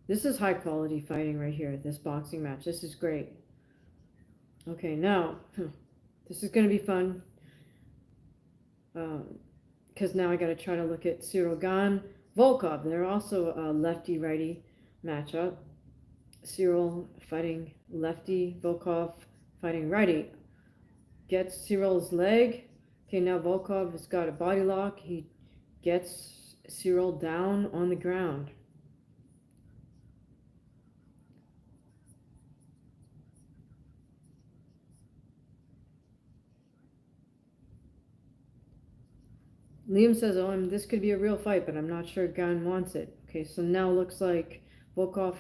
This is high quality fighting right here, this boxing match. This is great. Okay, now, this is going to be fun. Because now I got to try to look at Cyril Gane, VOLKOV. They're also a lefty-righty matchup. Cyril fighting lefty, VOLKOV fighting righty. Gets Cyril's leg. Okay, now VOLKOV has got a body lock. He gets Cyril down on the ground. Liam says, oh, this could be a real fight, but I'm not sure GANE wants it. Okay, so now looks like Volkov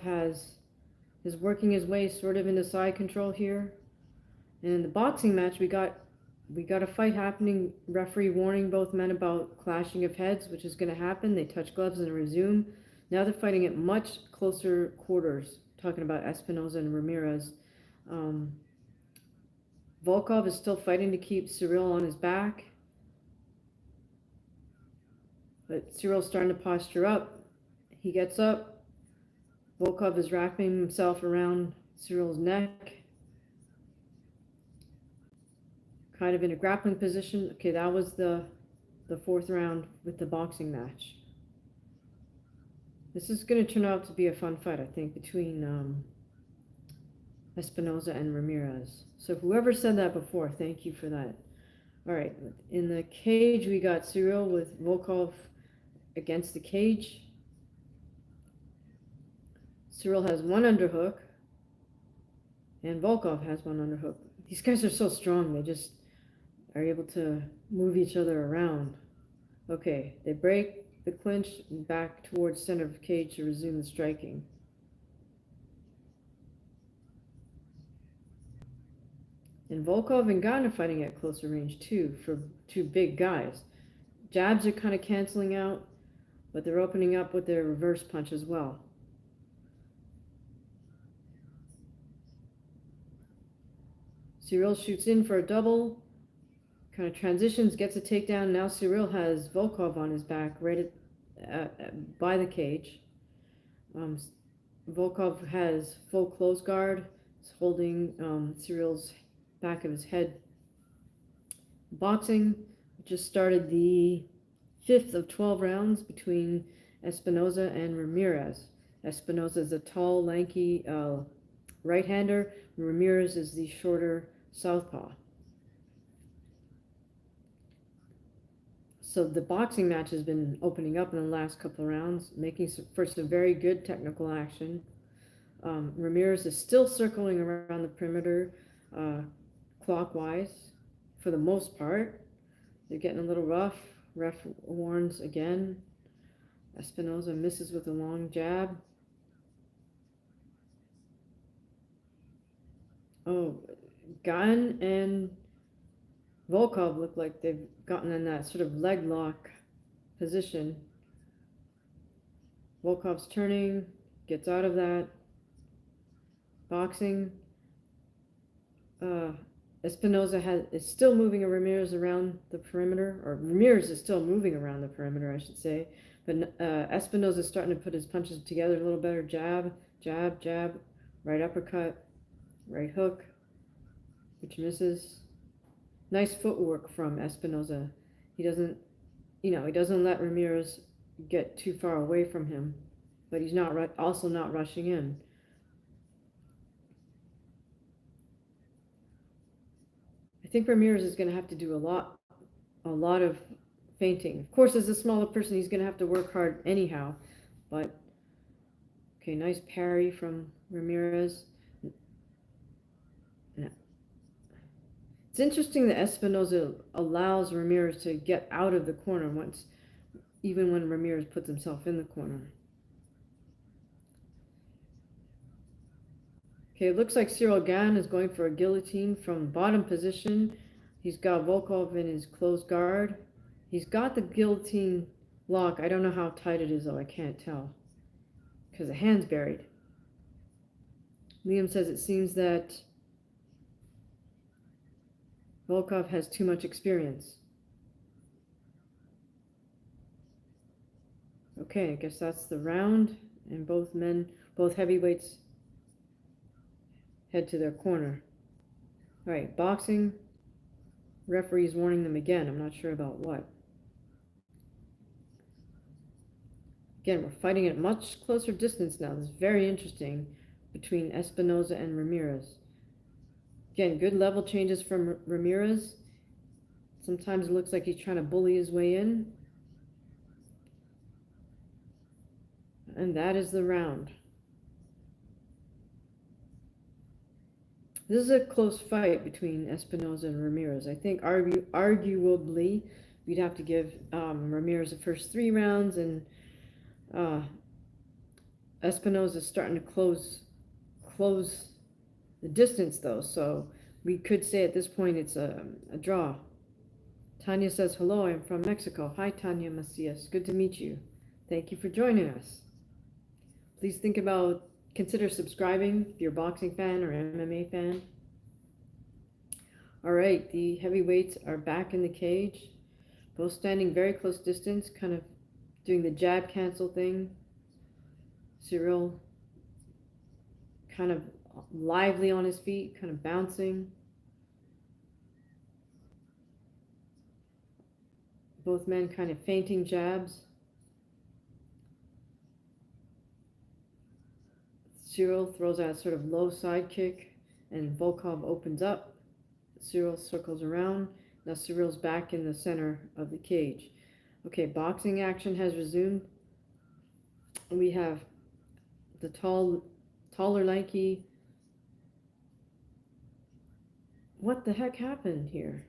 is working his way sort of into side control here. And in the boxing match, we got a fight happening. Referee warning both men about clashing of heads, which is going to happen. They touch gloves and resume. Now they're fighting at much closer quarters, talking about Espinoza and Ramirez. Volkov is still fighting to keep Cyril on his back. But Cyril's starting to posture up. He gets up. Volkov is wrapping himself around Cyril's neck. Kind of in a grappling position. Okay, that was the fourth round with the boxing match. This is going to turn out to be a fun fight, I think, between Espinoza and Ramirez. So whoever said that before, thank you for that. All right, in the cage, we got Cyril with Volkov against the cage. Cyril has one underhook, and Volkov has one underhook. These guys are so strong, they just are able to move each other around. Okay, they break the clinch and back towards center of cage to resume the striking. And Volkov and GANE are fighting at closer range too, for two big guys. Jabs are kind of canceling out, but they're opening up with their reverse punch as well. Cyril shoots in for a double, kind of transitions, gets a takedown. Now Cyril has Volkov on his back right by the cage. Volkov has full close guard. He's holding Cyril's back of his head. Boxing just started the 5th of 12 rounds between Espinoza and Ramirez. Espinoza is a tall, lanky right-hander. Ramirez is the shorter southpaw. So the boxing match has been opening up in the last couple of rounds, making for some very good technical action. Ramirez is still circling around the perimeter clockwise for the most part. They're getting a little rough. Ref warns again. Espinoza misses with a long jab. Oh, GANE and Volkov look like they've gotten in that sort of leg lock position. Volkov's turning, gets out of that. Boxing. Espinoza is still moving Ramirez around the perimeter, or Ramirez is still moving around the perimeter, I should say. But Espinoza is starting to put his punches together a little better. Jab, jab, jab, right uppercut, right hook, which misses. Nice footwork from Espinoza. He doesn't let Ramirez get too far away from him, but he's also not rushing in. I think Ramirez is going to have to do a lot of feinting. Of course, as a smaller person, he's going to have to work hard anyhow. But okay, nice parry from Ramirez. It's interesting that Espinoza allows Ramirez to get out of the corner even when Ramirez puts himself in the corner. Okay, it looks like Cyril GANE is going for a guillotine from bottom position. He's got Volkov in his closed guard. He's got the guillotine lock. I don't know how tight it is, though. I can't tell because the hand's buried. Liam says it seems that Volkov has too much experience. Okay, I guess that's the round, and both heavyweights head to their corner. All right, boxing. Referee's warning them again. I'm not sure about what. Again, we're fighting at much closer distance now. This is very interesting between Espinoza and Ramirez. Again, good level changes from Ramirez. Sometimes it looks like he's trying to bully his way in. And that is the round. This is a close fight between Espinoza and Ramirez. I think arguably we'd have to give Ramirez the first 3 rounds, and Espinoza is starting to close the distance, though, so we could say at this point it's a draw. Tanya says, hello, I'm from Mexico. Hi, Tanya Macias. Good to meet you. Thank you for joining us. Please consider subscribing if you're a boxing fan or MMA fan. All right, the heavyweights are back in the cage, both standing very close distance, kind of doing the jab cancel thing. Cyril kind of lively on his feet, kind of bouncing. Both men kind of feinting jabs. Cyril throws out a sort of low side kick, and VOLKOV opens up. Cyril circles around. Now Cyril's back in the center of the cage. Okay, boxing action has resumed. We have the taller, lanky. What the heck happened here?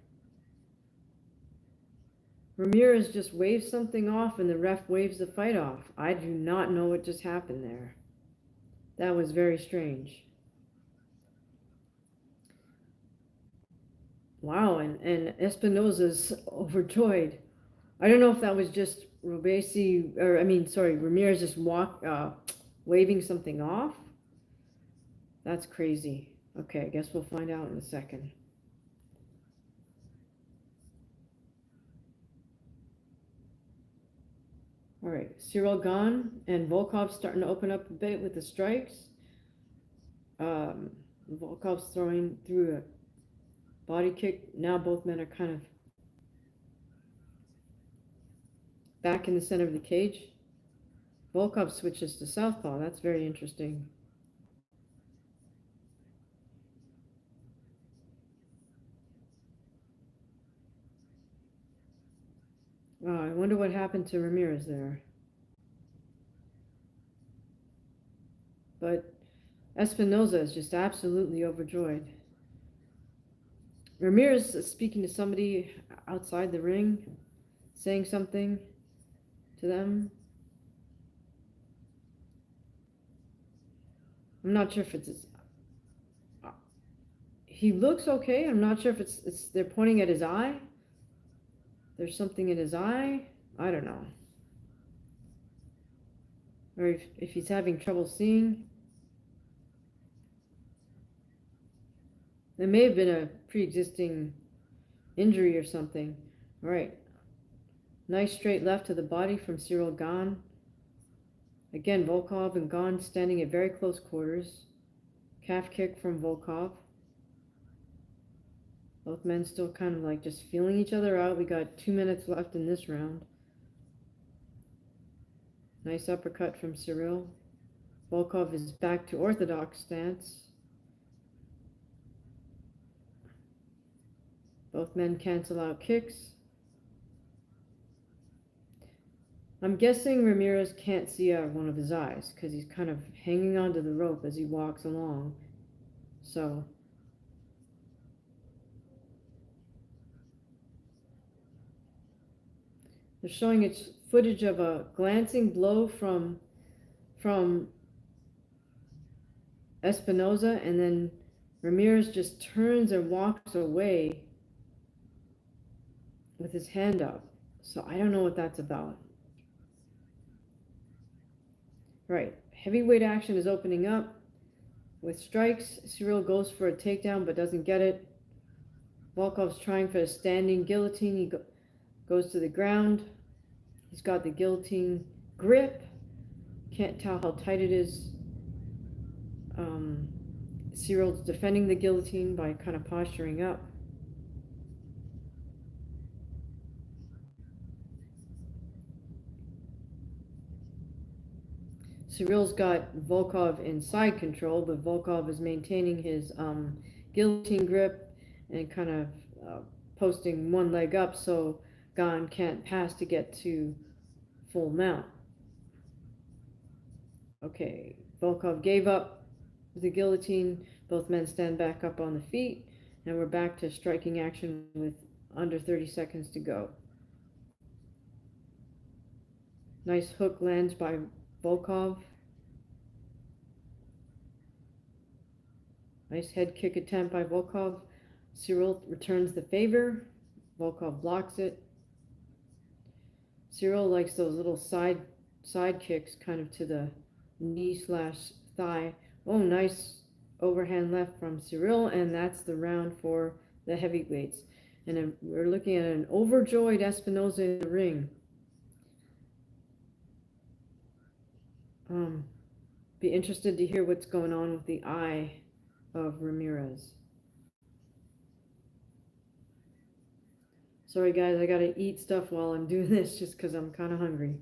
Ramirez just waves something off, and the ref waves the fight off. I do not know what just happened there. That was very strange. Wow, and Espinoza's overjoyed. I don't know if that was just Robeisy, or Ramirez just waving something off. That's crazy. Okay, I guess we'll find out in a second. All right, Cyril gone, and VOLKOV's starting to open up a bit with the strikes. VOLKOV's throwing through a body kick. Now both men are kind of back in the center of the cage. VOLKOV switches to southpaw. That's very interesting. I wonder what happened to Ramirez there. But Espinoza is just absolutely overjoyed. Ramirez is speaking to somebody outside the ring, saying something to them. I'm not sure if it's he looks okay. I'm not sure if it's they're pointing at his eye. There's something in his eye. I don't know. Or if he's having trouble seeing. There may have been a pre-existing injury or something. All right. Nice straight left to the body from Cyril Gane. Again, VOLKOV and Gane standing at very close quarters. Calf kick from VOLKOV. Both men still kind of like just feeling each other out. We got 2 minutes left in this round. Nice uppercut from Cyril. VOLKOV is back to orthodox stance. Both men cancel out kicks. I'm guessing Ramirez can't see out of one of his eyes because he's kind of hanging onto the rope as he walks along. So they're showing its footage of a glancing blow from Espinoza, and then Ramirez just turns and walks away with his hand up. So I don't know what that's about. Right, heavyweight action is opening up with strikes. Cyril goes for a takedown but doesn't get it. VOLKOV's trying for a standing guillotine. He goes to the ground. He's got the guillotine grip. Can't tell how tight it is. Cyril's defending the guillotine by kind of posturing up. Cyril's got VOLKOV in side control, but VOLKOV is maintaining his guillotine grip and kind of posting one leg up so Gane can't pass to get to full mount. Okay, VOLKOV gave up the guillotine. Both men stand back up on the feet, and we're back to striking action with under 30 seconds to go. Nice hook lands by VOLKOV. Nice head kick attempt by VOLKOV. Cyril returns the favor. VOLKOV blocks it. Cyril likes those little side kicks kind of to the knee slash thigh. Oh, nice overhand left from Cyril, and that's the round for the heavyweights. And we're looking at an overjoyed Espinoza in the ring. Be interested to hear what's going on with the eye of Ramirez. Sorry guys, I gotta eat stuff while I'm doing this just because I'm kind of hungry.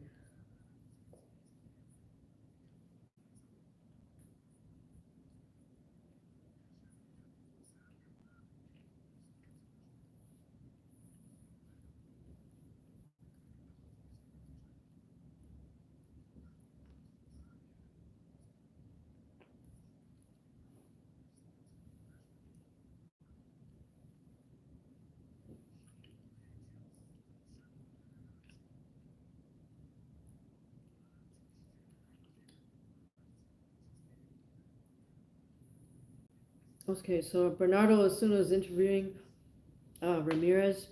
Okay, so Bernardo Osuna is interviewing Ramirez.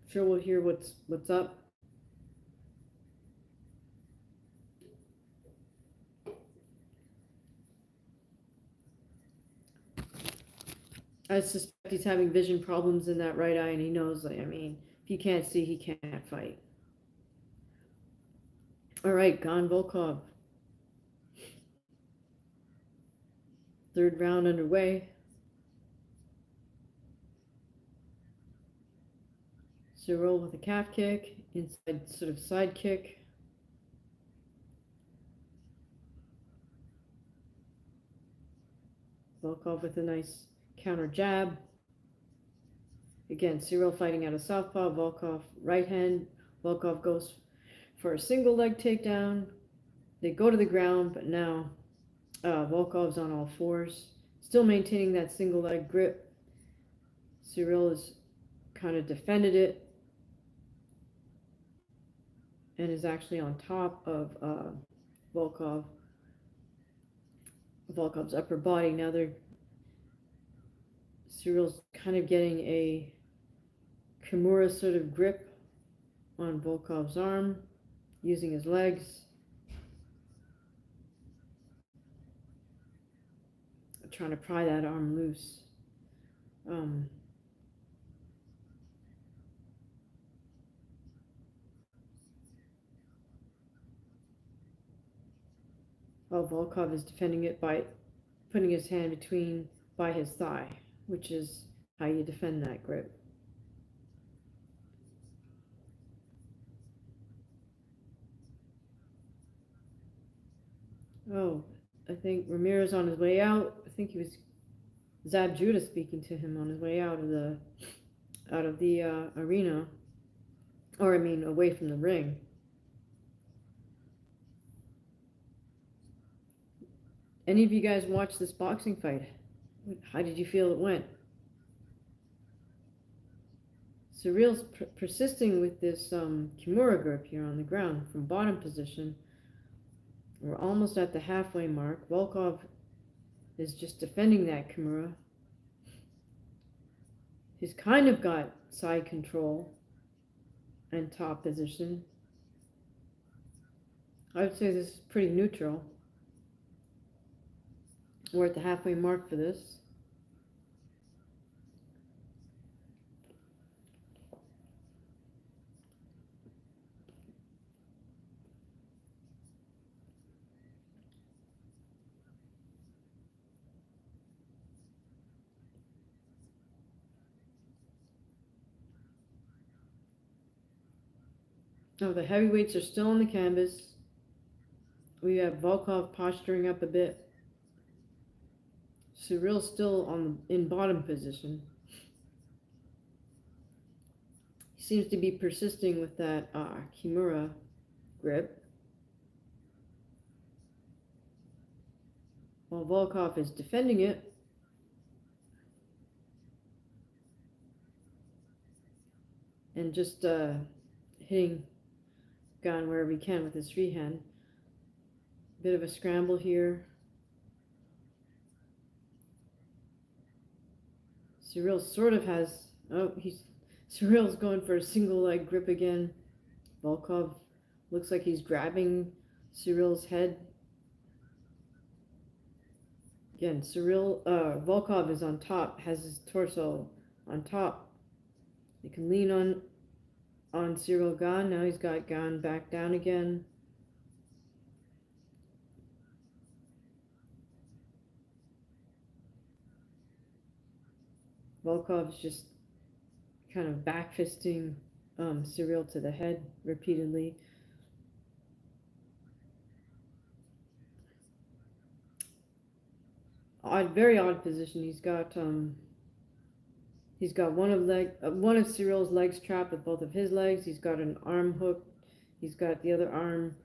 Sure, we'll hear what's up. I suspect he's having vision problems in that right eye, and he knows, like, I mean, if he can't see, he can't fight. All right, GANE VOLKOV. Third round underway. Cyril with a calf kick, inside sort of side kick. VOLKOV with a nice counter jab. Again, Cyril fighting out of southpaw, VOLKOV right hand. VOLKOV goes for a single leg takedown. They go to the ground, but now VOLKOV's on all fours, still maintaining that single leg grip. Cyril has kind of defended it and is actually on top of VOLKOV. VOLKOV's upper body. Now Cyril's kind of getting a Kimura sort of grip on VOLKOV's arm, using his legs. Trying to pry that arm loose. VOLKOV is defending it by putting his hand by his thigh, which is how you defend that grip. Oh, I think Ramirez on his way out. I think he was Zab Judah speaking to him on his way out of the arena, or I mean, away from the ring. Any of you guys watch this boxing fight? How did you feel it went? Cyril's persisting with this Kimura grip here on the ground from bottom position. We're almost at the halfway mark. VOLKOV is just defending that Kimura. He's kind of got side control and top position. I would say this is pretty neutral. We're at the halfway mark for this. Oh, the heavyweights are still on the canvas. We have VOLKOV posturing up a bit. Cyril's still in bottom position. He seems to be persisting with that Kimura grip. While VOLKOV is defending it. And just hitting GANE wherever he can with his free hand. Bit of a scramble here. Cyril sort of has, Cyril's going for a single leg grip again. VOLKOV looks like he's grabbing Cyril's head. Again, VOLKOV is on top, has his torso on top. He can lean on Cyril GANE. Now he's got GANE back down again. VOLKOV's just kind of back fisting Cyril to the head repeatedly. Very odd position. He's got one of Cyril's legs trapped with both of his legs. He's got an arm hook. He's got the other arm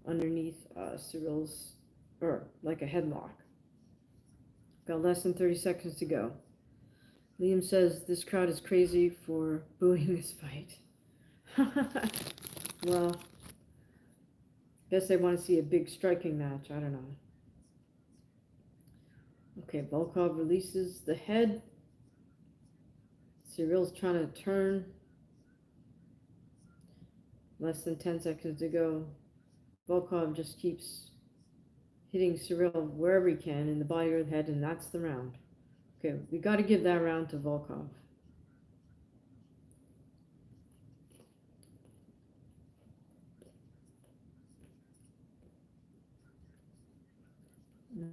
underneath Cyril's, or like a headlock. Got less than 30 seconds to go. Liam says this crowd is crazy for booing this fight. Well, guess they want to see a big striking match. I don't know. Okay, VOLKOV releases the head. Cyril's trying to turn. Less than 10 seconds to go. VOLKOV just keeps hitting Cyril wherever he can in the body or the head, and that's the round. Okay, we got to give that round to VOLKOV.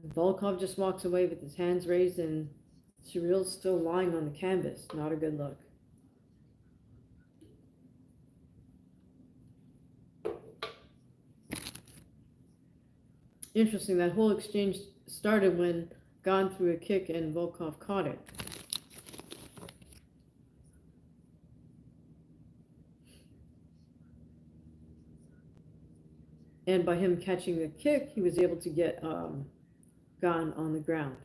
VOLKOV just walks away with his hands raised, and Cyril's still lying on the canvas. Not a good look. Interesting, that whole exchange started when GANE threw a kick and VOLKOV caught it. And by him catching the kick, he was able to get GANE on the ground.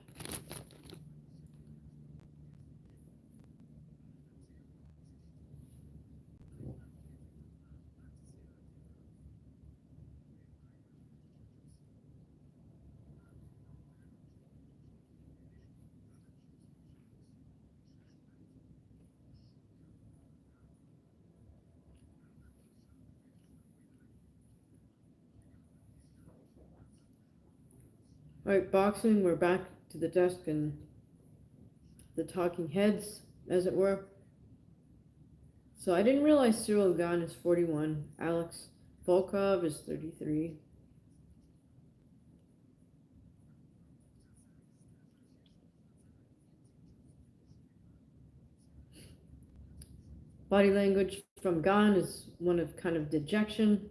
All right, boxing, we're back to the desk and the talking heads, as it were. So I didn't realize Cyril GANE is 41. Alex VOLKOV is 33. Body language from GANE is one of kind of dejection.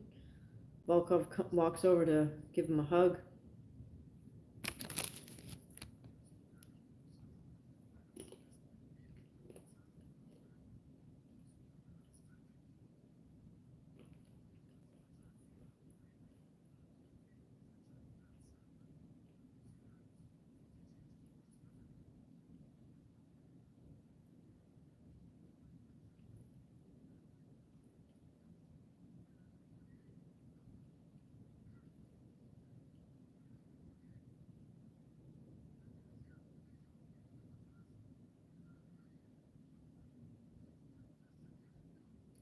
VOLKOV walks over to give him a hug.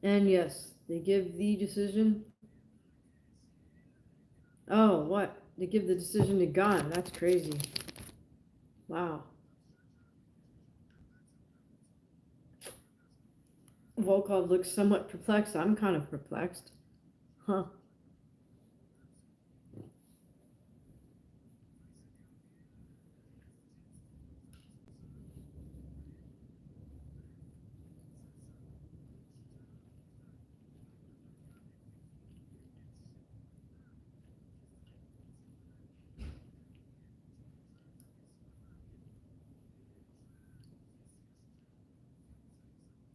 And yes, they give the decision. Oh, what? They give the decision to GANE. That's crazy. Wow. VOLKOV looks somewhat perplexed. I'm kind of perplexed. Huh.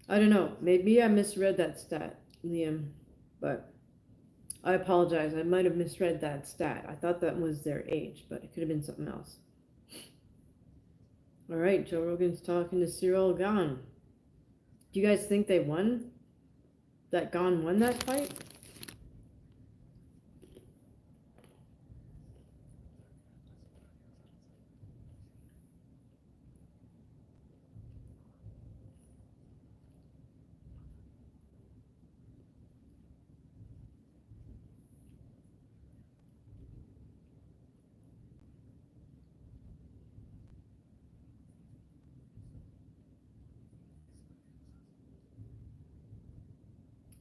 I don't know. Maybe I misread that stat, Liam, but I apologize. I might have misread that stat. I thought that was their age, but it could have been something else. All right, Joe Rogan's talking to Cyril GANE. Do you guys think they won? That GANE won that fight?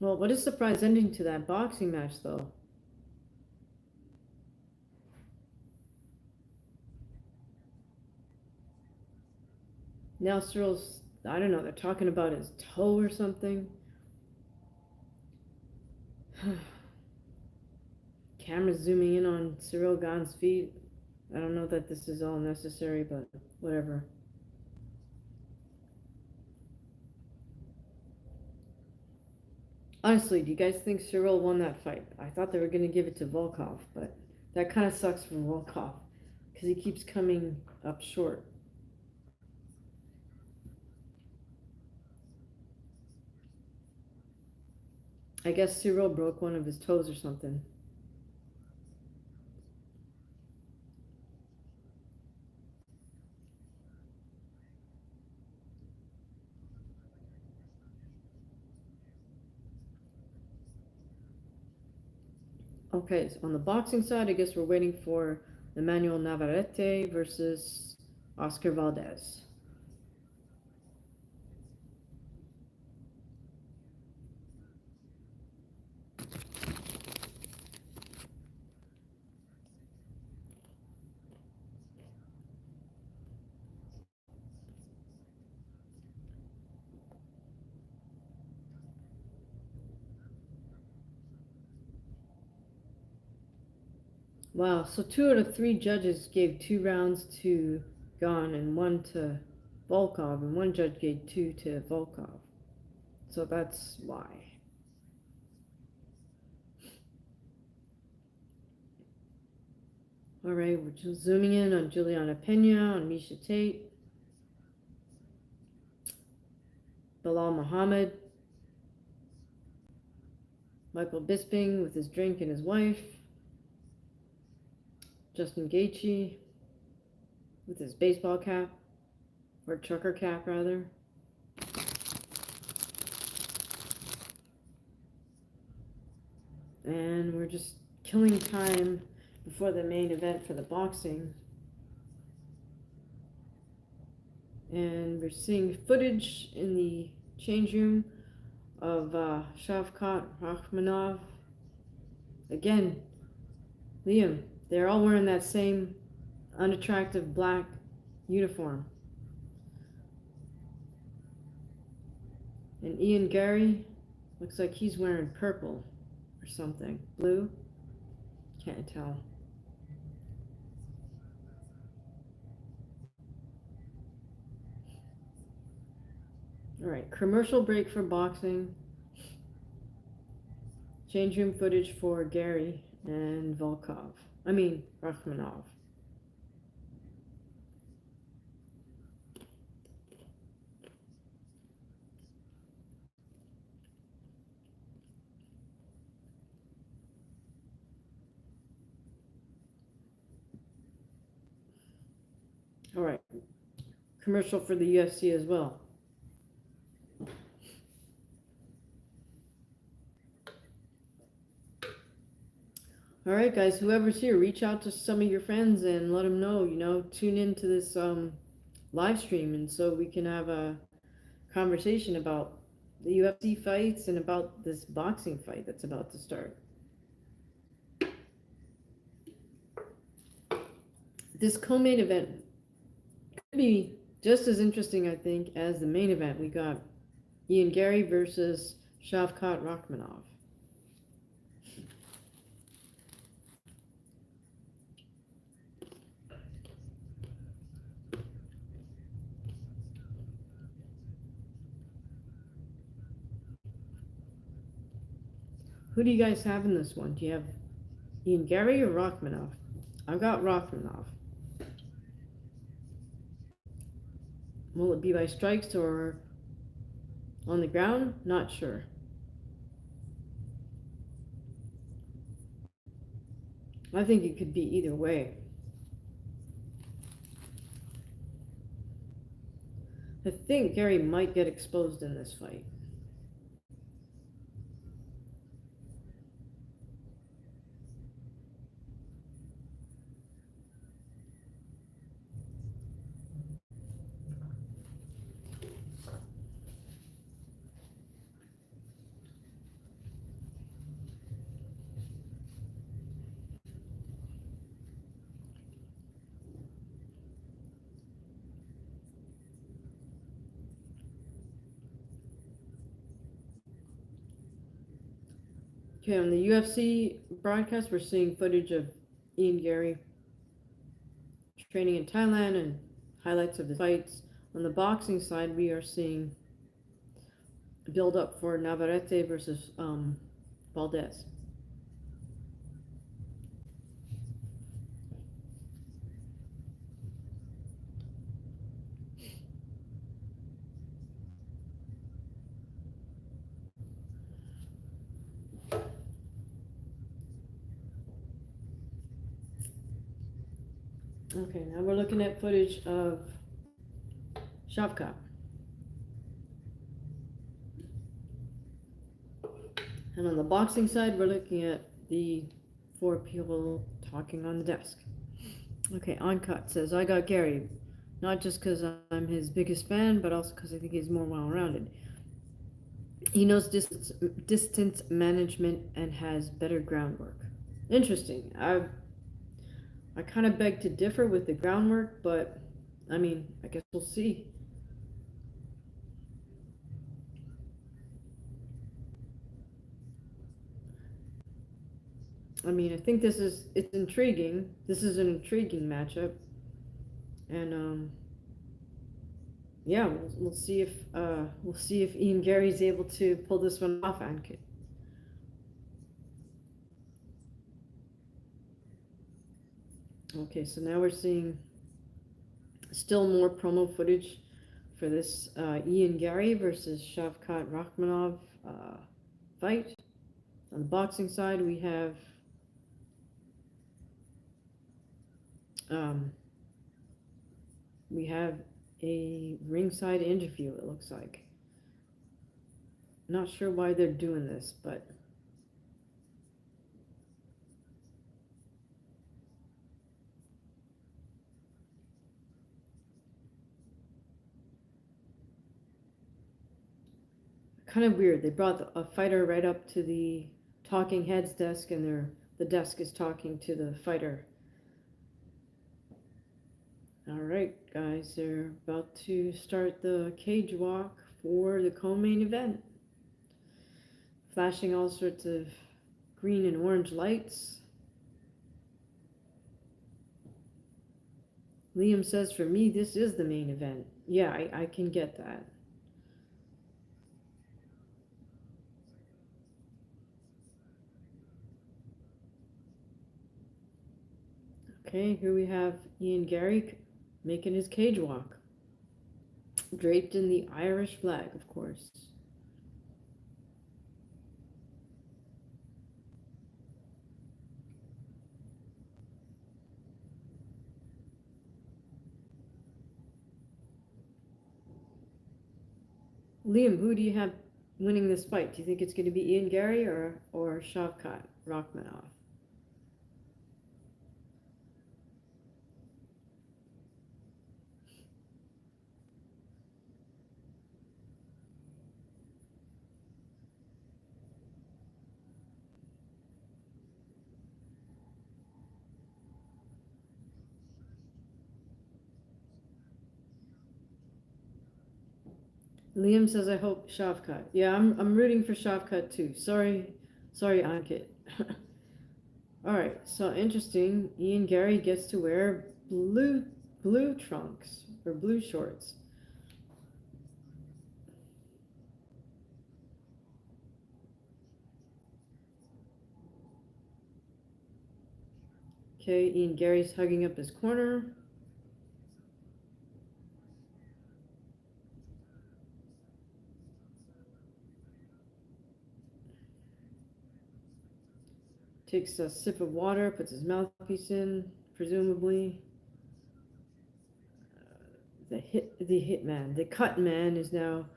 Well, what a surprise ending to that boxing match, though. Now Cyril's, I don't know, they're talking about his toe or something. Camera zooming in on Cyril Gane's feet. I don't know that this is all necessary, but whatever. Honestly, do you guys think Cyril won that fight? I thought they were going to give it to Volkov, but that kind of sucks for Volkov because he keeps coming up short. I guess Cyril broke one of his toes or something. Okay, so on the boxing side, I guess we're waiting for Emmanuel Navarrete versus Oscar Valdez. Wow, so 2 out of 3 judges gave 2 rounds to Gane and 1 to Volkov, and 1 judge gave 2 to Volkov. So that's why. All right, we're just zooming in on Juliana Pena, on Misha Tate, Bilal Muhammad, Michael Bisping with his drink and his wife, Justin Gaethje with his baseball cap, or trucker cap rather. And we're just killing time before the main event for the boxing. And we're seeing footage in the change room of Shavkat Rakhmonov. Again, Liam, they're all wearing that same unattractive black uniform. And Ian Gary looks like he's wearing purple or something. Blue? Can't tell. All right, commercial break for boxing. Change room footage for Gary and Rakhmonov. All right, commercial for the UFC as well. All right, guys, whoever's here, reach out to some of your friends and let them know, tune into this live stream, and so we can have a conversation about the UFC fights and about this boxing fight that's about to start. This co-main event could be just as interesting, I think, as the main event. We got Ian Gary versus Shavkat Rakhmonov. Who do you guys have in this one? Do you have Ian Gary or Rakhmonov? I've got Rakhmonov. Will it be by strikes or on the ground? Not sure. I think it could be either way. I think Gary might get exposed in this fight. Okay, on the UFC broadcast, we're seeing footage of Ian Gary training in Thailand and highlights of his fights. On the boxing side, we are seeing build up for Navarrete versus Valdez. Okay, now we're looking at footage of Shavkat. And on the boxing side, we're looking at the 4 people talking on the desk. Okay, Uncut says, I got Gary, not just because I'm his biggest fan, but also because I think he's more well-rounded. He knows distance management and has better groundwork. Interesting. I kind of beg to differ with the groundwork, but I mean, I guess we'll see. I mean, I think it's intriguing. This is an intriguing matchup. And yeah, we'll see if Ian Gary's able to pull this one off, Ankit. Okay, so now we're seeing still more promo footage for this Ian Gary versus Shavkat Rakhmonov fight. On the boxing side, we have a ringside interview, it looks like. Not sure why they're doing this, but kind of weird. They brought a fighter right up to the talking heads desk, and the desk is talking to the fighter. All right, guys, they're about to start the cage walk for the co-main event. Flashing all sorts of green and orange lights. Liam says, for me, this is the main event. Yeah, I can get that. Okay, here we have Ian Gary making his cage walk. Draped in the Irish flag, of course. Liam, who do you have winning this fight? Do you think it's going to be Ian Gary or Shavkat Rakhmonov? Liam says, I hope Shavkat. Yeah, I'm rooting for Shavkat too. Sorry, Ankit. All right, so interesting. Ian Gary gets to wear blue trunks or blue shorts. Okay, Ian Gary's hugging up his corner. Takes a sip of water, puts his mouthpiece in, presumably. The hitman, the cut man, is now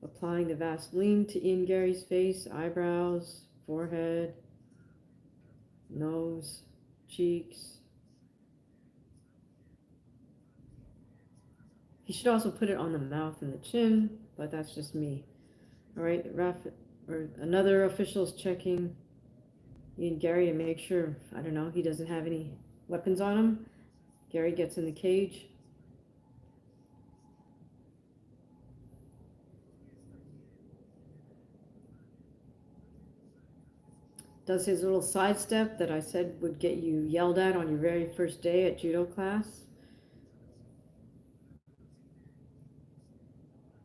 applying the Vaseline to Ian Gary's face, eyebrows, forehead, nose, cheeks. He should also put it on the mouth and the chin, but that's just me. All right, another official's checking Ian Gary to make sure, I don't know, he doesn't have any weapons on him. Gary gets in the cage. does his little sidestep that I said would get you yelled at on your very first day at judo class.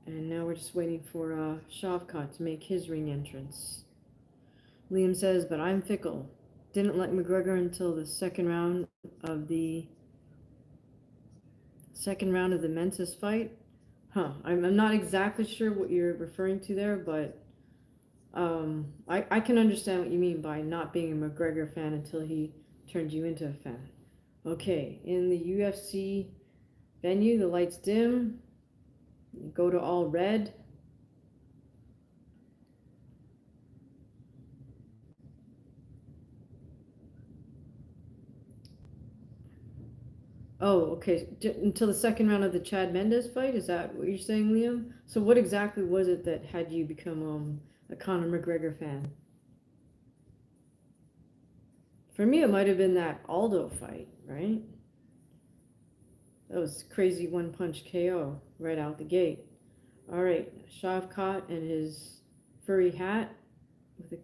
And now we're just waiting for Shavkat to make his ring entrance. Liam says, but I'm fickle. Didn't like McGregor until the second round of the Mentis fight. Huh, I'm not exactly sure what you're referring to there, but I can understand what you mean by not being a McGregor fan until he turned you into a fan. Okay, in the UFC venue, the lights dim. You go to all red. Oh, okay. Until the second round of the Chad Mendes fight? Is that what you're saying, Liam? So what exactly was it that had you become a Conor McGregor fan? For me, it might have been that Aldo fight, right? That was crazy one-punch KO right out the gate. All right, Shavkat and his furry hat with the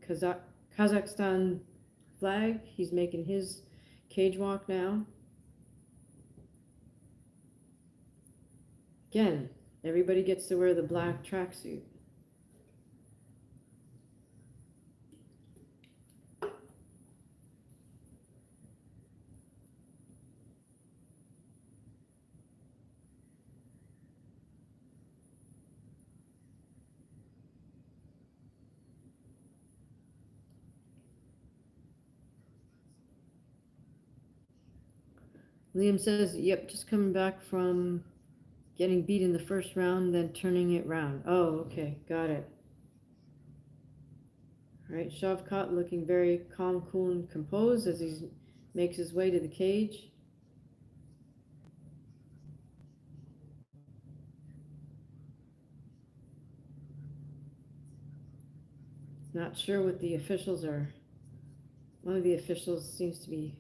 Kazakhstan flag. He's making his cage walk now. Again, everybody gets to wear the black tracksuit. Liam says, yep, just coming back from getting beat in the first round, then turning it round. Oh, okay, got it. All right, Shavkat looking very calm, cool, and composed as he makes his way to the cage. Not sure what the officials are. One of the officials seems to be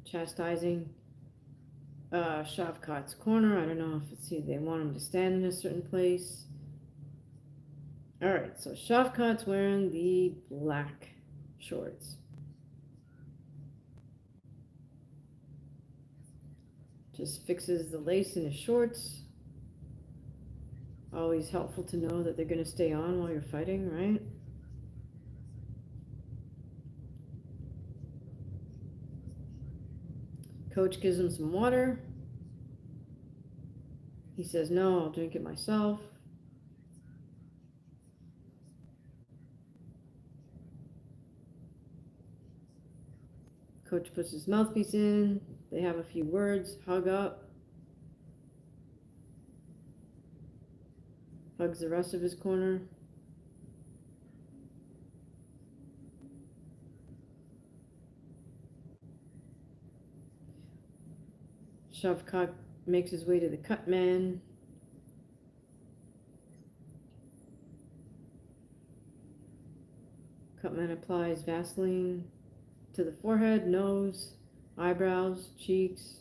chastising Shavkat's corner. I don't know if they want him to stand in a certain place. All right, so Shavkat's wearing the black shorts. Just fixes the lace in his shorts. Always helpful to know that they're going to stay on while you're fighting, right? Coach gives him some water. He says, no, I'll drink it myself. Coach puts his mouthpiece in. They have a few words, hug up. Hugs the rest of his corner. Shavkat makes his way to the cut man. Cut man applies Vaseline to the forehead, nose, eyebrows, cheeks.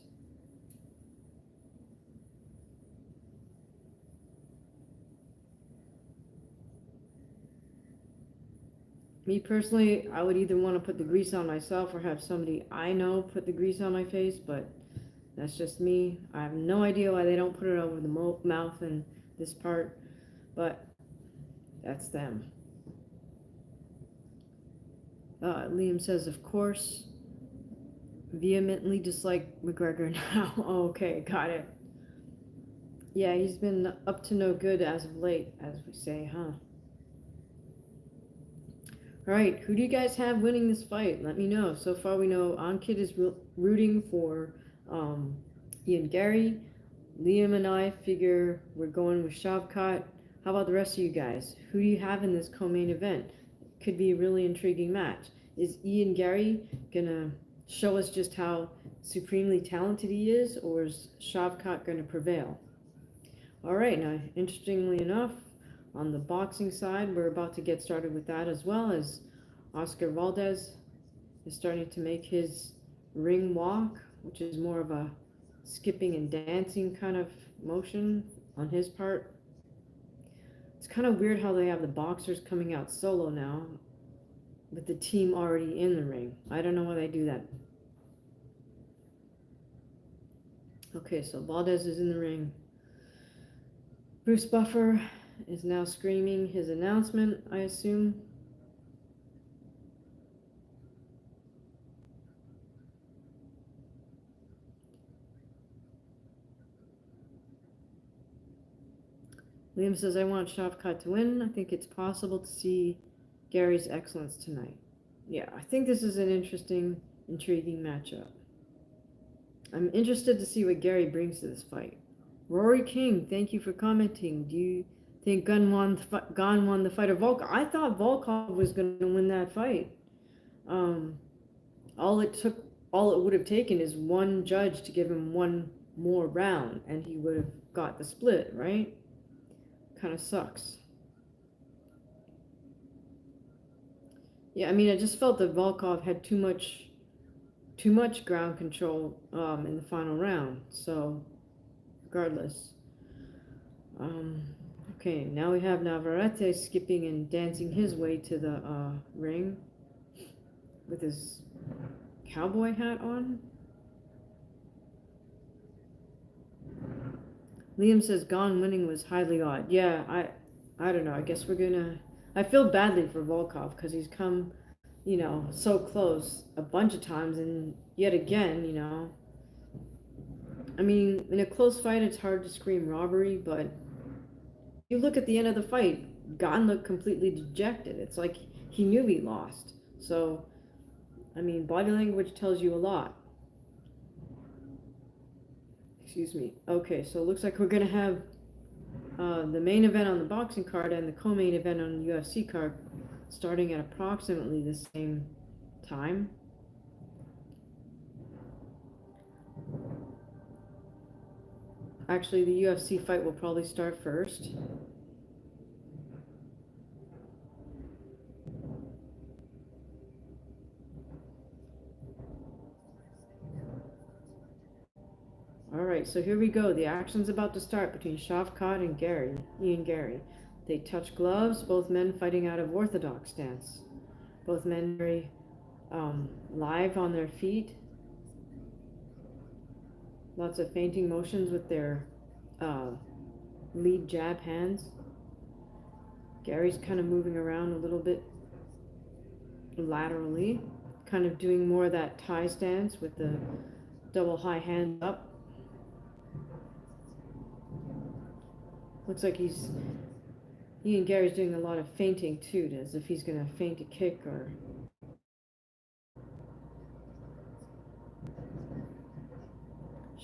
Me personally, I would either want to put the grease on myself or have somebody I know put the grease on my face, but that's just me. I have no idea why they don't put it over the mouth and this part, but that's them. Liam says, of course, vehemently dislike McGregor now. Okay, got it. Yeah, he's been up to no good as of late, as we say, huh? All right, who do you guys have winning this fight? Let me know. So far, we know Ankit is rooting for Ian Gary. Liam and I figure we're going with Shavkat. How about the rest of you guys? Who do you have in this co-main event? Could be a really intriguing match. Is Ian Gary gonna show us just how supremely talented he is, or is Shavkat gonna prevail? All right, now, interestingly enough, on the boxing side, we're about to get started with that as well, as Oscar Valdez is starting to make his ring walk, which is more of a skipping and dancing kind of motion on his part. It's kind of weird how they have the boxers coming out solo now. with the team already in the ring. I don't know why they do that. Okay, so Valdez is in the ring. Bruce Buffer is now screaming his announcement, I assume. Liam says, I want Shavkat to win. I think it's possible to see Gary's excellence tonight. Yeah, I think this is an interesting, intriguing matchup. I'm interested to see what Gary brings to this fight. Rory King, thank you for commenting. Do you think Gunn won the fight of Volkov? I thought Volkov was going to win that fight. All it would have taken is one judge to give him one more round, and he would have got the split, right? Kind of sucks. Yeah, I mean, I just felt that Volkov had too much ground control in the final round. So, regardless. Okay, now we have Navarrete skipping and dancing his way to the ring with his cowboy hat on. Liam says Gone winning was highly odd. Yeah, I don't know. I guess we're gonna. I feel badly for Volkov because he's come, you know, so close a bunch of times, and yet again, you know. I mean, in a close fight, it's hard to scream robbery, but you look at the end of the fight, Gone looked completely dejected. It's like he knew he lost. So, I mean, body language tells you a lot. Excuse me. Okay, so it looks like we're gonna have the main event on the boxing card and the co-main event on the UFC card starting at approximately the same time. Actually, the UFC fight will probably start first. Alright, so here we go. The action's about to start between Shavkat and Ian Gary. They touch gloves, both men fighting out of orthodox stance. Both men very live on their feet. Lots of feinting motions with their lead jab hands. Gary's kind of moving around a little bit laterally, kind of doing more of that Thai stance with the double high hand up. Looks like Ian Gary's doing a lot of feinting too, as if he's going to feint a kick or...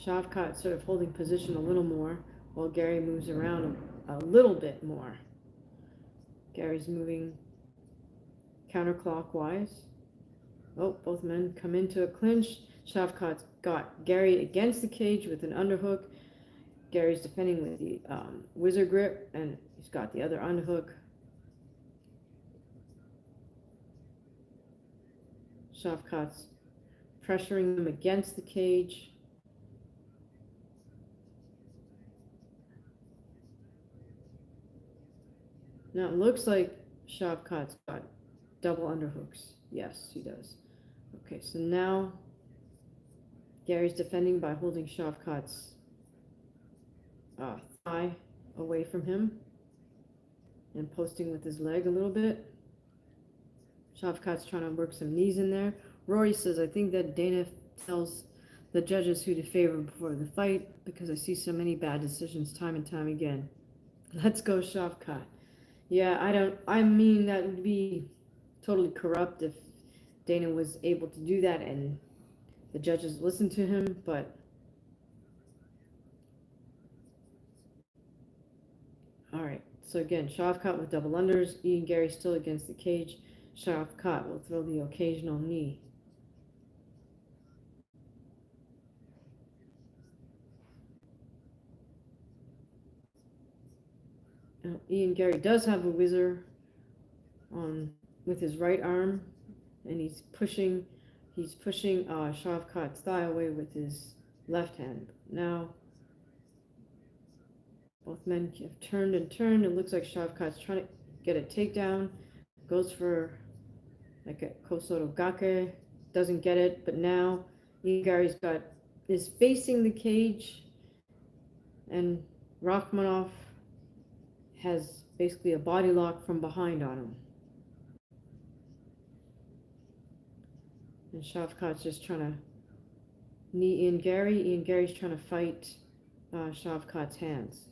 Shavkat sort of holding position a little more while Gary moves around a little bit more. Gary's moving counterclockwise. Oh, both men come into a clinch. Shavkat's got Gary against the cage with an underhook. Gary's defending with the wizard grip, and he's got the other underhook. Shavkat's pressuring him against the cage. Now it looks like Shavkat's got double underhooks. Yes, he does. Okay, so now Gary's defending by holding Shavkat's thigh away from him and posting with his leg a little bit. Shavkat's trying to work some knees in there. Rory says, I think that Dana tells the judges who to favor before the fight because I see so many bad decisions time and time again. Let's go, Shavkat. Yeah, I mean, that would be totally corrupt if Dana was able to do that and the judges listened to him, but all right. So again, Shavkat with double unders. Ian Gary still against the cage. Shavkat will throw the occasional knee. Now, Ian Gary does have a whizzer on with his right arm, and he's pushing Shavkat's thigh away with his left hand. Now, both men have turned and turned. It looks like Shavkat's trying to get a takedown. Goes for like a Kosoto Gake, doesn't get it, but now Ian is facing the cage, and Rachmanov has basically a body lock from behind on him. And Shavkat's just trying to knee Ian Gary. Ian Gary's trying to fight Shavkat's hands.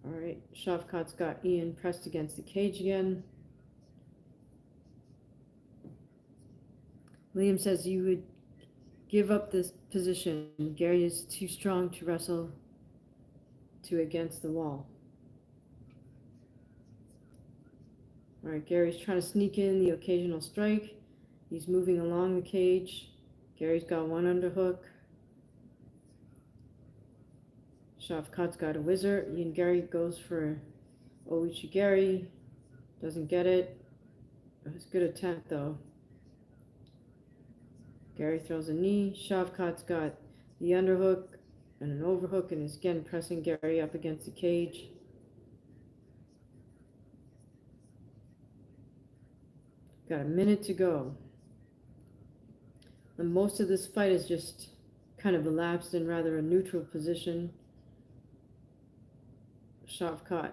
All right, Shavkat's got Ian pressed against the cage again. Liam says you would give up this position. Gary is too strong to wrestle to against the wall. All right, Gary's trying to sneak in the occasional strike. He's moving along the cage. Gary's got one underhook. Shavkat's got a wizard. Ian Gary goes for Ouchigari. Doesn't get it. It was a good attempt, though. Gary throws a knee. Shavkat's got the underhook and an overhook and is again pressing Gary up against the cage. Got a minute to go. And most of this fight is just kind of elapsed in rather a neutral position. Shavkat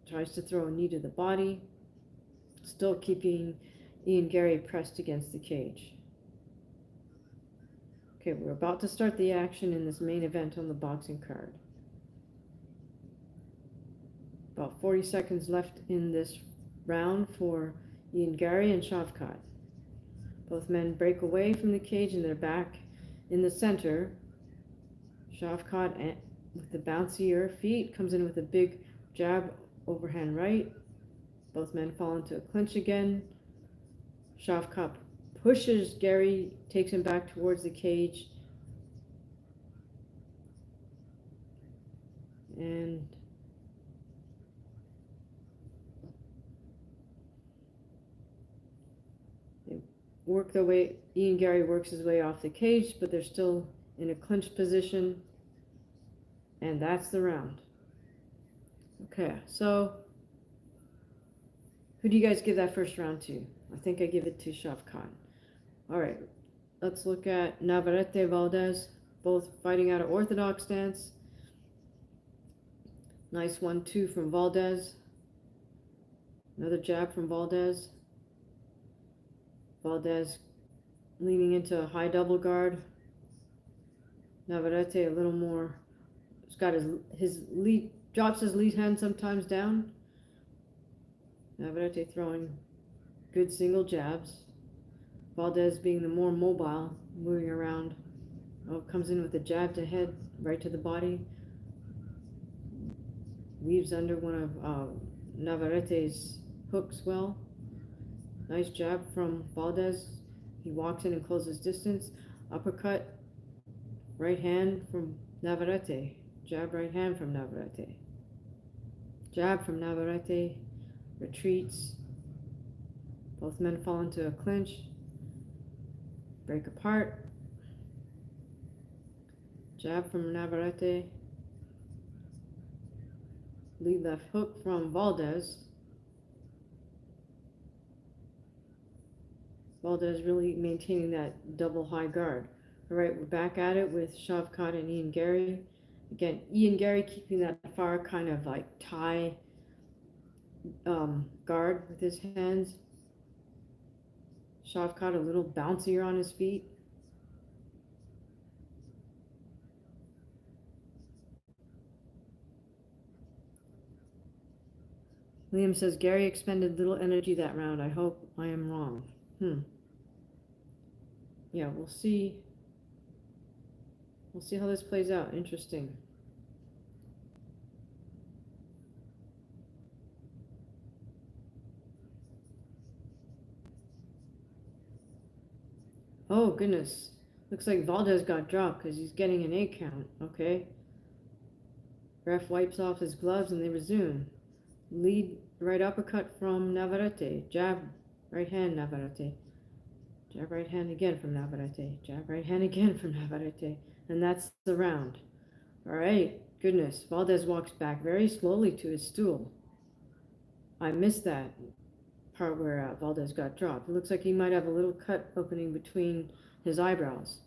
tries to throw a knee to the body, still keeping Ian Gary pressed against the cage. Okay, we're about to start the action in this main event on the boxing card. About 40 seconds left in this round for Ian Gary and Shavkat. Both men break away from the cage and they're back in the center. Shavkat with the bouncier feet comes in with a big jab, overhand right. Both men fall into a clinch again. Shavkat pushes Gary, takes him back towards the cage. And they work their way, Ian Gary works his way off the cage, but they're still in a clinch position. And that's the round. Okay, so who do you guys give that first round to? I think I give it to Shavkat. All right, let's look at Navarrete Valdez, both fighting out of orthodox stance. Nice 1-2 from Valdez. Another jab from Valdez. Valdez leaning into a high double guard. Navarrete a little more. He's got his lead, drops his lead hand sometimes down. Navarrete throwing good single jabs. Valdez being the more mobile, moving around. Oh, comes in with a jab to head, right to the body. Weaves under one of Navarrete's hooks well. Nice jab from Valdez. He walks in and closes distance. Uppercut. Right hand from Navarrete. Jab, right hand from Navarrete. Jab from Navarrete. Retreats. Both men fall into a clinch. Break apart. Jab from Navarrete. Lead left hook from Valdez. Valdez really maintaining that double high guard. All right, we're back at it with Shavkat and Ian Gary. Again, Ian Gary keeping that far kind of like tie guard with his hands. Shavkat a little bouncier on his feet. Liam says Gary expended little energy that round. I hope I am wrong. Yeah, we'll see. We'll see how this plays out. Interesting. Oh, goodness. Looks like Valdez got dropped because he's getting an 8 count. Okay. Ref wipes off his gloves and they resume. Lead right uppercut from Navarrete. Jab, right hand, Navarrete. Jab, right hand again from Navarrete. Jab, right hand again from Navarrete. And that's the round. All right. Goodness. Valdez walks back very slowly to his stool. I missed that. part where Valdez got dropped. It looks like he might have a little cut opening between his eyebrows.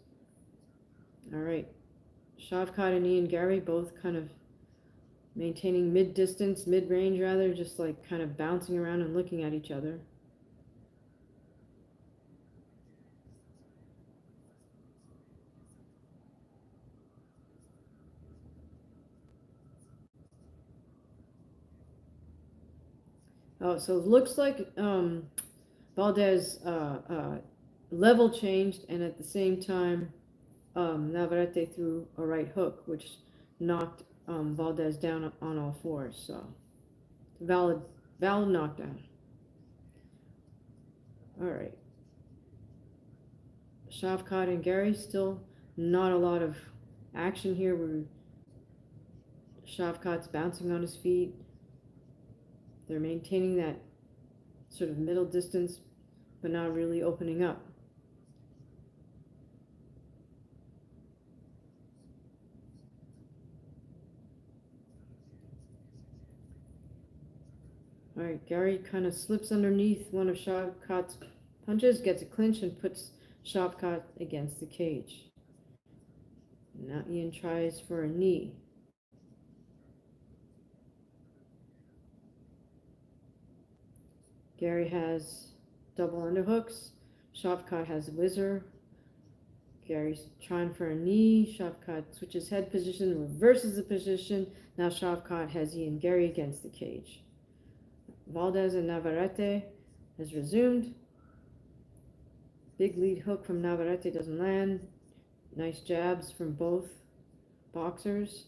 All right. Shavkat and Ian Gary both kind of maintaining mid-distance, mid-range rather, just like kind of bouncing around and looking at each other. Oh, so it looks like Valdez level changed, and at the same time, Navarrete threw a right hook, which knocked Valdez down on all fours. So valid knockdown. All right. Shavkat and Gary, still not a lot of action here. Where Shavkat's bouncing on his feet. They're maintaining that sort of middle distance, but not really opening up. All right, Gary kind of slips underneath one of Shavkat's punches, gets a clinch, and puts Shavkat against the cage. Now Ian tries for a knee. Gary has double underhooks. Shavkat has a whizzer. Gary's trying for a knee. Shavkat switches head position, reverses the position. Now Shavkat has Ian Gary against the cage. Valdez and Navarrete has resumed. Big lead hook from Navarrete doesn't land. Nice jabs from both boxers.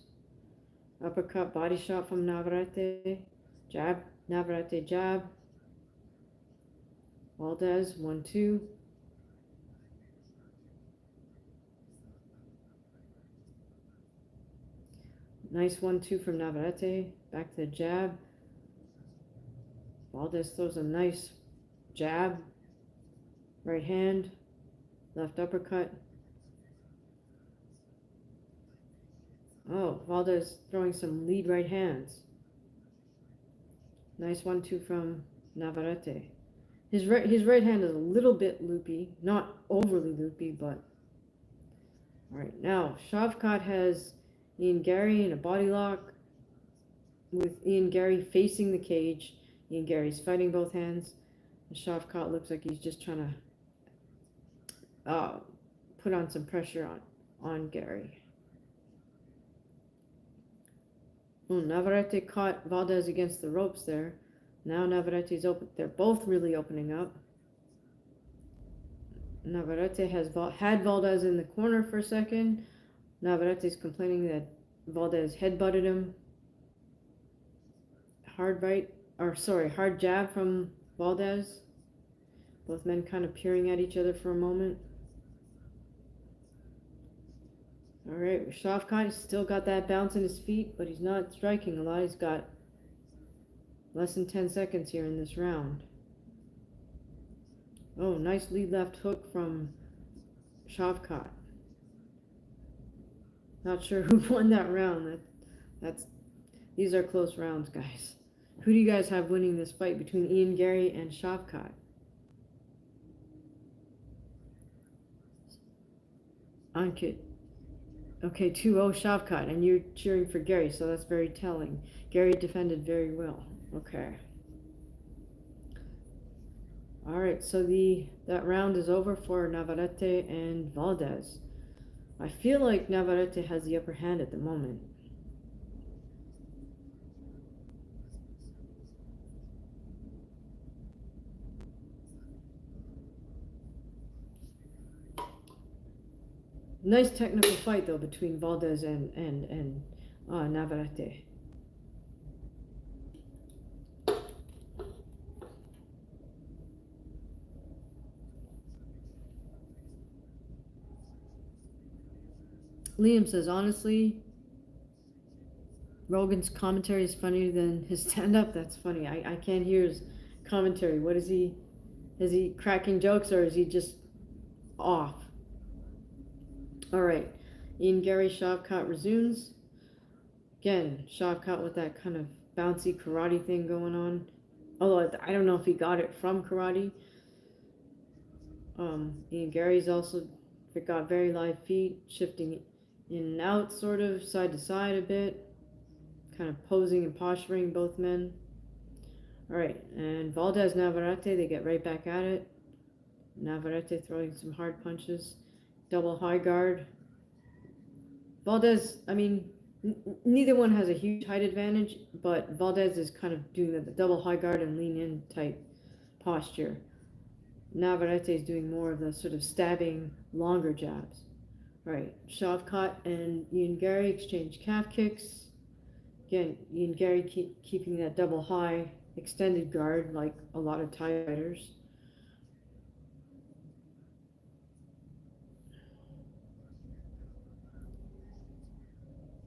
Uppercut body shot from Navarrete. Jab, Navarrete jab. Valdez, 1-2. Nice 1-2 from Navarrete. Back to the jab. Valdez throws a nice jab. Right hand. Left uppercut. Oh, Valdez throwing some lead right hands. Nice 1-2 from Navarrete. His right hand is a little bit loopy, not overly loopy, but all right. Now Shavkat has Ian Gary in a body lock with Ian Gary facing the cage. Ian Gary's fighting both hands. And Shavkat looks like he's just trying to put on some pressure on Gary. Oh, Navarrete caught Valdez against the ropes there. Now Navarrete's open. They're both really opening up. Navarrete has had Valdez in the corner for a second. Navarrete's complaining that Valdez headbutted him. Hard jab from Valdez. Both men kind of peering at each other for a moment. All right, Shavkat still got that bounce in his feet, but he's not striking a lot. He's got less than 10 seconds here in this round. Oh, nice lead left hook from Shavkat. Not sure who won that round. These are close rounds, guys. Who do you guys have winning this fight between Ian Gary and Shavkat? Ankit. Okay, 2-0 Shavkat, and you're cheering for Gary, so that's very telling. Gary defended very well. Okay. All right, so that round is over for Navarrete and Valdez. I feel like Navarrete has the upper hand at the moment. Nice technical fight though between Valdez and Navarrete. Liam says, honestly, Rogan's commentary is funnier than his stand-up. That's funny. I can't hear his commentary. What is he? Is he cracking jokes or is he just off? All right. Ian Gary Shavkat resumes. Again, Shavkat with that kind of bouncy karate thing going on. Although but I don't know if he got it from karate. Ian Gary's also got very live feet, shifting in and out, sort of side to side a bit, kind of posing and posturing both men. All right, and Valdez Navarrete, they get right back at it. Navarrete throwing some hard punches, double high guard. Valdez, I mean, neither one has a huge height advantage, but Valdez is kind of doing the double high guard and lean in type posture. Navarrete is doing more of the sort of stabbing, longer jabs. All right, Shavkat and Ian Gary exchange calf kicks. Again, Ian Gary keeping that double high extended guard like a lot of Thai fighters.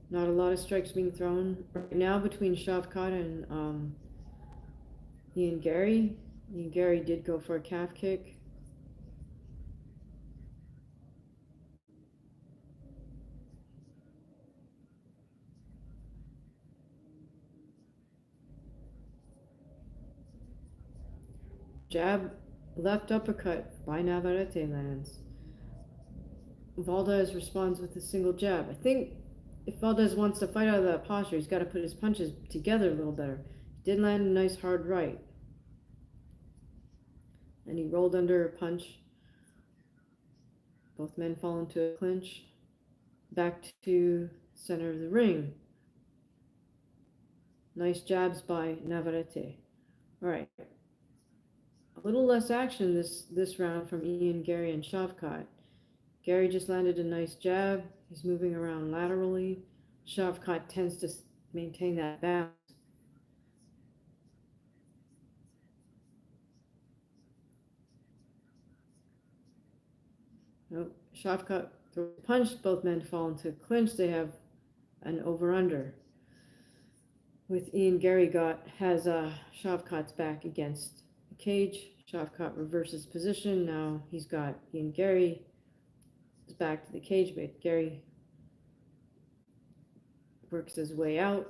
Not a lot of strikes being thrown right now between Shavkat and Ian Gary. Ian Gary did go for a calf kick. Jab, left uppercut by Navarrete lands. Valdez responds with a single jab. I think if Valdez wants to fight out of that posture, he's got to put his punches together a little better. He did land a nice hard right. And he rolled under a punch. Both men fall into a clinch. Back to center of the ring. Nice jabs by Navarrete. All right. A little less action this round from Ian Gary and Shavkat. Gary just landed a nice jab. He's moving around laterally. Shavkat tends to maintain that balance. Nope. Shavkat throws a punch. Both men fall into a clinch. They have an over-under. With Ian Gary has Shavkat's back against the cage. Shavkat reverses position. Now he's got Ian Gary back to the cage, but Gary works his way out.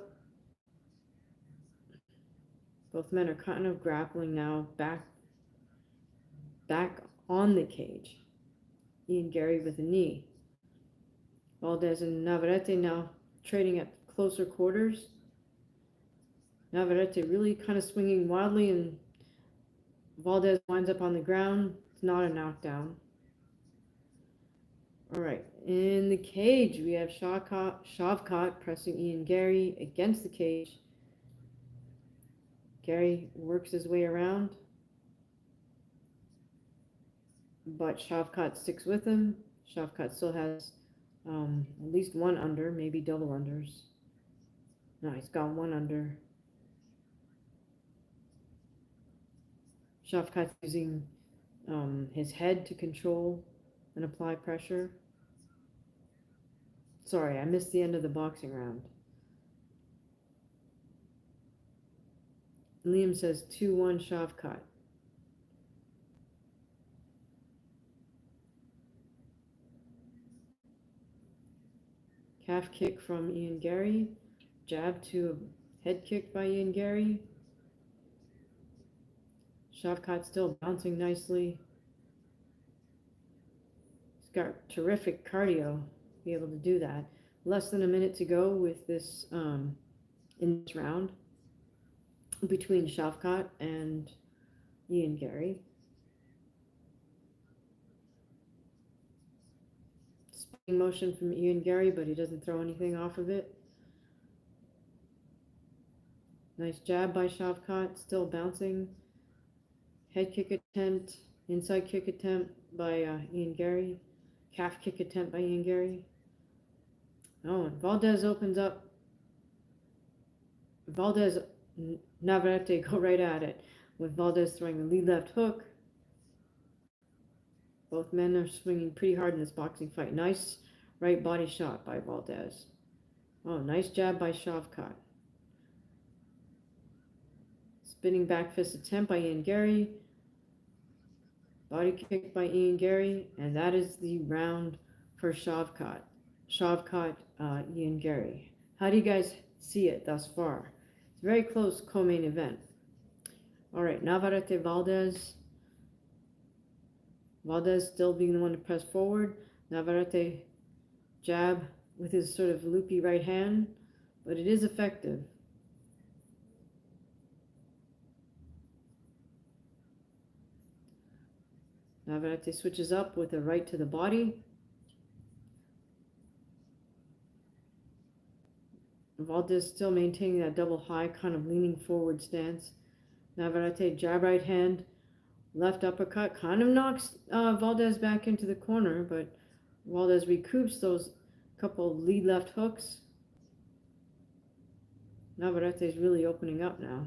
Both men are kind of grappling now, back on the cage. Ian Gary with a knee. Valdez and Navarrete now trading at closer quarters. Navarrete really kind of swinging wildly, and Valdez winds up on the ground. It's not a knockdown. All right, in the cage, we have Shavkat pressing Ian Gary against the cage. Gary works his way around, but Shavkat sticks with him. Shavkat still has at least one under, maybe double unders. No, he's got one under. Shavkat's using his head to control and apply pressure. Sorry, I missed the end of the boxing round. Liam says 2-1 Shavkat. Calf kick from Ian Gary. Jab to a head kick by Ian Gary. Shavkat still bouncing nicely. He's got terrific cardio to be able to do that. Less than a minute to go with this in this round between Shavkat and Ian Gary. Spinning motion from Ian Gary, but he doesn't throw anything off of it. Nice jab by Shavkat, still bouncing. Head kick attempt, inside kick attempt by Ian Gary. Calf kick attempt by Ian Gary. Oh, and Valdez opens up. Valdez, Navarrete go right at it, with Valdez throwing a lead left hook. Both men are swinging pretty hard in this boxing fight. Nice right body shot by Valdez. Oh, nice jab by Shavkat. Spinning back fist attempt by Ian Gary. Body kick by Ian Gary. And that is the round for Shavkat. Shavkat, Ian Gary. How do you guys see it thus far? It's a very close co-main event. All right, Navarrete, Valdez. Valdez still being the one to press forward. Navarrete jab with his sort of loopy right hand, but it is effective. Navarrete switches up with a right to the body. Valdez still maintaining that double high, kind of leaning forward stance. Navarrete jab right hand, left uppercut, kind of knocks Valdez back into the corner, but Valdez recoups those couple lead left hooks. Navarrete is really opening up now.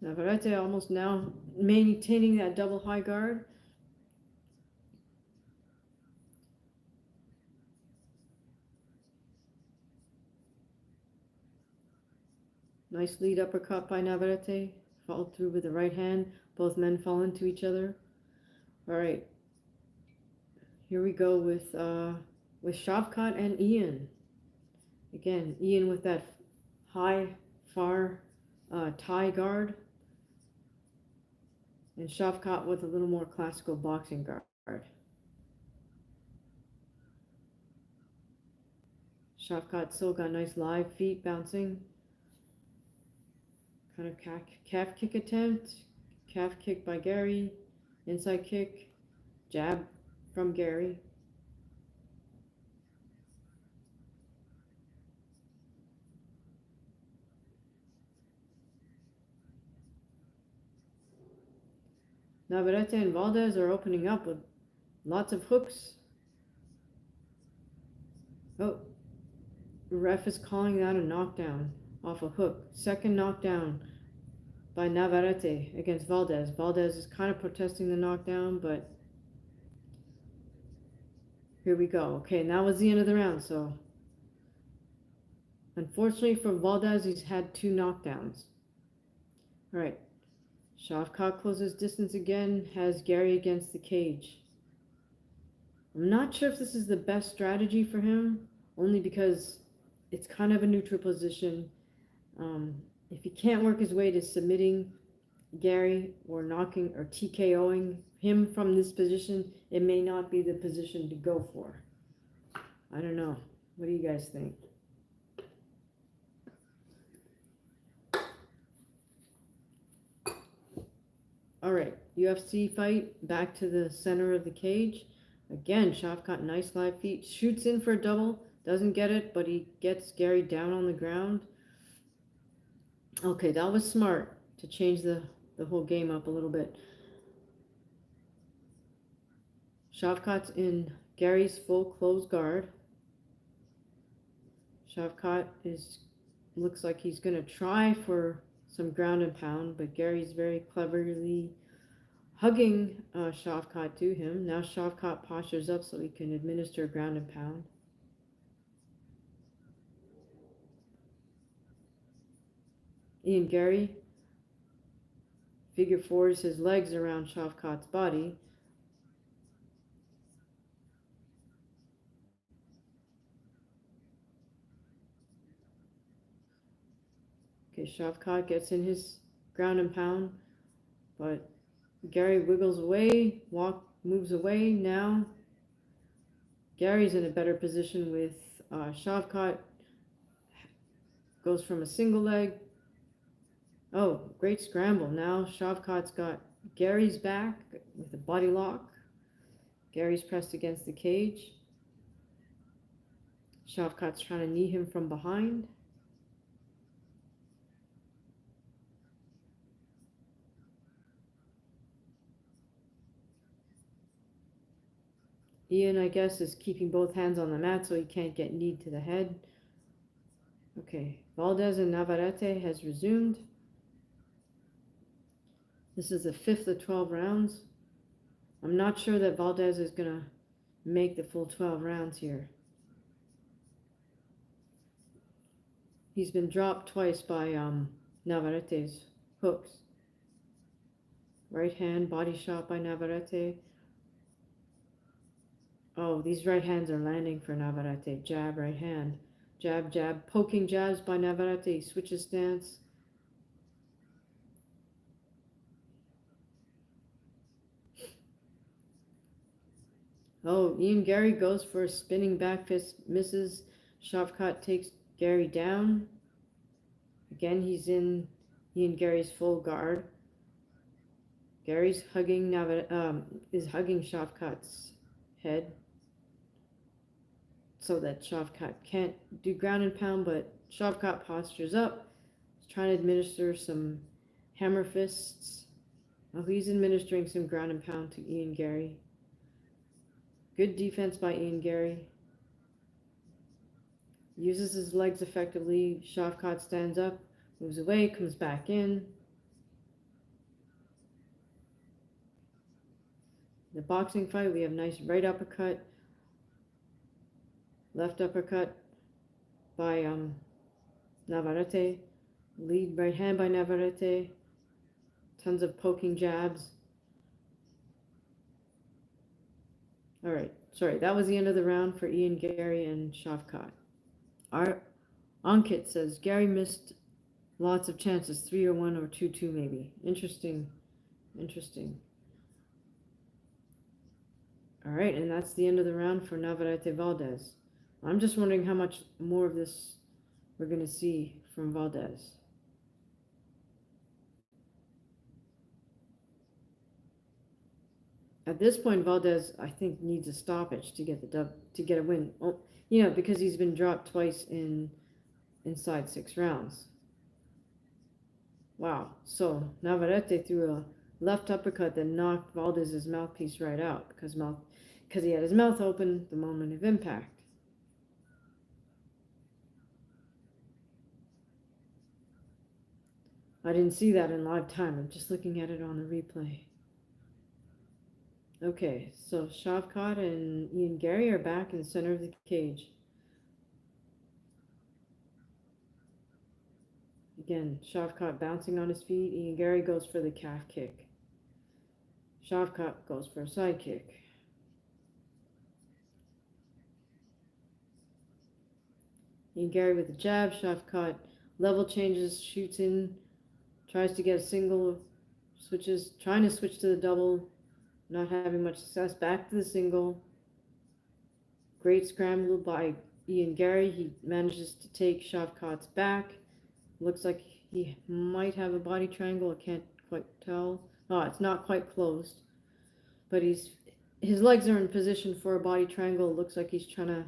Navarrete almost now maintaining that double high guard. Nice lead uppercut by Navarrete. Followed through with the right hand. Both men fall into each other. All right. Here we go with Shavkat and Ian. Again, Ian with that high, far tie guard. And Shavkat with a little more classical boxing guard. Shavkat still got nice live feet bouncing. Kind of calf kick attempt. Calf kick by Gary. Inside kick. Jab from Gary. Navarrete and Valdez are opening up with lots of hooks. Oh, the ref is calling that a knockdown off a hook. Second knockdown by Navarrete against Valdez. Valdez is kind of protesting the knockdown, but here we go. Okay, and that was the end of the round, so unfortunately for Valdez, he's had 2 knockdowns. All right. Shavkat closes distance again, has Gary against the cage. I'm not sure if this is the best strategy for him, only because it's kind of a neutral position. If he can't work his way to submitting Gary or knocking or TKOing him from this position, it may not be the position to go for. I don't know. What do you guys think? All right, UFC fight, back to the center of the cage. Again, Shavkat, nice live feet, shoots in for a double, doesn't get it, but he gets Gary down on the ground. Okay, that was smart to change the whole game up a little bit. Shavkat's in Gary's full closed guard. Shavkat looks like he's going to try for some ground and pound, but Gary's very cleverly hugging Shavkat to him. Now Shavkat postures up so he can administer ground and pound. Ian Gary figure fours his legs around Shavkat's body. Okay, Shavkat gets in his ground and pound, but Gary wiggles away, moves away. Now Gary's in a better position with Shavkat. Goes from a single leg. Oh, great scramble. Now Shavkat's got Gary's back with a body lock. Gary's pressed against the cage. Shavkat's trying to knee him from behind. Ian, I guess, is keeping both hands on the mat so he can't get kneed to the head. Okay, Valdez and Navarrete has resumed. This is the 5th of 12 rounds. I'm not sure that Valdez is going to make the full 12 rounds here. He's been dropped twice by Navarrete's hooks. Right hand body shot by Navarrete. Oh, these right hands are landing for Navarrete. Jab, right hand. Jab, jab. Poking jabs by Navarrete. Switches stance. Oh, Ian Gary goes for a spinning back fist. Misses. Shavkat takes Gary down. Again, he's in Ian Gary's full guard. Gary's hugging is hugging Shavkat's head so that Shavkat can't do ground and pound, but Shavkat postures up. He's trying to administer some hammer fists. Oh, he's administering some ground and pound to Ian Gary. Good defense by Ian Gary. Uses his legs effectively. Shavkat stands up, moves away, comes back in. The boxing fight, we have nice right uppercut, left uppercut by Navarrete, lead right hand by Navarrete, tons of poking jabs. All right, sorry, that was the end of the round for Ian Gary and Shavkat. Our Ankit says Gary missed lots of chances, 3-1 or 2-2 maybe. Interesting, interesting. All right, and that's the end of the round for Navarrete Valdez. I'm just wondering how much more of this we're going to see from Valdez. At this point, Valdez, I think, needs a stoppage to get a win. Oh, you know, because he's been dropped twice inside 6 rounds. Wow. So Navarrete threw a left uppercut that knocked Valdez's mouthpiece right out because he had his mouth open the moment of impact. I didn't see that in live time. I'm just looking at it on the replay. Okay, so Shavkat and Ian Gary are back in the center of the cage. Again, Shavkat bouncing on his feet. Ian Gary goes for the calf kick. Shavkat goes for a side kick. Ian Gary with the jab. Shavkat level changes, shoots in, tries to get a single, trying to switch to the double, not having much success. Back to the single. Great scramble by Ian Gary. He manages to take Shavkat's back. Looks like he might have a body triangle. I can't quite tell. Oh, it's not quite closed. But his legs are in position for a body triangle. It looks like he's trying to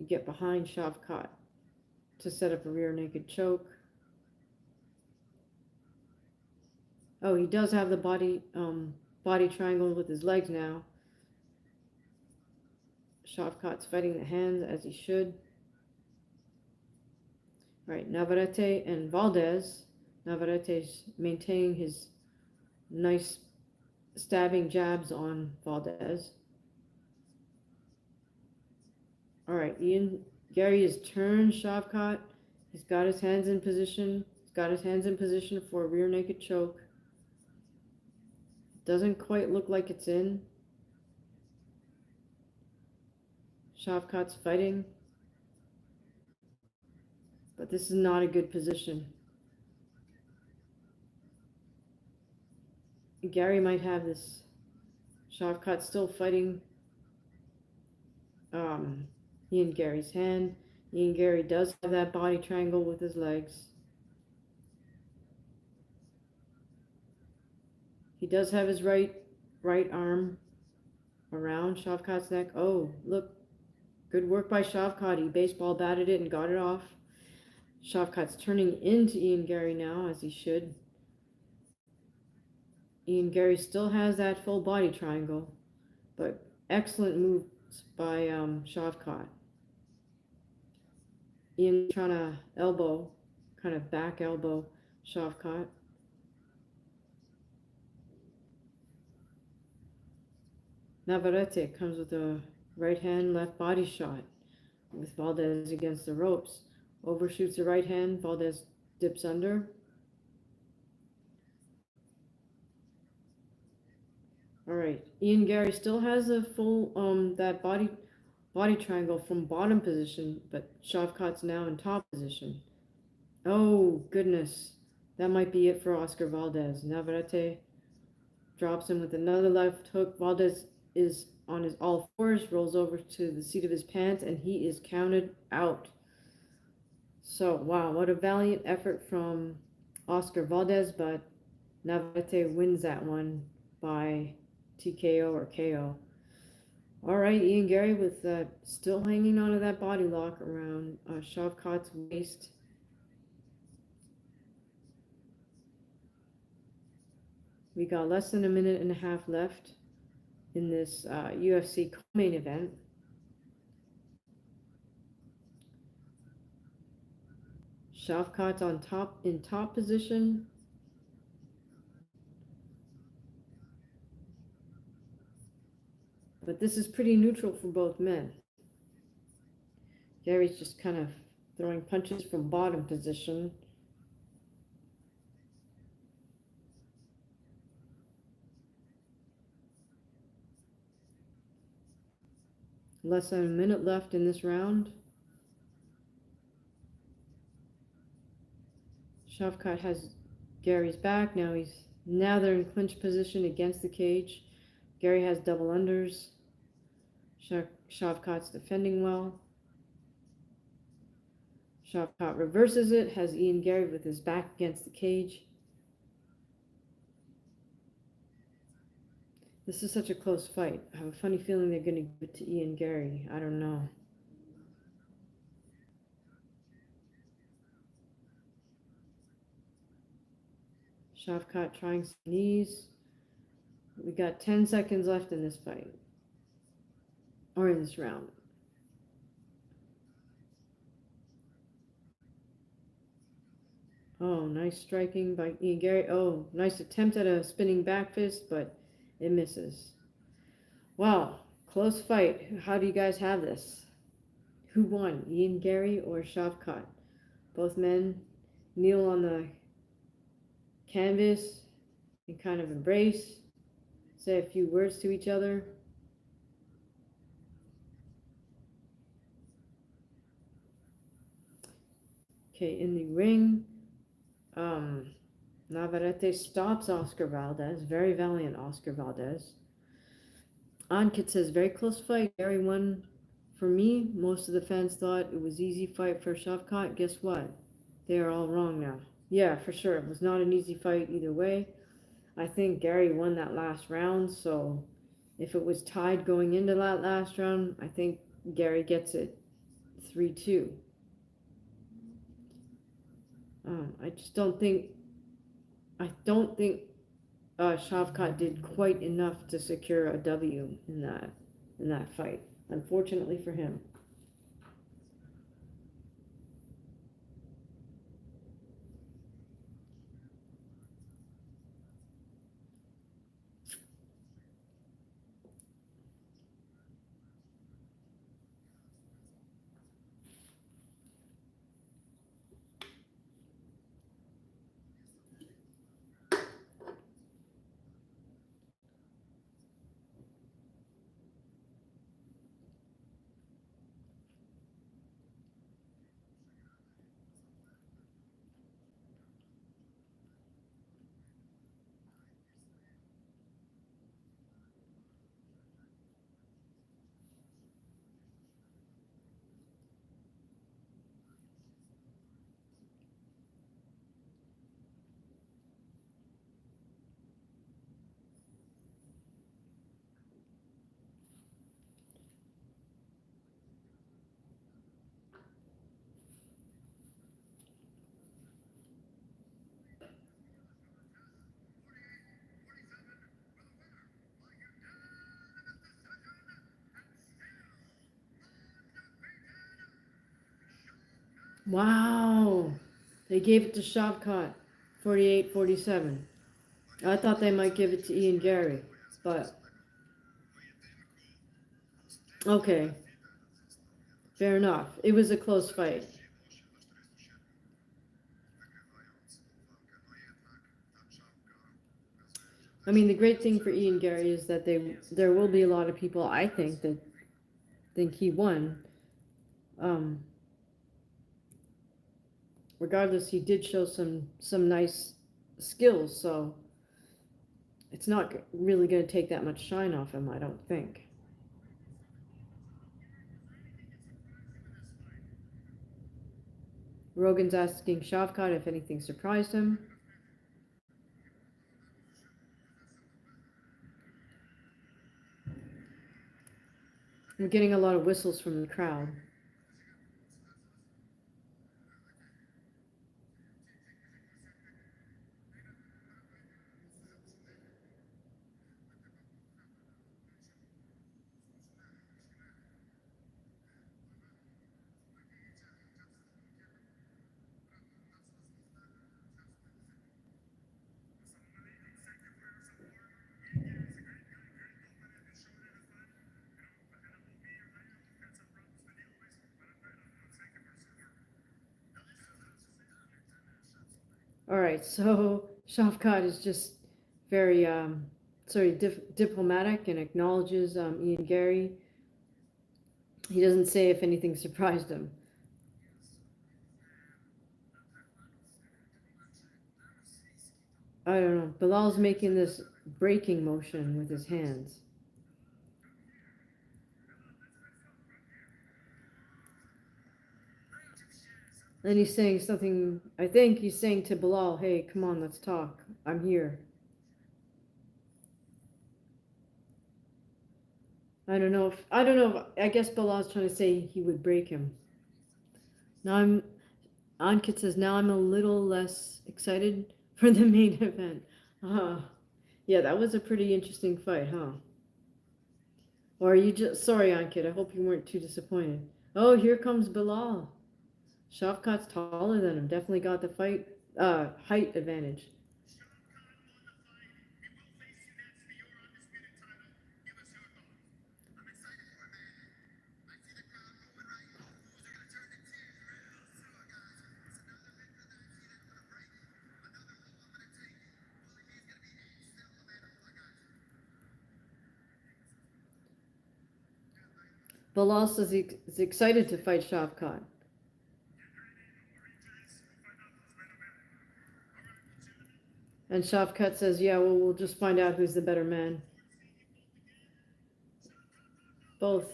get behind Shavkat to set up a rear naked choke. Oh, he does have the body triangle with his legs now. Shavkat's fighting the hands as he should. All right, Navarrete and Valdez. Navarrete's maintaining his nice stabbing jabs on Valdez. All right, Ian Gary has turned Shavkat. He's got his hands in position. He's got his hands in position for a rear naked choke. Doesn't quite look like it's in. Shavkat's fighting. But this is not a good position. Gary might have this. Shavkat's still fighting Ian Gary's hand. Ian Gary does have that body triangle with his legs. He does have his right arm around Shavkat's neck. Oh, look. Good work by Shavkat. He baseball batted it and got it off. Shavkat's turning into Ian Gary now, as he should. Ian Gary still has that full body triangle, but excellent moves by Shavkat. Ian trying to elbow, kind of back elbow Shavkat. Navarrete comes with a right hand, left body shot with Valdez against the ropes. Overshoots the right hand. Valdez dips under. All right. Ian Gary still has a full that body triangle from bottom position, but Shavkat's now in top position. Oh goodness. That might be it for Oscar Valdez. Navarrete drops him with another left hook. Valdez is on his all fours, rolls over to the seat of his pants, and he is counted out. So, wow, what a valiant effort from Oscar Valdez, but Navarrete wins that one by TKO or KO. All right, Ian Gary with still hanging on to that body lock around Shavkat's waist. We got less than a minute and a half left in this UFC main event. Shavkat's on top in top position. But this is pretty neutral for both men. Gary's just kind of throwing punches from bottom position. Less than a minute left in this round. Shavkat has Gary's back. Now they're in clinch position against the cage. Gary has double unders. Shavkat's defending well. Shavkat reverses it, has Ian Gary with his back against the cage. This is such a close fight. I have a funny feeling they're going to give it to Ian Gary. I don't know. Shavkat trying some knees. We got 10 seconds left in this fight. Or in this round. Oh, nice striking by Ian Gary. Oh, nice attempt at a spinning back fist, but it misses. Wow, close fight. How do you guys have this? Who won, Ian Gary or Shavkat? Both men kneel on the canvas and kind of embrace, say a few words to each other. Okay, in the ring, Navarrete stops Oscar Valdez. Very valiant Oscar Valdez. Ankit says, very close fight. Gary won. For me, most of the fans thought it was easy fight for Shavkat. Guess what? They are all wrong now. Yeah, for sure. It was not an easy fight either way. I think Gary won that last round, so if it was tied going into that last round, I think Gary gets it 3-2. I don't think Shavkat did quite enough to secure a W in that fight, unfortunately for him. Wow, they gave it to Shavkat, 48-47. I thought they might give it to Ian Gary, but Okay, fair enough. It was a close fight. I mean, the great thing for Ian Gary is that there will be a lot of people, I think, that think he won. Regardless, he did show some nice skills, so it's not really going to take that much shine off him, I don't think. Rogan's asking Shavkat if anything surprised him. We're getting a lot of whistles from the crowd. All right, so Shavkat is just very diplomatic and acknowledges Ian Gary. He doesn't say if anything surprised him. I don't know. Bilal's making this breaking motion with his hands. And he's saying something, I think he's saying to Bilal, hey, come on, let's talk. I'm here. I don't know. I guess Bilal's trying to say he would break him. Now Ankit says, now I'm a little less excited for the main event. Yeah, that was a pretty interesting fight, huh? Or are you just, sorry, Ankit, I hope you weren't too disappointed. Oh, here comes Bilal. Shavkat's taller than him, definitely got the height advantage. Bilal says he's excited to fight Shavkat. And Shavkat says, yeah, well, we'll just find out who's the better man. Both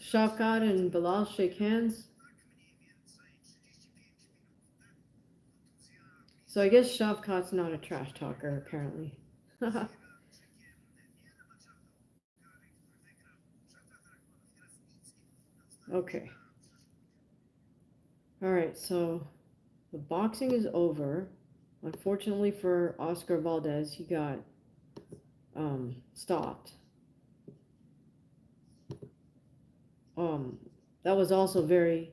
Shavkat and Bilal shake hands. So I guess Shavkat's not a trash talker, apparently. Okay. All right, so the boxing is over. Unfortunately for Oscar Valdez, he got stopped. That was also very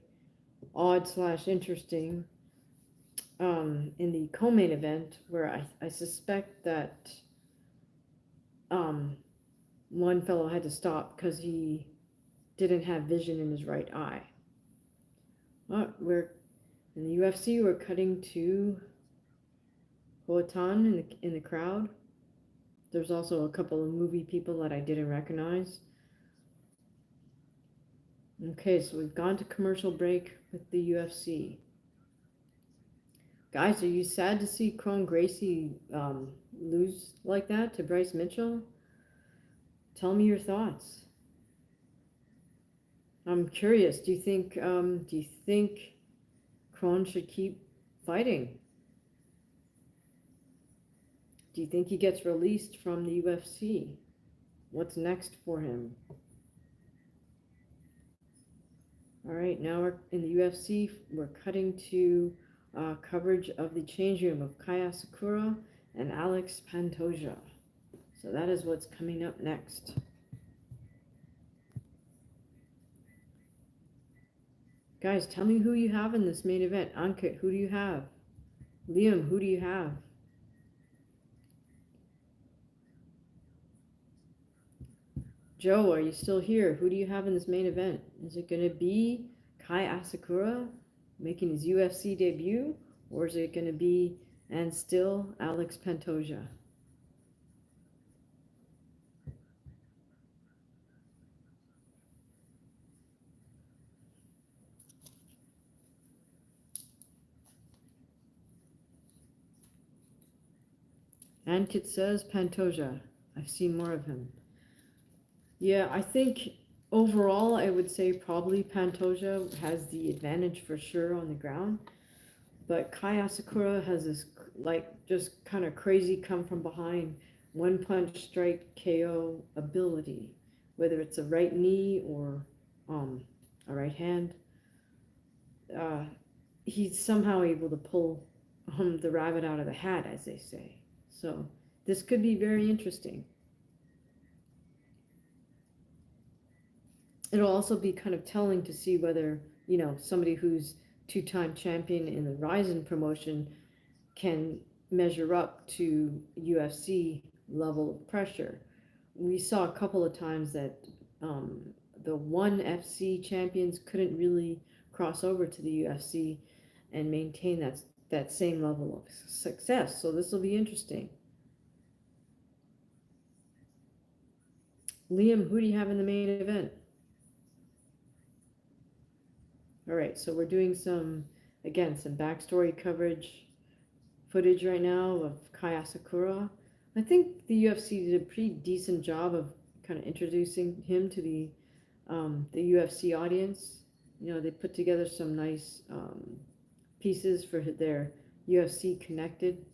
odd / interesting. In the co-main event, where I suspect that one fellow had to stop because he didn't have vision in his right eye. We're in the UFC. We're cutting to Hoatan in the crowd. There's also a couple of movie people that I didn't recognize. Okay, so we've gone to commercial break with the UFC. Guys, are you sad to see Kron GRACIE lose like that to Bryce Mitchell? Tell me your thoughts. I'm curious. Do you think Kron should keep fighting? Do you think he gets released from the UFC? What's next for him? All right, now we're in the UFC. We're cutting to coverage of the change room of Kaya Sakura and Alex Pantoja. So that is what's coming up next. Guys, tell me who you have in this main event. Ankit, who do you have? Liam, who do you have? Joe, are you still here? Who do you have in this main event? Is it going to be Kai Asakura making his UFC debut? Or is it going to be, and still, Alex Pantoja? Ankit says Pantoja. I've seen more of him. Yeah, I think overall I would say probably Pantoja has the advantage for sure on the ground. But Kai Asakura has this like just kind of crazy come from behind one punch strike KO ability, whether it's a right knee or a right hand. Uh, he's somehow able to pull the rabbit out of the hat, as they say. So this could be very interesting. It'll also be kind of telling to see whether, you know, somebody who's two-time champion in the Ryzen promotion can measure up to UFC level of pressure. We saw a couple of times that the ONE FC champions couldn't really cross over to the UFC and maintain that same level of success. So this will be interesting. Liam, who do you have in the main event? All right, so we're doing some backstory coverage footage right now of Kai Asakura. I think the UFC did a pretty decent job of kind of introducing him to the UFC audience. You know, they put together some nice pieces for their UFC Connected.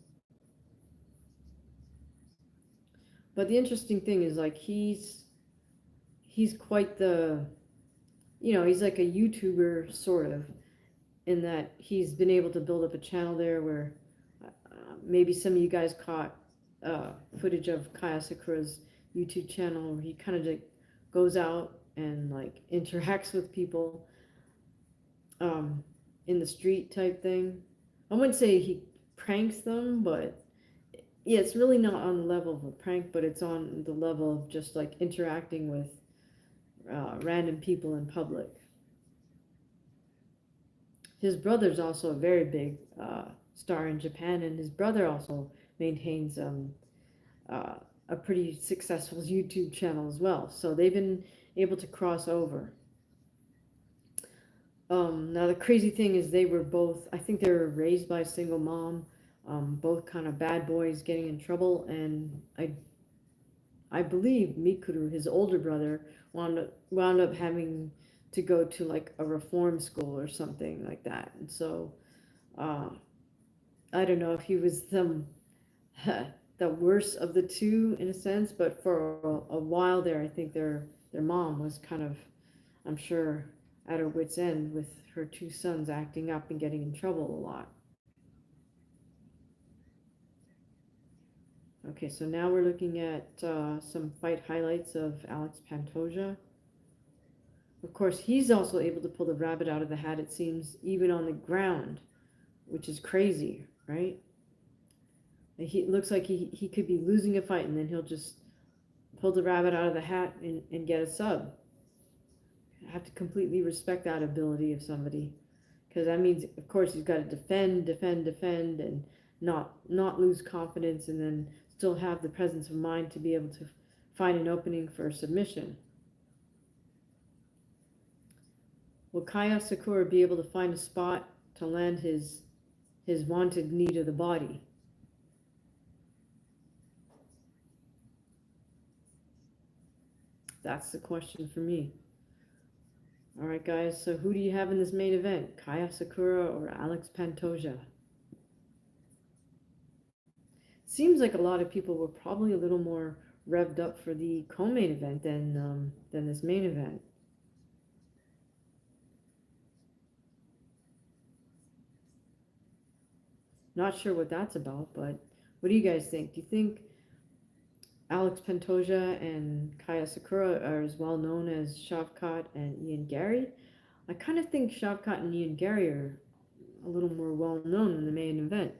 But the interesting thing is, like, he's quite the, you know, he's like a YouTuber sort of, in that he's been able to build up a channel there where maybe some of you guys caught footage of Kai Asakura's YouTube channel where he kind of like goes out and like interacts with people in the street type thing. I wouldn't say he pranks them, but yeah, it's really not on the level of a prank, but it's on the level of just like interacting with random people in public. His brother's also a very big star in Japan, and his brother also maintains a pretty successful YouTube channel as well. So they've been able to cross over. Now the crazy thing is they were both, I think they were raised by a single mom, both kind of bad boys getting in trouble, and I believe Mikuru, his older brother, wound up having to go to like a reform school or something like that. And so I don't know if he was the worst of the two in a sense, but for a while there, I think their mom was kind of, I'm sure, at her wit's end with her two sons acting up and getting in trouble a lot. Okay, so now we're looking at some fight highlights of Alex Pantoja. Of course, he's also able to pull the rabbit out of the hat, it seems, even on the ground, which is crazy, right? It looks like he could be losing a fight, and then he'll just pull the rabbit out of the hat and get a sub. I have to completely respect that ability of somebody, because that means, of course, he's got to defend, and not lose confidence, and then still have the presence of mind to be able to find an opening for a submission. Will Kai Asakura be able to find a spot to land his wanted knee to the body? That's the question for me. All right, guys, so who do you have in this main event? Kai Asakura or Alex Pantoja? Seems like a lot of people were probably a little more revved up for the co-main event than this main event. Not sure what that's about, but what do you guys think? Do you think Alex Pantoja and Kai Asakura are as well known as Shavkat and Ian Gary? I kind of think Shavkat and Ian Gary are a little more well known in the main event.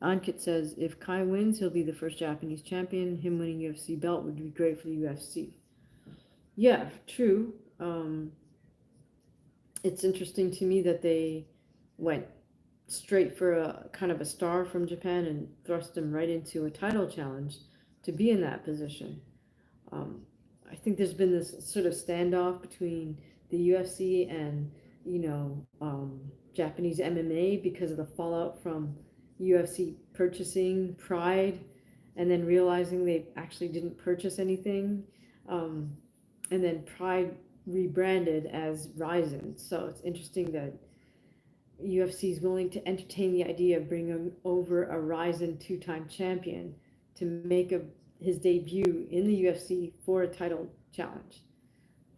Ankit says, if Kai wins, he'll be the first Japanese champion. Him winning UFC belt would be great for the UFC. Yeah, true. It's interesting to me that they went straight for a kind of a star from Japan and thrust him right into a title challenge to be in that position. Um, I think there's been this sort of standoff between the UFC and, Japanese MMA because of the fallout from UFC purchasing Pride and then realizing they actually didn't purchase anything. Um, and then Pride rebranded as Ryzen. So it's interesting that UFC is willing to entertain the idea of bringing over a Ryzen two-time champion to make his debut in the UFC for a title challenge.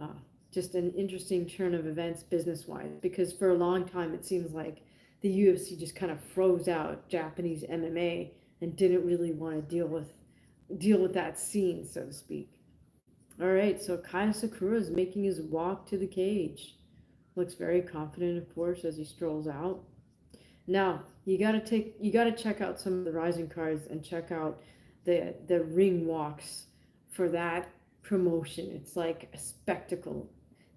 Uh, just an interesting turn of events business-wise, because for a long time it seems like the UFC just kind of froze out Japanese MMA and didn't really want to deal with that scene, so to speak. All right, so Kaya Sakura is making his walk to the cage. Looks very confident, of course, as he strolls out. Now, you gotta check out some of the rising cards and check out the ring walks for that promotion. It's like a spectacle.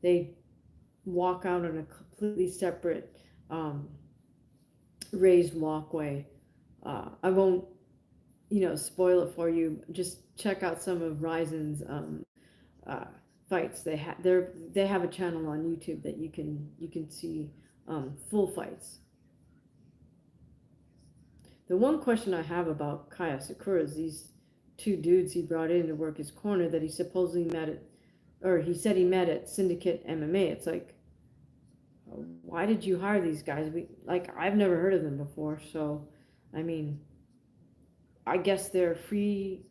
They walk out on a completely separate raised walkway. I won't, spoil it for you. Just check out some of Ryzen's uh, fights. They have a channel on YouTube that you can see full fights. The one question I have about Kaya Sakura is these two dudes he brought in to work his corner that he supposedly met at, or he said he met at Syndicate MMA. It's like, why did you hire these guys? I've never heard of them before. So, I mean, I guess they're free,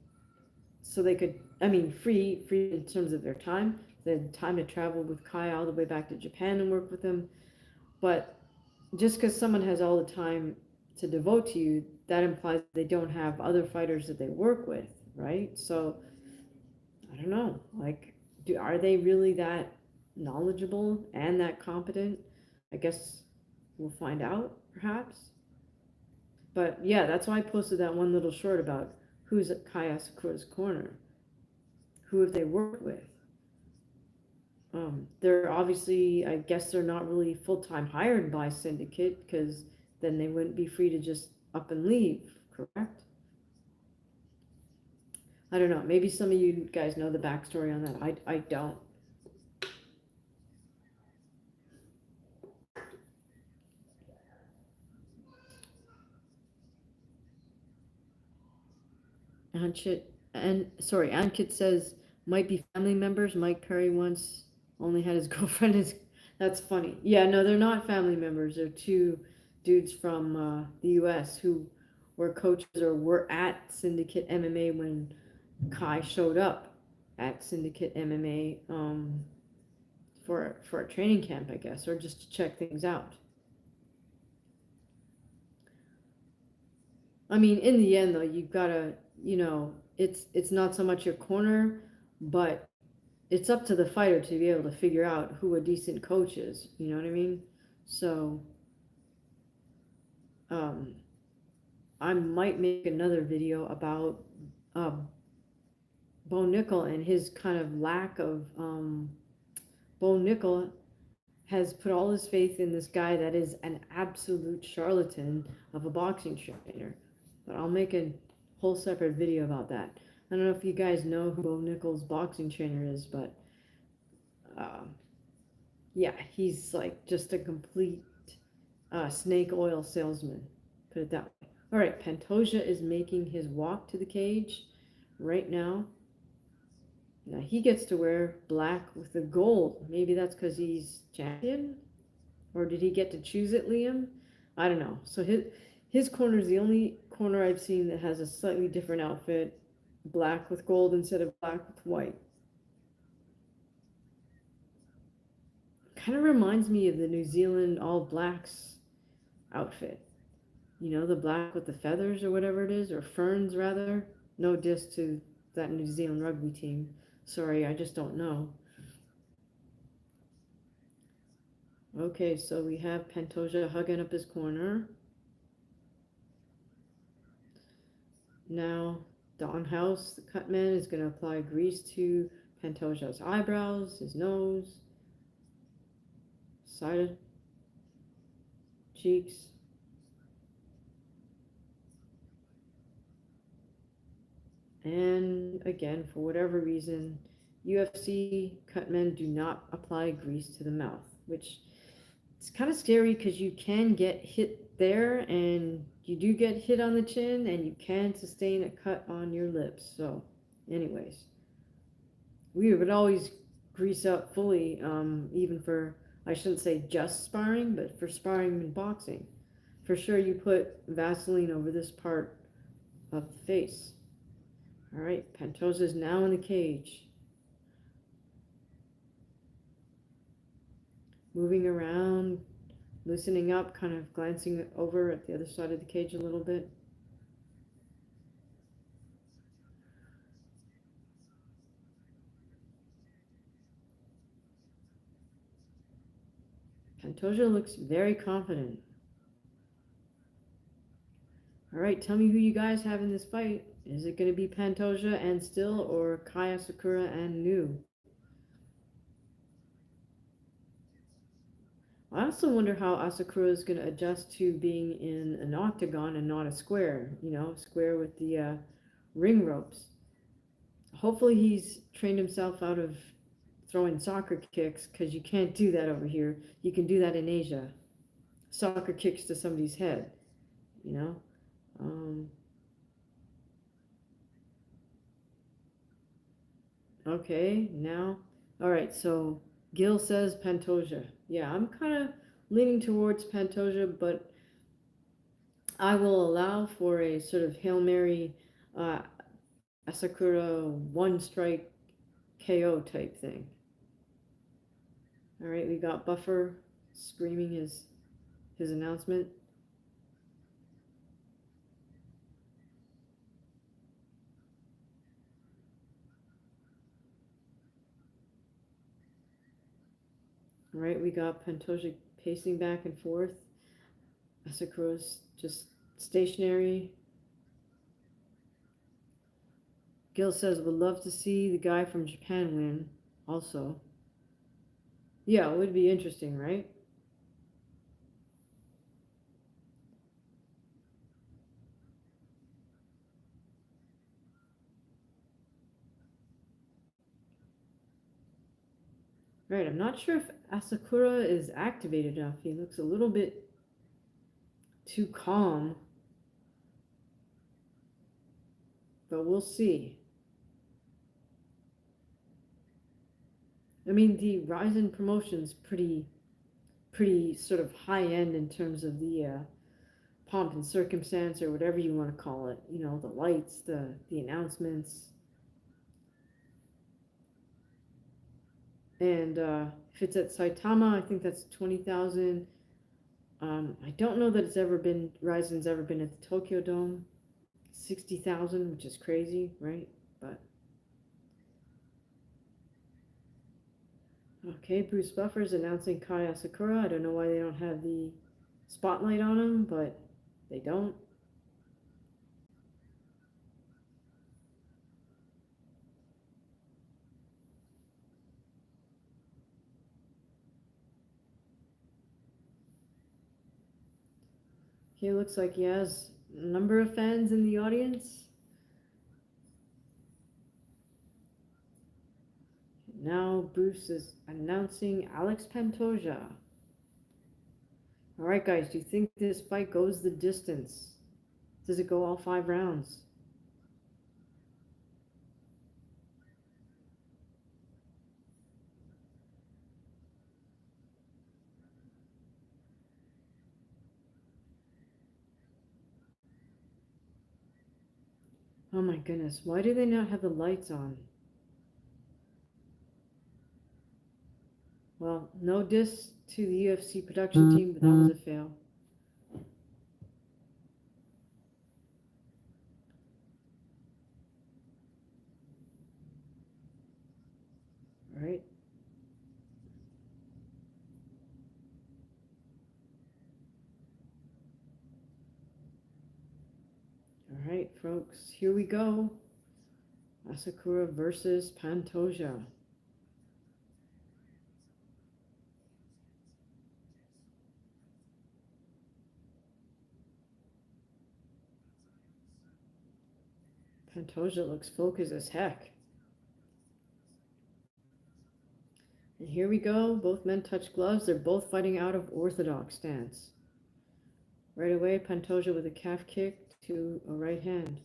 so they could. I mean, free in terms of their time. They had time to travel with Kaya all the way back to Japan and work with him. But just because someone has all the time to devote to you, that implies they don't have other fighters that they work with, right? So I don't know, are they really that knowledgeable and that competent? I guess we'll find out, perhaps. But yeah, that's why I posted that one little short about who's at Kaya Sakura's corner. Who have they worked with? They're obviously, I guess they're not really full-time hired by Syndicate, because then they wouldn't be free to just up and leave, correct? I don't know. Maybe some of you guys know the backstory on that. I don't. Ankit says might be family members. Mike Perry once only had his girlfriend as. That's funny. Yeah, no, they're not family members. They're two dudes from the U.S. who were coaches or were at Syndicate MMA when Kai showed up at Syndicate MMA for a training camp, I guess, or just to check things out. I mean, in the end, though, you've got to, it's not so much your corner, but it's up to the fighter to be able to figure out who a decent coach is. You know what I mean? So, I might make another video about Bo Nickel and his kind of lack of. Bo Nickel has put all his faith in this guy that is an absolute charlatan of a boxing trainer. But I'll make a whole separate video about that. I don't know if you guys know who Bo Nickel's boxing trainer is, but yeah, he's like just a complete snake oil salesman, put it that way. All right, Pantoja is making his walk to the cage right now. Now he gets to wear black with the gold. Maybe that's because he's champion? Or did he get to choose it, Liam? I don't know. So his corner is the only corner I've seen that has a slightly different outfit. Black with gold instead of black with white. Kind of reminds me of the New Zealand All Blacks outfit. You know, the black with the feathers or whatever it is, or ferns rather. No diss to that New Zealand rugby team. Sorry, I just don't know. Okay, so we have Pantoja hugging up his corner. Now, Don House, the cut man, is going to apply grease to Pantoja's eyebrows, his nose, side of cheeks. And again, for whatever reason, UFC cut men do not apply grease to the mouth, which it's kind of scary because you can get hit there and you do get hit on the chin and you can sustain a cut on your lips. So anyways, we would always grease up fully, even for, I shouldn't say just sparring, but for sparring in boxing. For sure you put Vaseline over this part of the face. All right, Pantoja is now in the cage. Moving around, loosening up, kind of glancing over at the other side of the cage a little bit. Pantoja looks very confident. All right, tell me who you guys have in this fight. Is it going to be Pantoja and Still, or Kai Asakura and New? I also wonder how Asakura is going to adjust to being in an octagon and not a square, you know, square with the ring ropes. Hopefully he's trained himself out of throwing soccer kicks, because you can't do that over here. You can do that in Asia. Soccer kicks to somebody's head, you know. Okay, now, all right, so Gil says Pantoja. Yeah, I'm kind of leaning towards Pantoja, but I will allow for a sort of Hail Mary Asakura one strike KO type thing. All right, we got Buffer screaming his announcement. All right, we got Pantoja pacing back and forth. Asakura's just stationary. Gil says, would love to see the guy from Japan win also. Yeah, it would be interesting, right? Right, I'm not sure if Asakura is activated enough. He looks a little bit too calm. But we'll see. I mean, the Ryzen promotion's pretty sort of high end in terms of the pomp and circumstance, or whatever you want to call it. You know, the lights, the announcements. And if it's at Saitama, I think that's 20,000. I don't know that Ryzen's ever been at the Tokyo Dome. 60,000, which is crazy, right? But okay, Bruce Buffer's announcing Kai Asakura. I don't know why they don't have the spotlight on him, but they don't. He looks like he has a number of fans in the audience. Now Bruce is announcing Alex Pantoja. All right, guys, do you think this fight goes the distance? Does it go all 5 rounds? Oh my goodness, why do they not have the lights on? Well, no diss to the UFC production team, but that was a fail. All right. All right. right, folks, here we go. Asakura versus Pantoja. Pantoja looks focused as heck. And here we go. Both men touch gloves. They're both fighting out of orthodox stance. Right away, Pantoja with a calf kick to a right hand.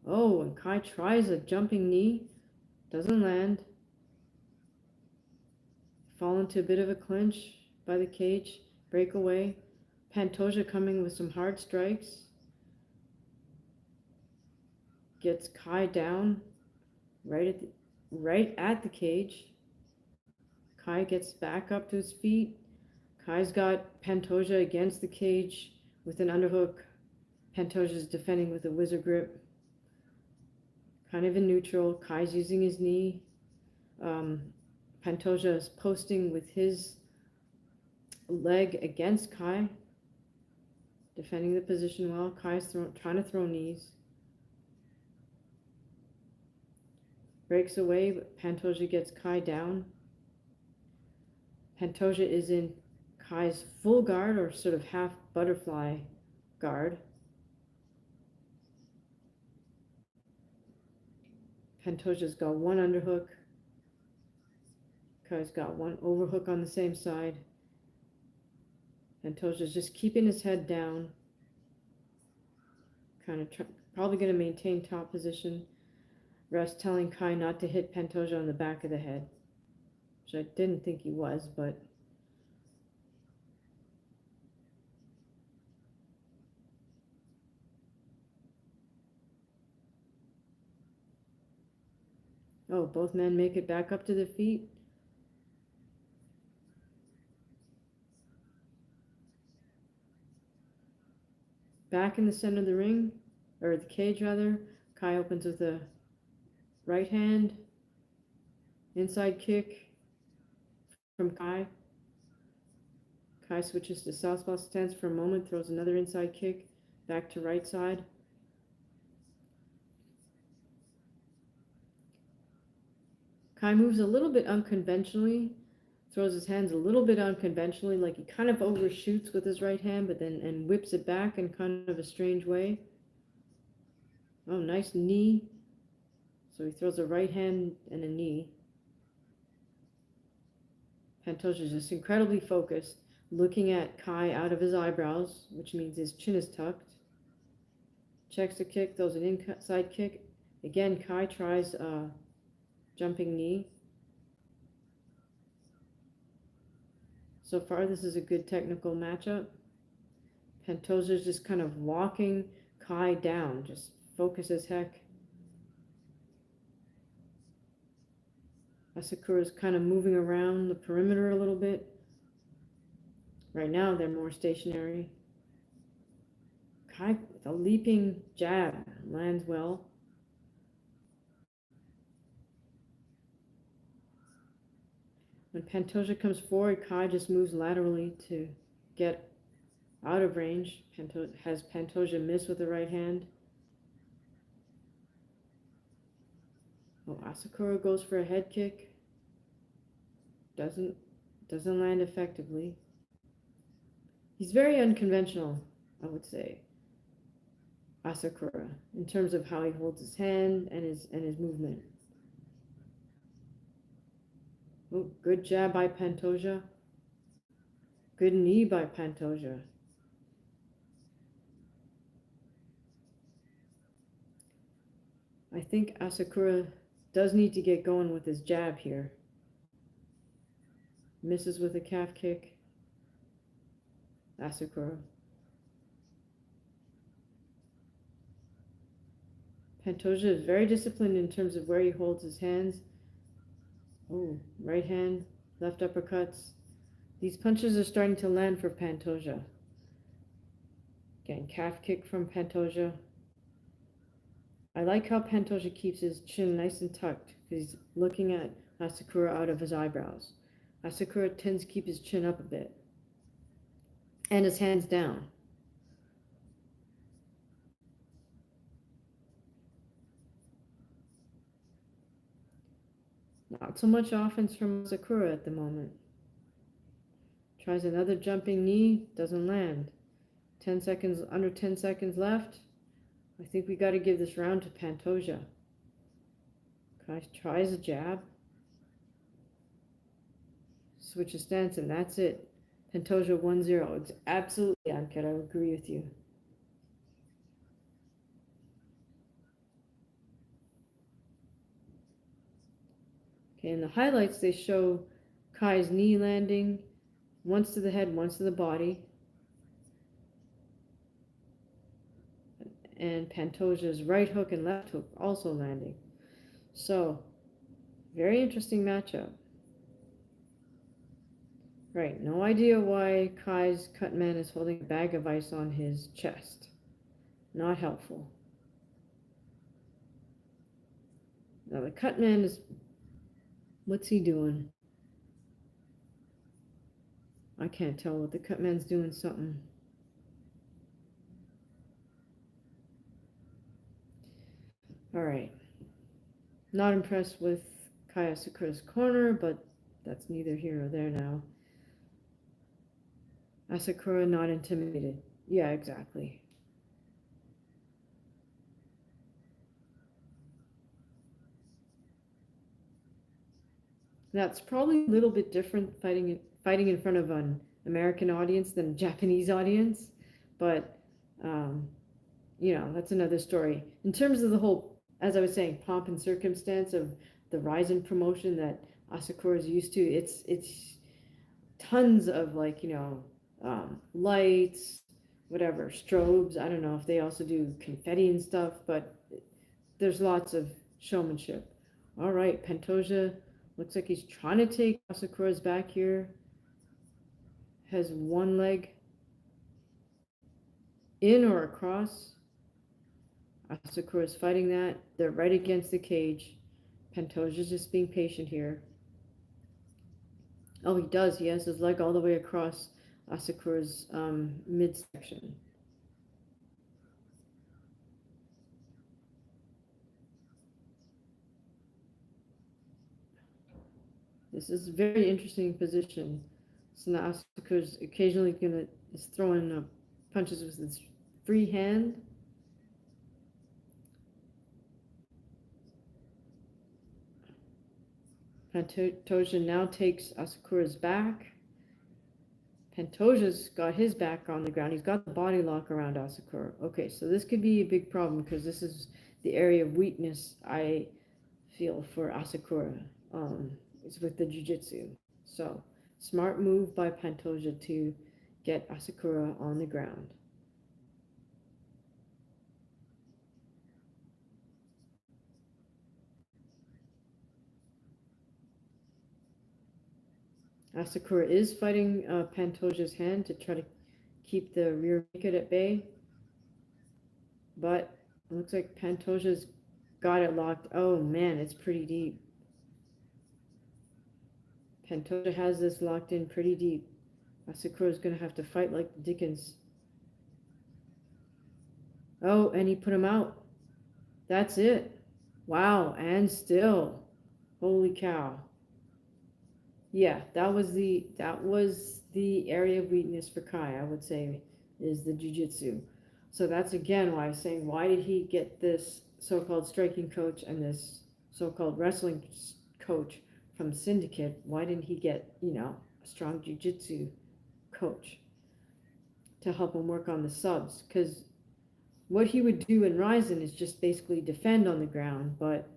Oh, and Kai tries a jumping knee. Doesn't land. Fall into a bit of a clinch by the cage. Breakaway. Pantoja coming with some hard strikes. Gets Kai down right at the cage. Kai gets back up to his feet. Kai's got Pantoja against the cage with an underhook. Pantoja's defending with a wizard grip. Kind of in neutral. Kai's using his knee. Pantoja is posting with his leg against Kai. Defending the position well. Kai's trying to throw knees. Breaks away, but Pantoja gets Kai down. Pantoja is in Kai's full guard, or sort of half butterfly guard. Pantoja's got one underhook. Kai's got one overhook on the same side. Pantoja's just keeping his head down. Kind of probably going to maintain top position. Rest telling Kai not to hit Pantoja on the back of the head, which I didn't think he was, but oh, both men make it back up to their feet. Back in the center of the ring, or the cage rather. Kai opens with a right hand, inside kick from Kai. Kai switches to southpaw stance for a moment, throws another inside kick, back to right side. Kai moves a little bit unconventionally, throws his hands a little bit unconventionally, like he kind of overshoots with his right hand, but then and whips it back in kind of a strange way. Oh, nice knee. So he throws a right hand and a knee. Pantoja is just incredibly focused, looking at Kai out of his eyebrows, which means his chin is tucked. Checks the kick, throws an inside kick. Again, Kai tries a jumping knee. So far, this is a good technical matchup. Pantoja is just kind of walking Kai down, just focus as heck. Asakura is kind of moving around the perimeter a little bit. Right now, they're more stationary. Kai with a leaping jab, lands well. When Pantoja comes forward, Kai just moves laterally to get out of range. Has Pantoja miss with the right hand. Oh, Asakura goes for a head kick. Doesn't land effectively. He's very unconventional, I would say, Asakura, in terms of how he holds his hand and his movement. Oh, good jab by Pantoja. Good knee by Pantoja. I think Asakura does need to get going with his jab here. Misses with a calf kick. Asakura. Pantoja is very disciplined in terms of where he holds his hands. Oh, right hand, left uppercuts. These punches are starting to land for Pantoja. Again, calf kick from Pantoja. I like how Pantoja keeps his chin nice and tucked because he's looking at Asakura out of his eyebrows. Asakura tends to keep his chin up a bit and his hands down. Not so much offense from Sakura at the moment. Tries another jumping knee, doesn't land. 10 seconds, under 10 seconds left. I think we got to give this round to Pantoja. Kai tries a jab. Switches stance, and that's it. Pantoja 1-0. It's absolutely, I agree with you. Okay, in the highlights, they show Kai's knee landing once to the head, once to the body. And Pantoja's right hook and left hook also landing. So, very interesting matchup. Right, no idea why Kai's cut man is holding a bag of ice on his chest. Not helpful. Now the cut man is, what's he doing? I can't tell what the cut man's doing something. All right. Not impressed with Kai Asakura's corner, but that's neither here nor there now. Asakura not intimidated. Yeah, exactly. That's probably a little bit different fighting in front of an American audience than a Japanese audience, but you know, that's another story. In terms of the whole, as I was saying, pomp and circumstance of the Ryzen promotion that Asakura is used to, it's tons of, like, you know, lights, whatever, strobes. I don't know if they also do confetti and stuff, but there's lots of showmanship. All right, Pantoja looks like he's trying to take Asakura's back here. Has one leg in or across. Asakura's fighting that. They're right against the cage. Pantoja's just being patient here. Oh, he does. He has his leg all the way across Asakura's midsection. This is a very interesting position. So now Asakura's occasionally is throwing punches with his free hand. Pantoja now takes Asakura's back. Pantoja's got his back on the ground. He's got the body lock around Asakura. Okay, so this could be a big problem because this is the area of weakness I feel for Asakura. It's with the jiu-jitsu. So, smart move by Pantoja to get Asakura on the ground. Asakura is fighting Pantoja's hand to try to keep the rear naked at bay. But it looks like Pantoja's got it locked. Oh man, it's pretty deep. Pantoja has this locked in pretty deep. Asakura's going to have to fight like the Dickens. Oh, and he put him out. That's it. Wow, and still. Holy cow. Yeah, that was the area of weakness for Kai, I would say, is the jiu-jitsu. So that's again why I'm saying, why did he get this so-called striking coach and this so-called wrestling coach from Syndicate? Why didn't he get, you know, a strong jiu-jitsu coach to help him work on the subs? Because what he would do in Ryzen is just basically defend on the ground, but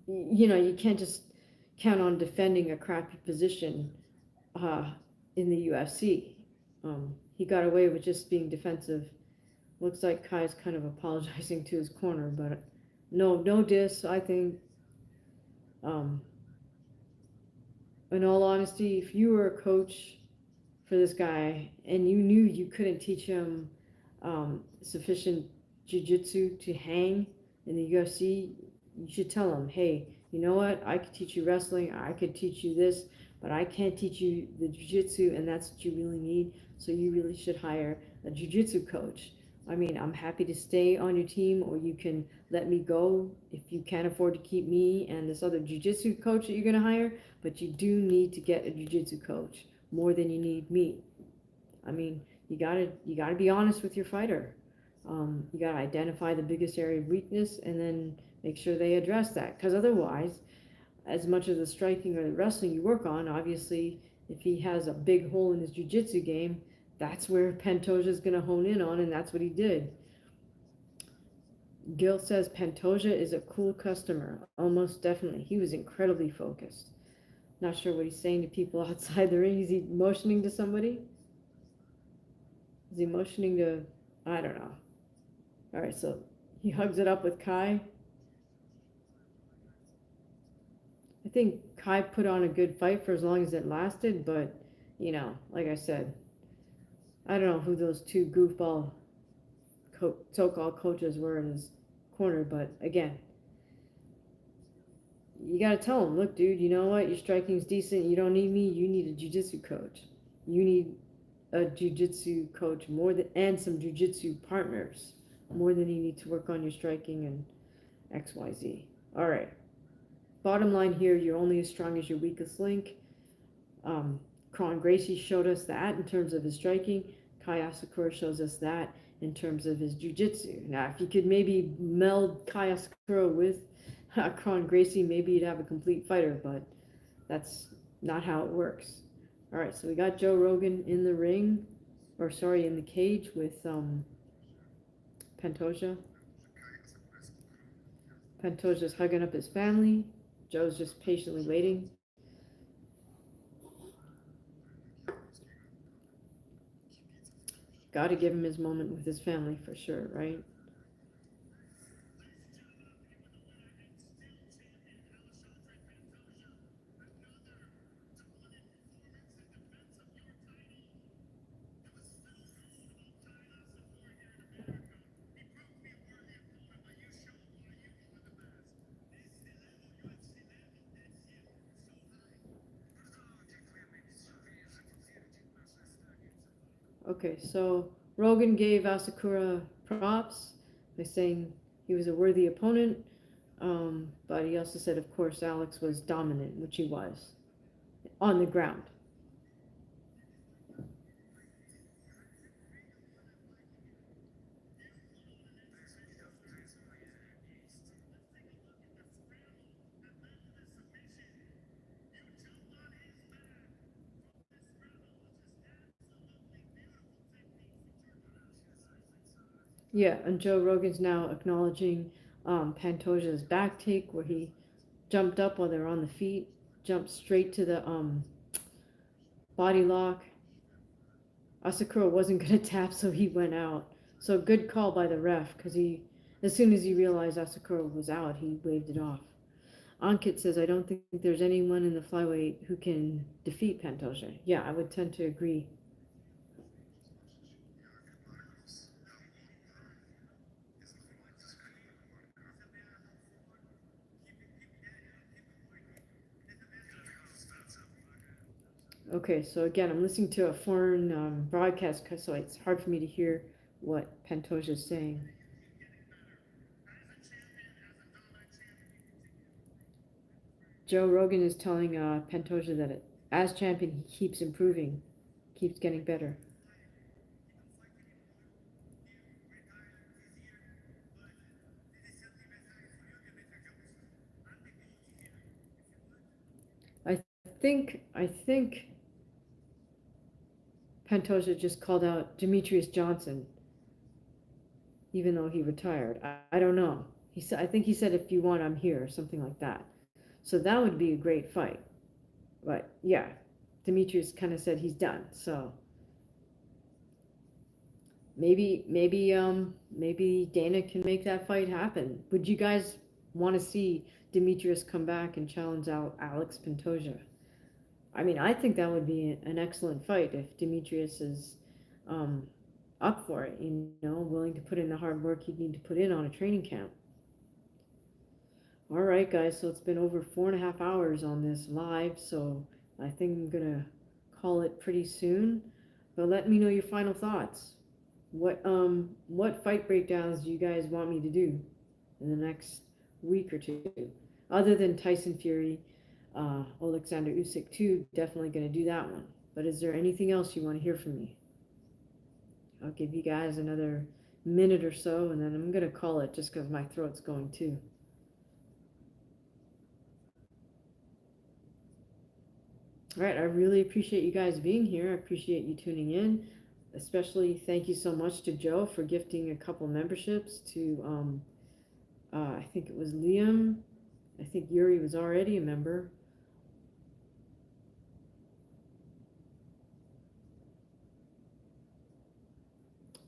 you know, you can't just count on defending a crappy position in the UFC. He got away with just being defensive. Looks like Kai's kind of apologizing to his corner, but no diss, I think. In all honesty, if you were a coach for this guy and you knew you couldn't teach him sufficient jiu-jitsu to hang in the UFC, you should tell him, hey, you know what, I could teach you wrestling, I could teach you this, but I can't teach you the jiu-jitsu, and that's what you really need, so you really should hire a jiu-jitsu coach. I mean, I'm happy to stay on your team, or you can let me go if you can't afford to keep me and this other jiu-jitsu coach that you're going to hire, but you do need to get a jiu-jitsu coach more than you need me. I mean, you gotta be honest with your fighter. You gotta identify the biggest area of weakness and then make sure they address that. Because otherwise, as much of the striking or the wrestling you work on, obviously, if he has a big hole in his jiu-jitsu game, that's where Pantoja is going to hone in on, and that's what he did. Gil says Pantoja is a cool customer. Almost definitely. He was incredibly focused. Not sure what he's saying to people outside the ring. Is he motioning to somebody? Is he motioning to... I don't know. All right, so he hugs it up with Kai. I think Kai put on a good fight for as long as it lasted, but, you know, like I said, I don't know who those two goofball so-called coaches were in his corner, but again, you got to tell him, look, dude, you know what? Your striking's decent. You don't need me. You need a jiu-jitsu coach. You need a jiu-jitsu coach and some jiu-jitsu partners more than you need to work on your striking and XYZ. All right. Bottom line here, you're only as strong as your weakest link. Kron GRACIE showed us that in terms of his striking. Kai Asakura shows us that in terms of his jiu-jitsu. Now, if you could maybe meld Kai Asakura with Kron GRACIE, maybe you'd have a complete fighter, but that's not how it works. All right, so we got Joe Rogan in the ring, in the cage with Pantoja. Pantoja's hugging up his family. Joe's just patiently waiting. Got to give him his moment with his family for sure, right? Okay, so Rogan gave Asakura props by saying he was a worthy opponent, but he also said, of course, Alex was dominant, which he was, on the ground. Yeah, and Joe Rogan's now acknowledging Pantoja's back take where he jumped up while they were on the feet, jumped straight to the body lock. Asakura wasn't going to tap, so he went out. So good call by the ref, because as soon as he realized Asakura was out, he waved it off. Ankit says, I don't think there's anyone in the flyweight who can defeat Pantoja. Yeah, I would tend to agree. Okay, so again, I'm listening to a foreign broadcast, so it's hard for me to hear what Pantoja is saying. Joe Rogan is telling Pantoja that as champion, he keeps improving, keeps getting better. I think Pantoja just called out Demetrius Johnson, even though he retired. I don't know. I think he said, if you want, I'm here, or something like that. So that would be a great fight. But yeah, Demetrius kind of said he's done. So maybe Dana can make that fight happen. Would you guys want to see Demetrius come back and challenge out Alex Pantoja? I mean, I think that would be an excellent fight if Demetrius is up for it, willing to put in the hard work he'd need to put in on a training camp. All right, guys, so it's been over 4.5 hours on this live, so I think I'm going to call it pretty soon. But let me know your final thoughts. What fight breakdowns do you guys want me to do? in the next week or two. Other than Tyson Fury, Alexander Usyk too, definitely going to do that one. But is there anything else you want to hear from me? I'll give you guys another minute or so, and then I'm going to call it just because my throat's going too. All right, I really appreciate you guys being here. I appreciate you tuning in. Especially thank you so much to Joe for gifting a couple memberships to, I think it was Liam. I think Yuri was already a member.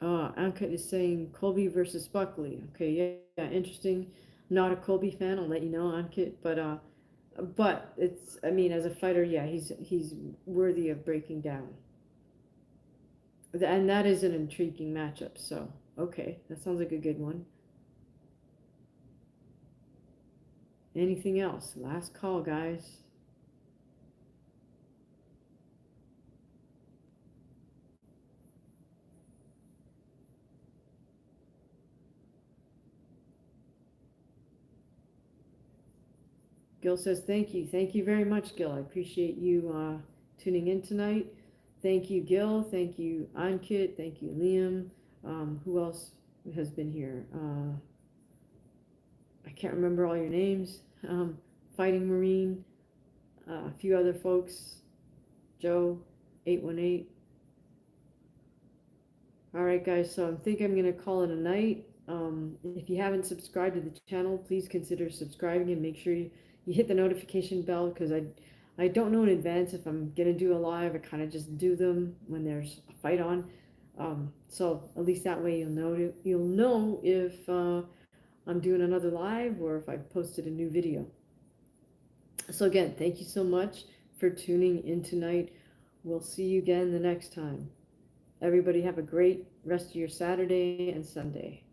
Ankit is saying Colby versus Buckley. Okay, yeah, interesting. Not a Colby fan, I'll let you know, Ankit, but it's, I mean, as a fighter, yeah, he's worthy of breaking down. And that is an intriguing matchup, so okay, that sounds like a good one. Anything else? Last call, guys. Gil says, thank you. Thank you very much, Gil. I appreciate you tuning in tonight. Thank you, Gil. Thank you, Ankit. Thank you, Liam. Who else has been here? I can't remember all your names. Fighting Marine, a few other folks. Joe, 818. All right, guys, so I think I'm going to call it a night. If you haven't subscribed to the channel, please consider subscribing and make sure you hit the notification bell, because I don't know in advance if I'm going to do a live. I kind of just do them when there's a fight on. So at least that way you'll know if I'm doing another live or if I've posted a new video. So again, thank you so much for tuning in tonight. We'll see you again the next time. Everybody have a great rest of your Saturday and Sunday.